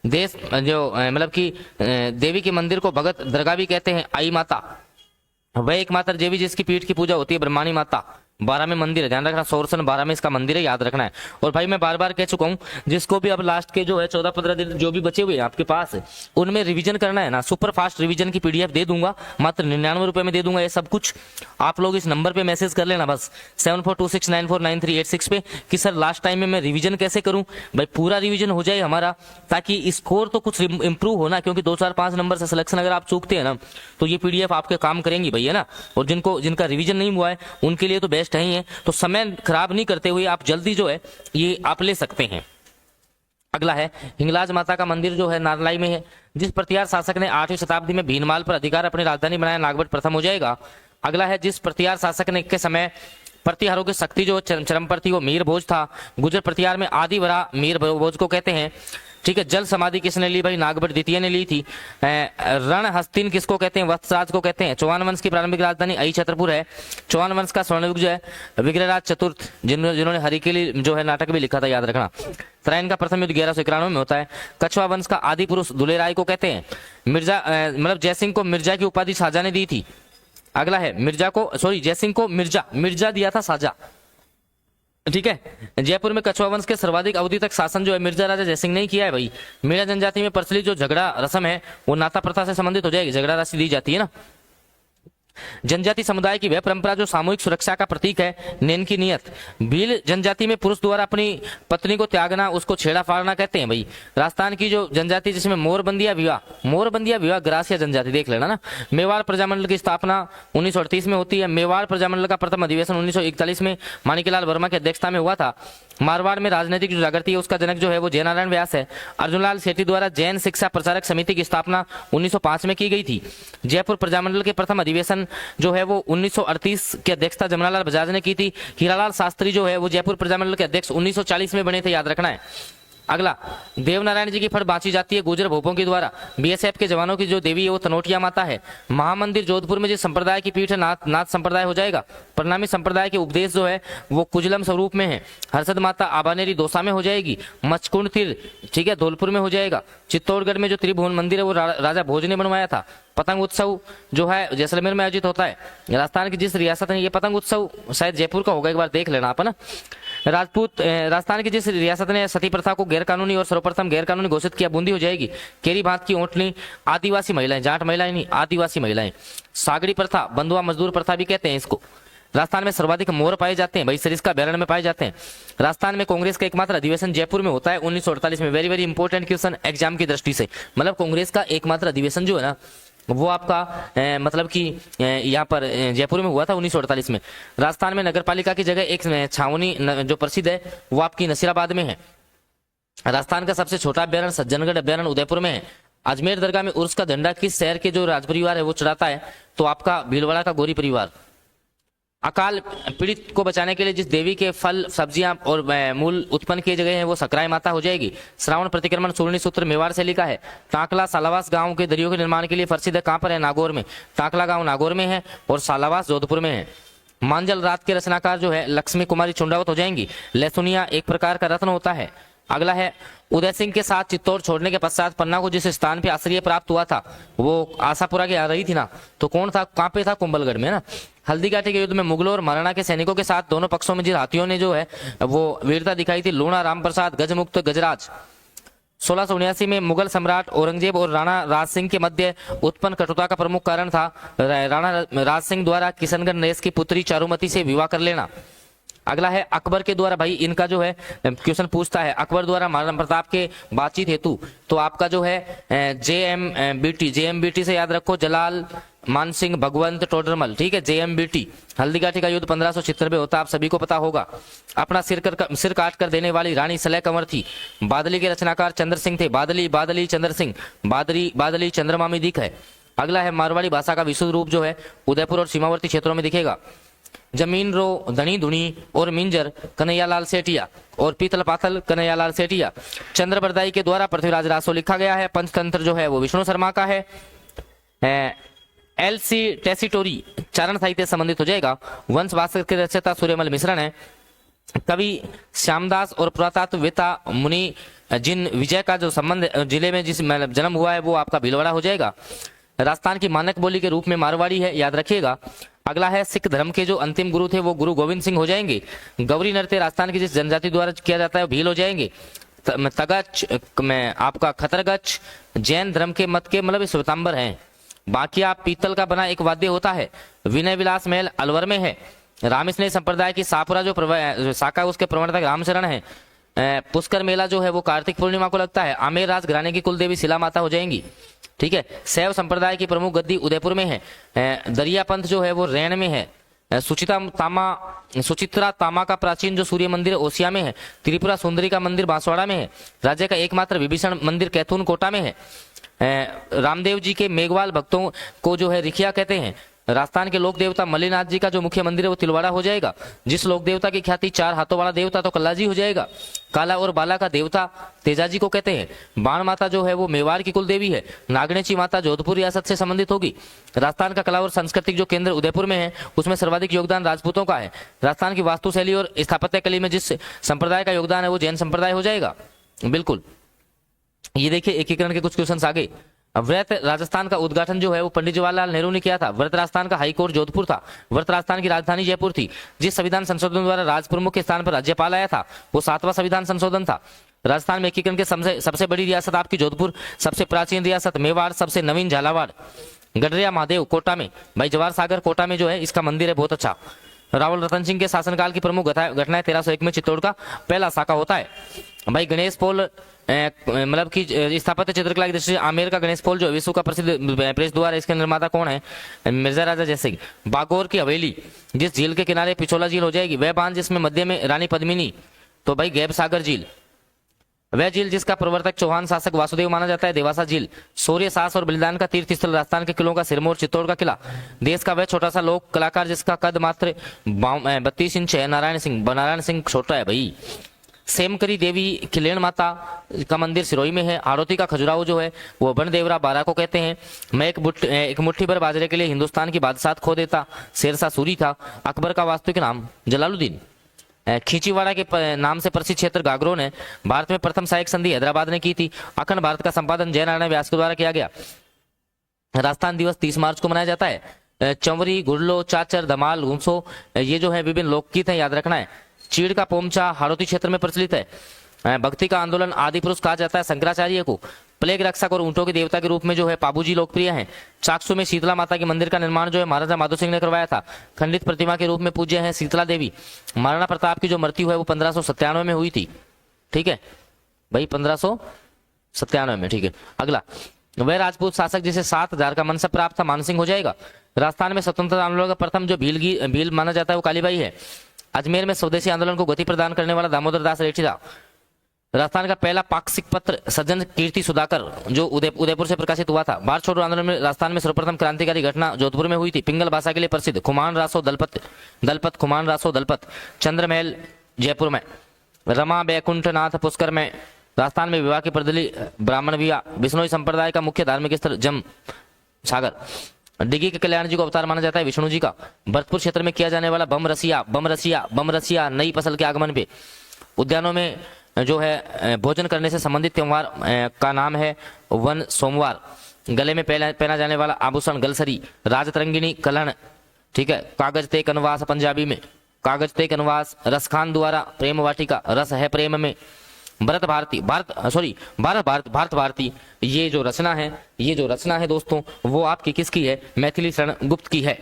देश जो मतलब कि देवी के मंदिर को भगत दरगाह भी कहते हैं। आई माता वह एकमात्र देवी जिसकी पीठ की पूजा होती है ब्रह्माणी माता। 12 में मंदिर है, ध्यान रखना, सोरसन 12 में इसका मंदिर है, याद रखना है। और भाई मैं बार बार कह चुका हूँ, जिसको भी अब लास्ट के जो है 14-15 दिन जो भी बचे हुए हैं आपके पास, उनमें रिवीजन करना है ना, सुपर फास्ट रिवीजन की पीडीएफ दे दूंगा, मात्र 99 रुपए में दे दूंगा। ये सब कुछ आप लोग इस नंबर पे मैसेज कर लेना बस 7426949386 पे कि सर लास्ट टाइम में मैं रिवीजन कैसे करूं। भाई पूरा रिवीजन हो जाए हमारा, ताकि स्कोर तो कुछ इंप्रूव हो ना, क्योंकि 2 4 5 नंबर से सिलेक्शन अगर आप चूकते हैं ना तो ये पीडीएफ आपके काम करेंगी भैया ना। और जिनका रिवीजन नहीं हुआ है उनके लिए तो बेस्ट है ही है। तो समय खराब नहीं करते हुए आप जल्दी जो है ये आप ले सकते हैं। अगला है हिंगलाज माता का मंदिर जो है नारलाई में है। जिस प्रतिहार शासक ने 8वीं शताब्दी में भीनमाल पर अधिकार अपनी राजधानी बनाया, नागभट्ट प्रथम हो जाएगा। अगला है जिस प्रतिहार शासक ने के समय प्रतिहारों की शक्ति जो चरम पर थी वो मीर भोज था। गुजर प्रतिहार में आदि वरा मीर भोज को कहते हैं। ठीक है, जल समाधि किसने ली भाई, नागभट्ट द्वितीय ने ली थी। रण हस्तिन किसको कहते हैं, वत्सराज को कहते हैं। चौहान वंश की प्रारंभिक राजधानी अहि छत्रपुर है। चौहान वंश का स्वर्णयुग जो है विग्रहराज चतुर्थ, जिन्होंने हरि के लिए जो है नाटक भी लिखा था, याद रखना। त्रायन का प्रथम युद्ध 1191 में होता है। कछवा वंश का आदि पुरुष दुलेराय को कहते हैं। मिर्जा मतलब जयसिंह को मिर्जा की उपाधि शाहजहां ने दी थी। अगला है जयसिंह को मिर्जा दिया था शाहजहां। ठीक है, जयपुर में कछवा वंश के सर्वाधिक अवधि तक शासन जो है मिर्जा राजा जयसिंह ने ही किया है भाई। मीणा जनजाति में प्रचलित जो झगड़ा रस्म है वो नाता प्रथा से संबंधित हो जाएगी, झगड़ा राशि दी जाती है ना। जनजाति समुदाय की वह परंपरा जो सामूहिक सुरक्षा का प्रतीक है, नेन की नियत। भील जनजाति में पुरुष द्वारा अपनी पत्नी को त्यागना, उसको छेड़ा फाड़ना कहते हैं भाई। राजस्थान की जो जनजाति जिसमें मोरबंदिया विवाह ग्रासिया जनजाति देख लेना ना। मेवाड़ प्रजामंडल की स्थापना 1938 में होती है। मेवाड़ प्रजामंडल का प्रथम अधिवेशन 1941 में माणिकलाल वर्मा की अध्यक्षता में हुआ था। मारवाड़ में राजनीतिक जो जागृति है उसका जनक जो है वो जयनारायण व्यास है। अर्जुनलाल सेठी द्वारा जैन शिक्षा प्रचारक समिति की स्थापना 1905 में की गई थी। जयपुर प्रजामंडल के प्रथम अधिवेशन जो है वो 1938 की अध्यक्षता जमनालाल बजाज ने की थी। हीरालाल शास्त्री जो है वो जयपुर प्रजामंडल के अध्यक्ष 1940 में बने थे, याद रखना है। अगला, देवनारायण जी की फट बांची जाती है गुर्जर भोपों के द्वारा। बीएसएफ के जवानों की जो देवी है वो तनोटिया माता है। महामंदिर जोधपुर में जिस संप्रदाय की पीठ है नाथ संप्रदाय हो जाएगा। परिणामी संप्रदाय के उपदेश जो है वो कुजलम स्वरूप में है। हर्षद माता आबानेरी दौसा में हो जाएगी। मचकुंड तीर ठीक है धौलपुर में हो जाएगा। चित्तौड़गढ़ में जो त्रिभुवन मंदिर है वो राजा भोज ने बनवाया था। पतंग उत्सव जो है जैसलमेर में आयोजित होता है। राजस्थान की जिस रियासत ने ये पतंग उत्सव शायद जयपुर का होगा, एक बार देख लेना आप ना। राजस्थान की जिस रियासत ने सती प्रथा को गैरकानूनी और सर्वप्रथम गैरकानूनी घोषित किया, बूंदी हो जाएगी। केरी भात की ओंटनी, आदिवासी महिलाएं, जाट महिलाएं नहीं आदिवासी महिलाएं। सागड़ी प्रथा, बंधुआ मजदूर प्रथा भी कहते हैं इसको। राजस्थान में सर्वाधिक मोर पाए जाते हैं भाई, सरिस्का अभ्यारण्य में पाए जाते हैं। राजस्थान में कांग्रेस का एकमात्र अधिवेशन जयपुर में होता है 1948 में। Very very important question exam की दृष्टि से, मतलब कांग्रेस का एकमात्र अधिवेशन जो है ना वो आपका मतलब कि यहाँ पर जयपुर में हुआ था 1948 में। राजस्थान में नगर पालिका की जगह एक छावनी जो प्रसिद्ध है वो आपकी नसीराबाद में है। राजस्थान का सबसे छोटा अभ्यारण्य सज्जनगढ़ अभ्यारण्य उदयपुर में है। अजमेर दरगाह में उर्स का झंडा किस शहर के जो राज परिवार है वो चढ़ाता है, तो आपका भीलवाड़ा का गोरी परिवार। अकाल पीड़ित को बचाने के लिए जिस देवी के फल सब्जियां और मूल उत्पन्न किए गए हैं वो सकराय माता हो जाएगी। श्रावण प्रतिक्रमण सूर्णी सूत्र मेवाड़ से लिखा है। टाकला सालावास गांव के दरियों के निर्माण के लिए प्रसिद्ध है, कहां पर है, नागौर में। टाकला गांव नागौर में है और सालावास जोधपुर में है। मांजल रात के रचनाकार जो है लक्ष्मी कुमारी चुंडावत हो जाएंगी। लहसुनिया एक प्रकार का रत्न होता है। अगला है उदय सिंह के साथ चित्तौड़ छोड़ने के पश्चात पन्ना को जिस स्थान पे आश्रय प्राप्त हुआ था वो आशापुरा की आ रही थी ना, तो कौन था, कहां पे था, कुंभलगढ़ में ना। हल्दीघाटी के युद्ध में मुगलों और महाराणा के सैनिकों के साथ दोनों पक्षों में जिस हाथियों ने जो है वो वीरता दिखाई थी, लूणा रामप्रसाद गजमुक्त गजराज। 1679 में मुगल सम्राट औरंगजेब और राणा राज सिंह के मध्य उत्पन्न कटुता का प्रमुख कारण था राणा राज सिंह द्वारा किशनगढ़ नरेश की पुत्री चारुमती से विवाह कर लेना। अगला है अकबर के द्वारा, भाई इनका जो है क्वेश्चन पूछता है अकबर द्वारा महाराणा प्रताप के बातचीत हेतु, तो आपका जो है JMBT से याद रखो, जलाल मानसिंह भगवंत टोडरमल। ठीक है, JMBT। हल्दीघाटी का युद्ध 1596 होता, आप सभी को पता होगा। अपना सिर काट कर देने वाली रानी सलह कंवर थी। बादली के रचनाकार चंद्र सिंह थे। बादली चंद्र सिंह, बादली चंद्रमा में दिख है। अगला है मारवाड़ी भाषा का विशुद्ध रूप जो है उदयपुर और सीमावर्ती क्षेत्रों में दिखेगा। जमीन रो धनी धुनी और मिंजर कन्हैयालाल सेठिया और पीतल पाथल कन्हैयालाल सेठिया। चंद्रबरदाई के द्वारा पृथ्वीराज रासो लिखा गया है। पंचतंत्र जो है वो विष्णु शर्मा का है। LC टेसिटोरी चारण साहित्य संबंधित हो जाएगा। वंश वास्तव के रचयिता सूर्यमल मिश्रण है। कवि श्यामदास और पुरातत्ववेत्ता मुनि जिन विजय का जो संबंध जिले में जिस जन्म हुआ है वो आपका भीलवाड़ा हो जाएगा। राजस्थान की मानक बोली के रूप में मारवाड़ी है, याद रखिएगा। अगला है सिख धर्म के जो अंतिम गुरु थे वो गुरु गोविंद सिंह हो जाएंगे। गौरी नृत्य राजस्थान की जिस जनजाति द्वारा किया जाता है भील हो जाएंगे। तगच में आपका खतरगच जैन धर्म के मत के मतलब श्वेतांबर हैं। बाकी आप पीतल का बना एक वाद्य होता है, विनय विलास महल अलवर में है। रामस्नेह संप्रदाय की सापुरा जो शाखा उसके प्रवर्तक रामचरण है। पुष्कर मेला जो है वो कार्तिक पूर्णिमा को लगता है। आमेर राज घराने की कुल देवी शिला माता हो जाएंगी। ठीक है, शैव संप्रदाय की प्रमुख गद्दी उदयपुर में है। दरिया पंथ जो है वो रैन में है। सुचित्रा तामा का प्राचीन जो सूर्य मंदिर ओसिया में है। त्रिपुरा सुंदरी का मंदिर बांसवाड़ा में है। राज्य का एकमात्र विभीषण मंदिर कैथून कोटा में है। रामदेव जी के मेघवाल भक्तों को जो है रिखिया कहते हैं। राजस्थान के लोक देवता मल्लिनाथ जी का जो मुख्य मंदिर है वो तिलवाड़ा हो जाएगा। जिस लोक देवता की ख्याति 4 हाथों वाला देवता तो कल्लाजी हो जाएगा। काला और बाला का देवता तेजाजी को कहते हैं। बाण माता जो है वो मेवाड़ की कुल देवी है। नागणेची माता जोधपुर रियासत से संबंधित होगी। राजस्थान का कला और सांस्कृतिक जो केंद्र उदयपुर में है उसमें सर्वाधिक योगदान राजपूतों का है। राजस्थान की वास्तुशैली और स्थापत्य कला में जिस संप्रदाय का योगदान है वो जैन संप्रदाय हो जाएगा। बिल्कुल, ये देखिए एकीकरण के कुछ क्वेश्चन आगे। व्रत राजस्थान का उद्घाटन जो है वो पंडित जवाहरलाल नेहरू ने किया था। व्रत राजस्थान का हाईकोर्ट जोधपुर था। व्रत राजस्थान की राजधानी जयपुर थी। जिस संविधान संशोधन द्वारा राज प्रमुख के स्थान पर राज्यपाल आया था वो 7वां संविधान संशोधन था। राजस्थान में एकीकरण के सबसे बड़ी रियासत आपकी जोधपुर, सबसे प्राचीन रियासत मेवाड़, सबसे नवीन झालावाड़। गडरिया महादेव कोटा में, भाई जवाहर सागर कोटा में जो है इसका मंदिर है बहुत अच्छा। रावल रतन सिंह के शासनकाल की प्रमुख घटनाएं 1301 में चित्तौड़ का पहला शाखा होता है। भाई गणेश पोल मतलब की स्थापत्य चित्रकला की दृष्टि से आमेर का गणेश पोल जो विश्व का प्रसिद्ध प्रेस द्वार है, इसके निर्माता कौन है? मिर्जा राजा जयसिंह। बागोर की हवेली जिस झील के किनारे पिछोला झील हो जाएगी। वह बांध जिसमें मध्य में रानी पद्मिनी, तो भाई गैब सागर झील। वह झील जिसका प्रवर्तक चौहान शासक वासुदेव माना जाता है, देवासा झील। सूर्य सास और बलिदान का तीर्थ स्थल राजस्थान के किलों का सिरमौर चित्तौड़ का किला। देश का वह छोटा सा लोक कलाकार जिसका कद मात्र 32 इंच है, नारायण सिंह। नारायण सिंह छोटा है भाई। सेमकरी देवी खिलेन माता का मंदिर सिरोही में है। हाड़ौती का खजुराहो जो है वो बनदेवरा 12 को कहते हैं। मैं एक मुट्ठी भर बाजरे के लिए हिंदुस्तान की बादशाह खो देता, शेरशाह सूरी था। अकबर का वास्तविक नाम जलालुद्दीन। खींचीवाड़ा के नाम से प्रसिद्ध क्षेत्र गागरोन है। भारत में प्रथम सहायक संधि हैदराबाद ने की थी। अखंड भारत का संपादन जयनारायण व्यास के द्वारा किया गया। राजस्थान दिवस 30 मार्च को मनाया जाता है। चंवरी, गुरलो, चाचर, धमाल, गुमसो ये जो है विभिन्न लोकगीत हैं, याद रखना है। चीड़ का पोमचा हाड़ौती क्षेत्र में प्रचलित है। भक्ति का आंदोलन आदि पुरुष कहा जाता है शंकराचार्य को। प्लेग रक्षक और ऊंटों के देवता के रूप में जो है पाबूजी लोकप्रिय हैं। चाकसू में शीतला माता के मंदिर का निर्माण जो है महाराजा माधो सिंह ने करवाया था। खंडित प्रतिमा के रूप में पूज्य है शीतला देवी। महाराणा प्रताप की जो मृत्यु है वो 1597 में हुई थी। ठीक है भाई, 1597 में। ठीक है, अगला वह राजपूत शासक जिसे 7000 का मनसब प्राप्त था, मानसिंह हो जाएगा। राजस्थान में स्वतंत्रता आंदोलन का प्रथम जो भील माना जाता है वो कालीबाई है। अजमेर में स्वदेशी आंदोलन को गति प्रदान करने वाला दामोदर दास रेड्डी था। राजस्थान का पहला पाक्षिक पत्र सज्जन कीर्ति सुधाकर जो उदयपुर से प्रकाशित हुआ था। भारत छोड़ो आंदोलन में राजस्थान में सर्वप्रथम क्रांतिकारी घटना जोधपुर में हुई थी। पिंगल भाषा के लिए प्रसिद्ध खुमान रासो दलपत खुमान रासो दलपत। चंद्रमहल जयपुर में। रमा बैकुंठनाथ पुष्कर में। राजस्थान में विवाह की प्रदली ब्राह्मण विवाह। बिश्नोई संप्रदाय का मुख्य धार्मिक स्थल जम सागर। डिगी के कल्याण जी को अवतार माना जाता है विष्णु जी का। भरतपुर क्षेत्र में किया जाने वाला बम रसिया नई फसल के आगमन पे। उद्यानों में जो है भोजन करने से संबंधित त्योहार का नाम है वन सोमवार। गले में पहना जाने वाला आभूषण गलसरी। राजतरंगिणी कलहण। ठीक है, कागज ते कनवास पंजाबी में। कागज ते कनवास। रसखान द्वारा प्रेम वाटिका, रस है प्रेम में। भारत भारती ये जो रचना है दोस्तों वो आपकी किसकी है? मैथिली शरण गुप्त की है।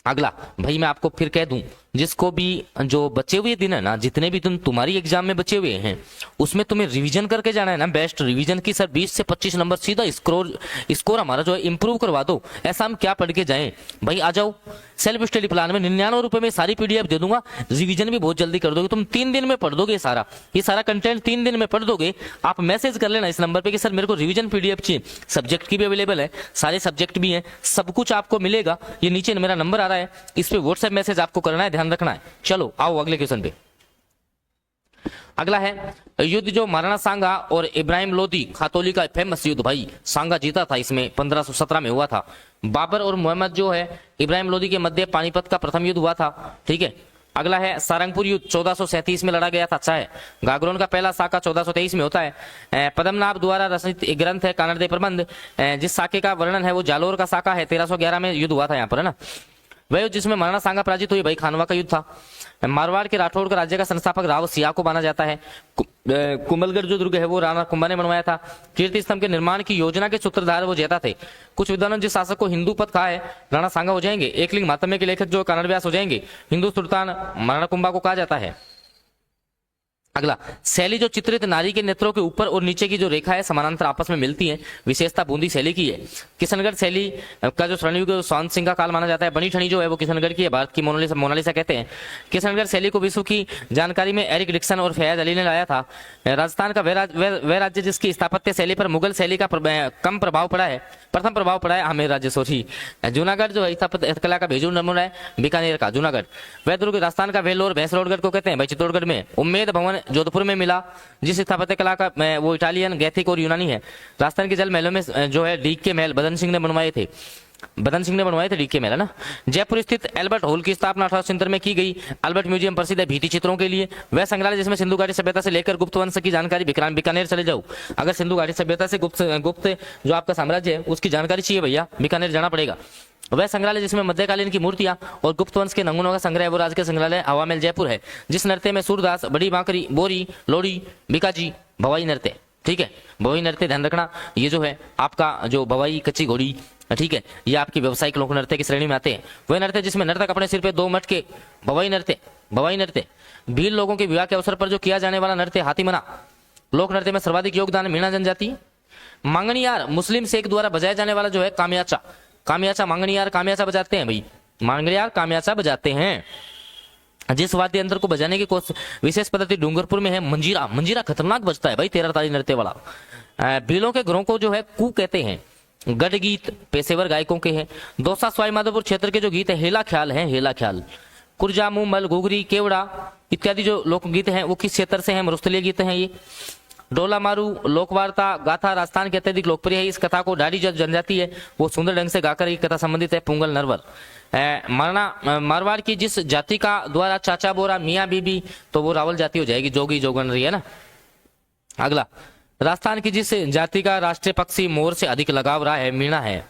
अगला भाई मैं आपको फिर कह दूं, जिसको भी जो बचे हुए दिन है ना, जितने भी दिन तुम्हारी एग्जाम में बचे हुए हैं उसमें तुम्हें रिवीजन करके जाना है ना। बेस्ट रिवीजन की सर 20 से 25 नंबर सीधा स्कोर हमारा जो है इंप्रूव करवा दो। ऐसा हम क्या पढ़ के जाएं भाई? आ जाओ सेल्फ स्टडी प्लान में 99 रुपए में सारी पीडीएफ दे दूंगा। रिवीजन भी बहुत जल्दी कर दोगे तुम। 3 दिन में पढ़ दोगे ये सारा कंटेंट 3 दिन में पढ़ दोगे। आप मैसेज कर लेना इस नंबर पे कि सर मेरे को रिवीजन पीडीएफ चाहिए। सब्जेक्ट की भी अवेलेबल है, सारे सब्जेक्ट भी हैं, सब कुछ आपको मिलेगा। ये नीचे मेरा नंबर आ रहा है, इस पे व्हाट्सएप मैसेज आपको करना है, ध्यान रखना है। चलो आओ अगले क्वेश्चन पे। अगला है युद्ध जो महाराणा सांगा और इब्राहिम लोदी खातोली का फेमस युद्ध। भाई सांगा जीता था, इसमें 1517 में हुआ था। बाबर और मोहम्मद जो है इब्राहिम लोदी के मध्य पानीपत का प्रथम युद्ध हुआ था। ठीक है, अगला है सारंगपुर युद्ध 1437 में लड़ा गया था। अच्छा है, गागरोन का पहला साका 1423 में होता है। पद्मनाभ द्वारा रचित एक ग्रंथ है कानड़दे प्रबंध। जिस साके का वर्णन है वो जालोर का साका है। 1311 में युद्ध हुआ था यहाँ पर, है ना। वह युद्ध जिसमें महाराणा सांगा पराजित हुई, भाई खानवा का युद्ध था। मारवाड़ के राठौड़ का राज्य का संस्थापक राव सिया को माना जाता है। कुंभलगढ़ जो दुर्ग है वो राणा कुंभा ने बनवाया था। कीर्ति स्तंभ के निर्माण की योजना के सूत्रधार वो जेता थे। कुछ विद्वानों ने जिस शासक को हिंदू पद कहा है राणा सांगा हो जाएंगे। एकलिंग मातम्य के लेखक जो कानड़ व्यास हो जाएंगे। हिंदू सुल्तान महाराणा कुंभा को कहा जाता है। अगला, शैली जो चित्रित नारी के नेत्रों के ऊपर और नीचे की जो रेखा है समानांतर आपस में मिलती है, विशेषता बूंदी शैली की है। किशनगढ़ शैली का जो स्वर्णयुग शांत सिंह का काल माना जाता है। बनी ठनी जो है वो किशनगढ़ की है, भारत की मोनालिसा कहते हैं। किशनगढ़ शैली को विश्व की जानकारी में एरिक डिक्सन और फैयाज अली ने लाया था। राजस्थान का वह राज्य जिसकी स्थापत्य शैली पर मुगल शैली का कम प्रभाव पड़ा है, प्रथम प्रभाव पड़ा है आमेर राज्य सॉरी। जूनागढ़ जो है स्थापत्य कला का बेजोड़ नमूना है बीकानेर का जूनागढ़। वह दुर्ग राजस्थान का वेल्लोर भैंसलोडगढ़ को कहते हैं। भाई चित्तौड़गढ़ में उम्मेद भवन जोधपुर में मिला, जिस स्थापत्य कला का वो इटालियन, गैथिक और यूनानी है। राजस्थान के जल महलों में जो है डीक के महल बदन सिंह ने बनवाए थे डीक के महल है ना। जयपुर स्थित एल्बर्ट हॉल की स्थापना 1870 में की गई। अल्बर्ट म्यूजियम प्रसिद्ध है भित्ति चित्रों के लिए। वह संग्रहालय जिसमें सिंधु घाटी सभ्यता से लेकर गुप्त वंश की जानकारी, बीकानेर चले जाओ, अगर सिंधु घाटी सभ्यता से गुप्त जो आपका साम्राज्य है उसकी जानकारी चाहिए भैया, बीकानेर जाना पड़ेगा। वह संग्रहालय जिसमें मध्यकालीन की मूर्तियां और गुप्त वंश के नमूनों का संग्रह है वो राजकीय संग्रहालय हवा महल जयपुर है। जिस नृत्य में सूरदास, बड़ी बांकरी, बोरी, लोड़ी, बीकाजी, भवाई नृत्य, ठीक है, भवाई नृत्य ध्यान रखना, ये जो है आपका जो भवाई कच्ची घोड़ी, ठीक है, ये आपकी व्यावसायिक लोक नृत्य की श्रेणी में आते हैं। वह नृत्य जिसमें नर्तक अपने सिर पे 2 मटके, भवाई नृत्य। भील लोगों के विवाह के अवसर पर जो किया जाने वाला नृत्य हाथीमना। लोक नृत्य में सर्वाधिक योगदान मीणा जनजाति। मांगनियार मुस्लिम शेख द्वारा बजाया जाने वाला जो है कामियाचा मांगनियार कामियाचा बजाते हैं भाई, मांगनियार कामियाचा बजाते हैं। जिस वाद्य यंत्र को बजाने की विशेष पद्धति डूंगरपुर में है मंजीरा खतरनाक बजता है भाई, 13 ताली नृत्य वाला। भीलों के घरों को जो है कू कहते हैं। गढ़ गीत पेशेवर गायकों के हैं। दौसा सवाई माधोपुर क्षेत्र के जो गीत है हेला ख्याल, कुरजा, मुमल, घुघरी, केवड़ा इत्यादि जो लोकगीत हैं वो किस क्षेत्र से हैं, मरुस्थलीय गीत हैं ये। डोला मारू लोकवार्ता गाथा राजस्थान की अत्यधिक लोकप्रिय है। इस कथा को डाडी जो जनजाति है वो सुंदर ढंग से गाकर ये कथा संबंधित है। पुंगल नरवर। मारवाड़ की जिस जाति का द्वारा चाचा बोरा मियाँ बीबी, तो वो रावल जाति हो जाएगी, जोगी जोगन रही है ना। अगला, राजस्थान की जिस जाति का राष्ट्रीय पक्षी मोर से अधिक लगाव रहा है मीणा है।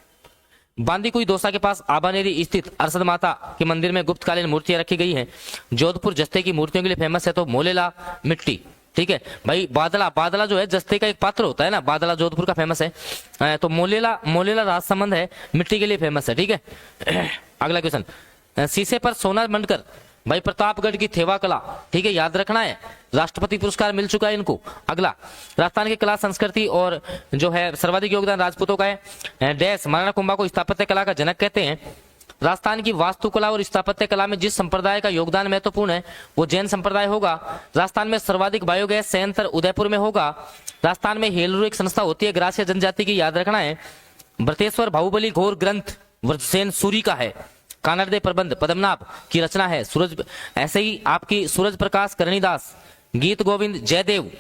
बांदीकुई दौसा के पास आबानेरी स्थित अरसद माता के मंदिर में गुप्तकालीन मूर्तियां रखी गई हैं। जोधपुर जस्ते की मूर्तियों के लिए फेमस है, तो मोलेला मिट्टी, ठीक है भाई। बादला जो है जस्ते का एक पात्र होता है ना, बादला जोधपुर का फेमस है। तो मोलेला राजसमंद है, मिट्टी के लिए फेमस है, ठीक है। अगला क्वेश्चन, शीशे पर सोना बनकर भाई प्रतापगढ़ की थेवा कला, ठीक है, याद रखना है। राष्ट्रपति पुरस्कार मिल चुका है इनको। अगला, राजस्थान की कला संस्कृति और जो है सर्वाधिक योगदान राजपूतों का है। डैश महाराणा कुंभा को स्थापत्य कला का जनक कहते हैं। राजस्थान की वास्तुकला और स्थापत्य कला में जिस संप्रदाय का योगदान महत्वपूर्ण है वो जैन संप्रदाय होगा। राजस्थान में सर्वाधिक बायोगैस संयंत्र उदयपुर में होगा। राजस्थान में हेलरू एक संस्था होती है ग्रास्य जनजाति की, याद रखना है। भ्रतेश्वर बाहुबली घोर ग्रंथ व्रतसेन सूरी का है। कानड़दे प्रबंध पद्मनाभ की रचना है। सूरज, ऐसे ही आपकी सूरज प्रकाश करनीदास, गीत गोविंद जयदेव,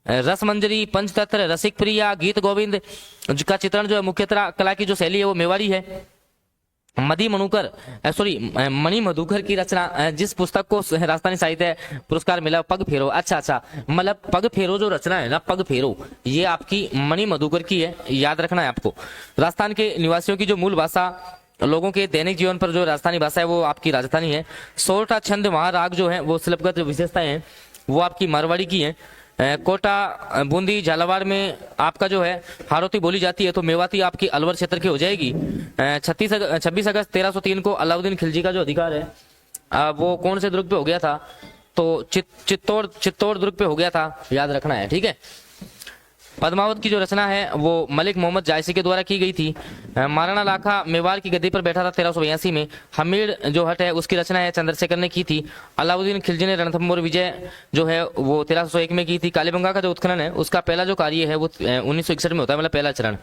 रसमंजरी, पंचतंत्र, रसिक प्रिया, गीत गोविंद का चित्रण जो है मुख्यतः कला की जो शैली है वो मेवाड़ी है। मणि मधुकर की रचना, जिस पुस्तक को राजस्थानी साहित्य पुरस्कार मिला पग फेरो, अच्छा, मतलब पग फेरो जो रचना है ना, पग फेरो, ये आपकी मणि मधुकर की है, याद रखना है आपको। राजस्थान के निवासियों की जो मूल भाषा, लोगों के दैनिक जीवन पर जो राजस्थानी भाषा है वो आपकी राजस्थानी है। सोरठा छंद महाराग जो है वो शिल्पगत विशेषताएं हैं वो आपकी मारवाड़ी की है। कोटा, बूंदी, झालावाड़ में आपका जो है हारोती बोली जाती है, तो मेवाती आपकी अलवर क्षेत्र की हो जाएगी। 26 अगस्त 1303 को अलाउद्दीन खिलजी का जो अधिकार है वो कौन से दुर्ग पे हो गया था, तो चित्तौड़ दुर्ग पे हो गया था, याद रखना है, ठीक है। पद्मावत की जो रचना है वो मलिक मोहम्मद जायसी के द्वारा की गई थी। महाराणा लाखा मेवाड़ की गद्दी पर बैठा था 1382 में। हमीर जो हट है उसकी रचना है चंद्रशेखर ने की थी। अलाउद्दीन खिलजी ने रणथंभौर विजय जो है वो 1301 में की थी। कालीबंगा का जो उत्खनन है उसका पहला जो कार्य है वो 1961 में होता है, मतलब पहला चरण।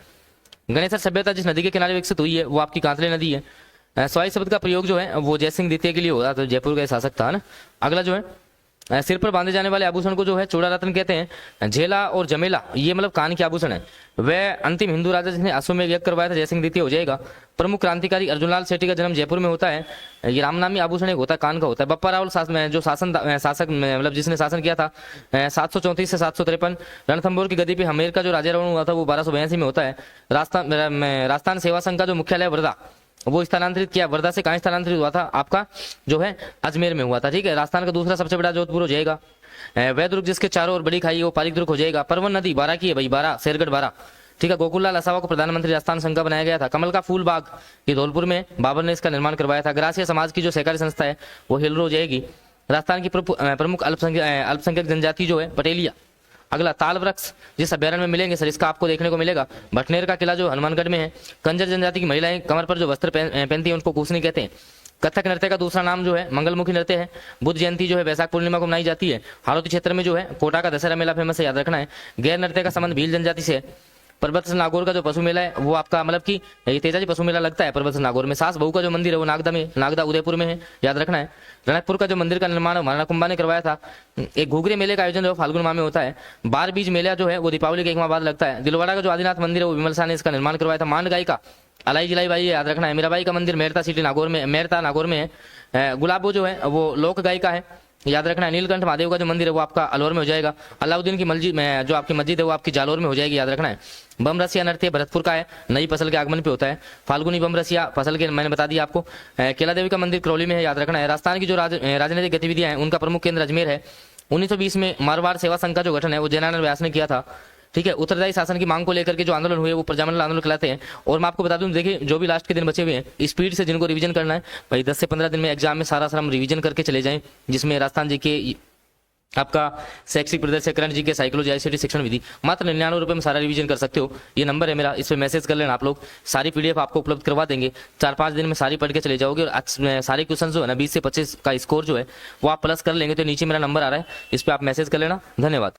गणेशर सभ्यता जिस नदी के किनारे विकसित हुई है वो आपकी कांतले नदी है। सवाई शब्द का प्रयोग जो है वो जयसिंह द्वितीय के लिए होता, तो जयपुर का शासक था ना। अगला जो है सिर पर बांधे जाने वाले आभूषण को जो है चूड़ा रत्न कहते हैं। झेला और जमेला ये मतलब कान के आभूषण है। वह अंतिम हिंदू राजा जिसने अश्वमेध यज्ञ करवाया था जयसिंह द्वितीय हो जाएगा। प्रमुख क्रांतिकारी अर्जुनलाल सेठी का जन्म जयपुर में होता है। ये रामनामी आभूषण एक होता है, कान का होता है। बप्पा रावल जो शासक मतलब जिसने शासन किया था 734 से 753। रणथंभौर की गद्दी पे हमेर का जो राजारोहण हुआ था वो 1282 में होता है। राजस्थान सेवा संघ का जो मुख्यालय वर्धा वो स्थलांतरित किया, वर्धा से कहाँ स्थलांतरित हुआ था आपका जो है अजमेर में हुआ था। ठीक है, राजस्थान का दूसरा सबसे बड़ा जोधपुर हो जाएगा। वह दुर्ग जिसके चारों ओर बड़ी खाई है वो पालिक दुर्ग हो जाएगा। परवन नदी बारा की है भाई, बारा शेरगढ़ बारा। ठीक है, गोकुललाल असावा को प्रधानमंत्री राजस्थान संघ का बनाया गया था। कमल का फूल बाग ये धौलपुर में बाबर ने इसका निर्माण करवाया था। ग्रासिया समाज की जो सहकारी संस्था है वो हिलरो हो जाएगी। राजस्थान की प्रमुख अल्पसंख्यक जनजाति जो है पटेलिया। अगला ताल वृक्ष जिस अभ्यारण्य में मिलेंगे सर, इसका आपको देखने को मिलेगा भटनेर का किला जो हनुमानगढ़ में है। कंजर जनजाति की महिलाएं कमर पर जो वस्त्र पहनती है उनको कुसनी कहते हैं। कथक नृत्य का दूसरा नाम जो है मंगलमुखी नृत्य है। बुद्ध जयंती जो है वैशाख पूर्णिमा को मनाई जाती है। हाड़ौती क्षेत्र में जो है कोटा का दशहरा मेला फेमस है, याद रखना है। गैर नृत्य का संबंध भील जनजाति से है। पर्वत नागौर का जो पशु मेला है वो आपका मतलब कि ये तेजाजी पशु मेला लगता है पर्वत नागौर में। सास बहू का जो मंदिर है वो नागदा उदयपुर में है, याद रखना है। रणकपुर का जो मंदिर का निर्माण महाराणा कुंभा ने करवाया था। एक घुघरे मेले का आयोजन जो फाल्गुन माह में होता है। बार बीज मेला जो है वो दीपावली के एक माह बाद लगता है। दिलवाड़ा का जो आदिनाथ मंदिर है वो विमल शाह ने इसका निर्माण करवाया था। मांड गाय का अलाई जिलाई बाई याद रखना है। मीराबाई का मंदिर मेरता सिटी नागौर में, मेरता नागौर में है। गुलाबो जो है वो लोक गाय का है, याद रखना है। नीलकंठ महादेव का जो मंदिर है वो आपका अलौर में हो जाएगा। अलाउद्दीन की मस्जिद में जो आपकी मस्जिद है वो आपकी जालोर में हो जाएगी, याद रखना है। बम रसिया नृत्य भरतपुर का है, नई फसल के आगमन पे होता है। फाल्गुनी बम रसिया फसल के मैंने बता दिया आपको। केला देवी का मंदिर करौली में है, याद रखना है। राजस्थान की जो राजनीतिक गतिविधियां हैं उनका प्रमुख केंद्र अजमेर है। 1920 में मारवाड़ सेवा संघ का जो गठन है वो जयनारायण व्यास ने किया था। ठीक है, उत्तरदायी शासन की मांग को लेकर के जो आंदोलन हुए वो प्रजामंडल आंदोलन कहलाते हैं। और मैं आपको बता दूं, देखिए जो भी लास्ट के दिन बचे हुए हैं स्पीड से जिनको रिवीजन करना है भाई 10 से 15 दिन में एग्जाम में सारा हम रिवीजन करके चले जाएं, जिसमें राजस्थान जी के आपका शैक्षिक प्रदर्शन करंट जी के साइकोलॉजी आईसीटी शिक्षण विधि मात्र 99 रुपए में सारा रिवीजन कर सकते हो। ये नंबर है मेरा, इस पे मैसेज कर लेना आप लोग। सारी पीडीएफ आपको उपलब्ध करवा देंगे। 4-5 दिन में सारी पढ़ के चले जाओगे और सारे क्वेश्चन जो है ना 20 से 25 का स्कोर जो है वो आप प्लस कर लेंगे। तो नीचे मेरा नंबर आ रहा है, इस पे आप मैसेज कर लेना। धन्यवाद।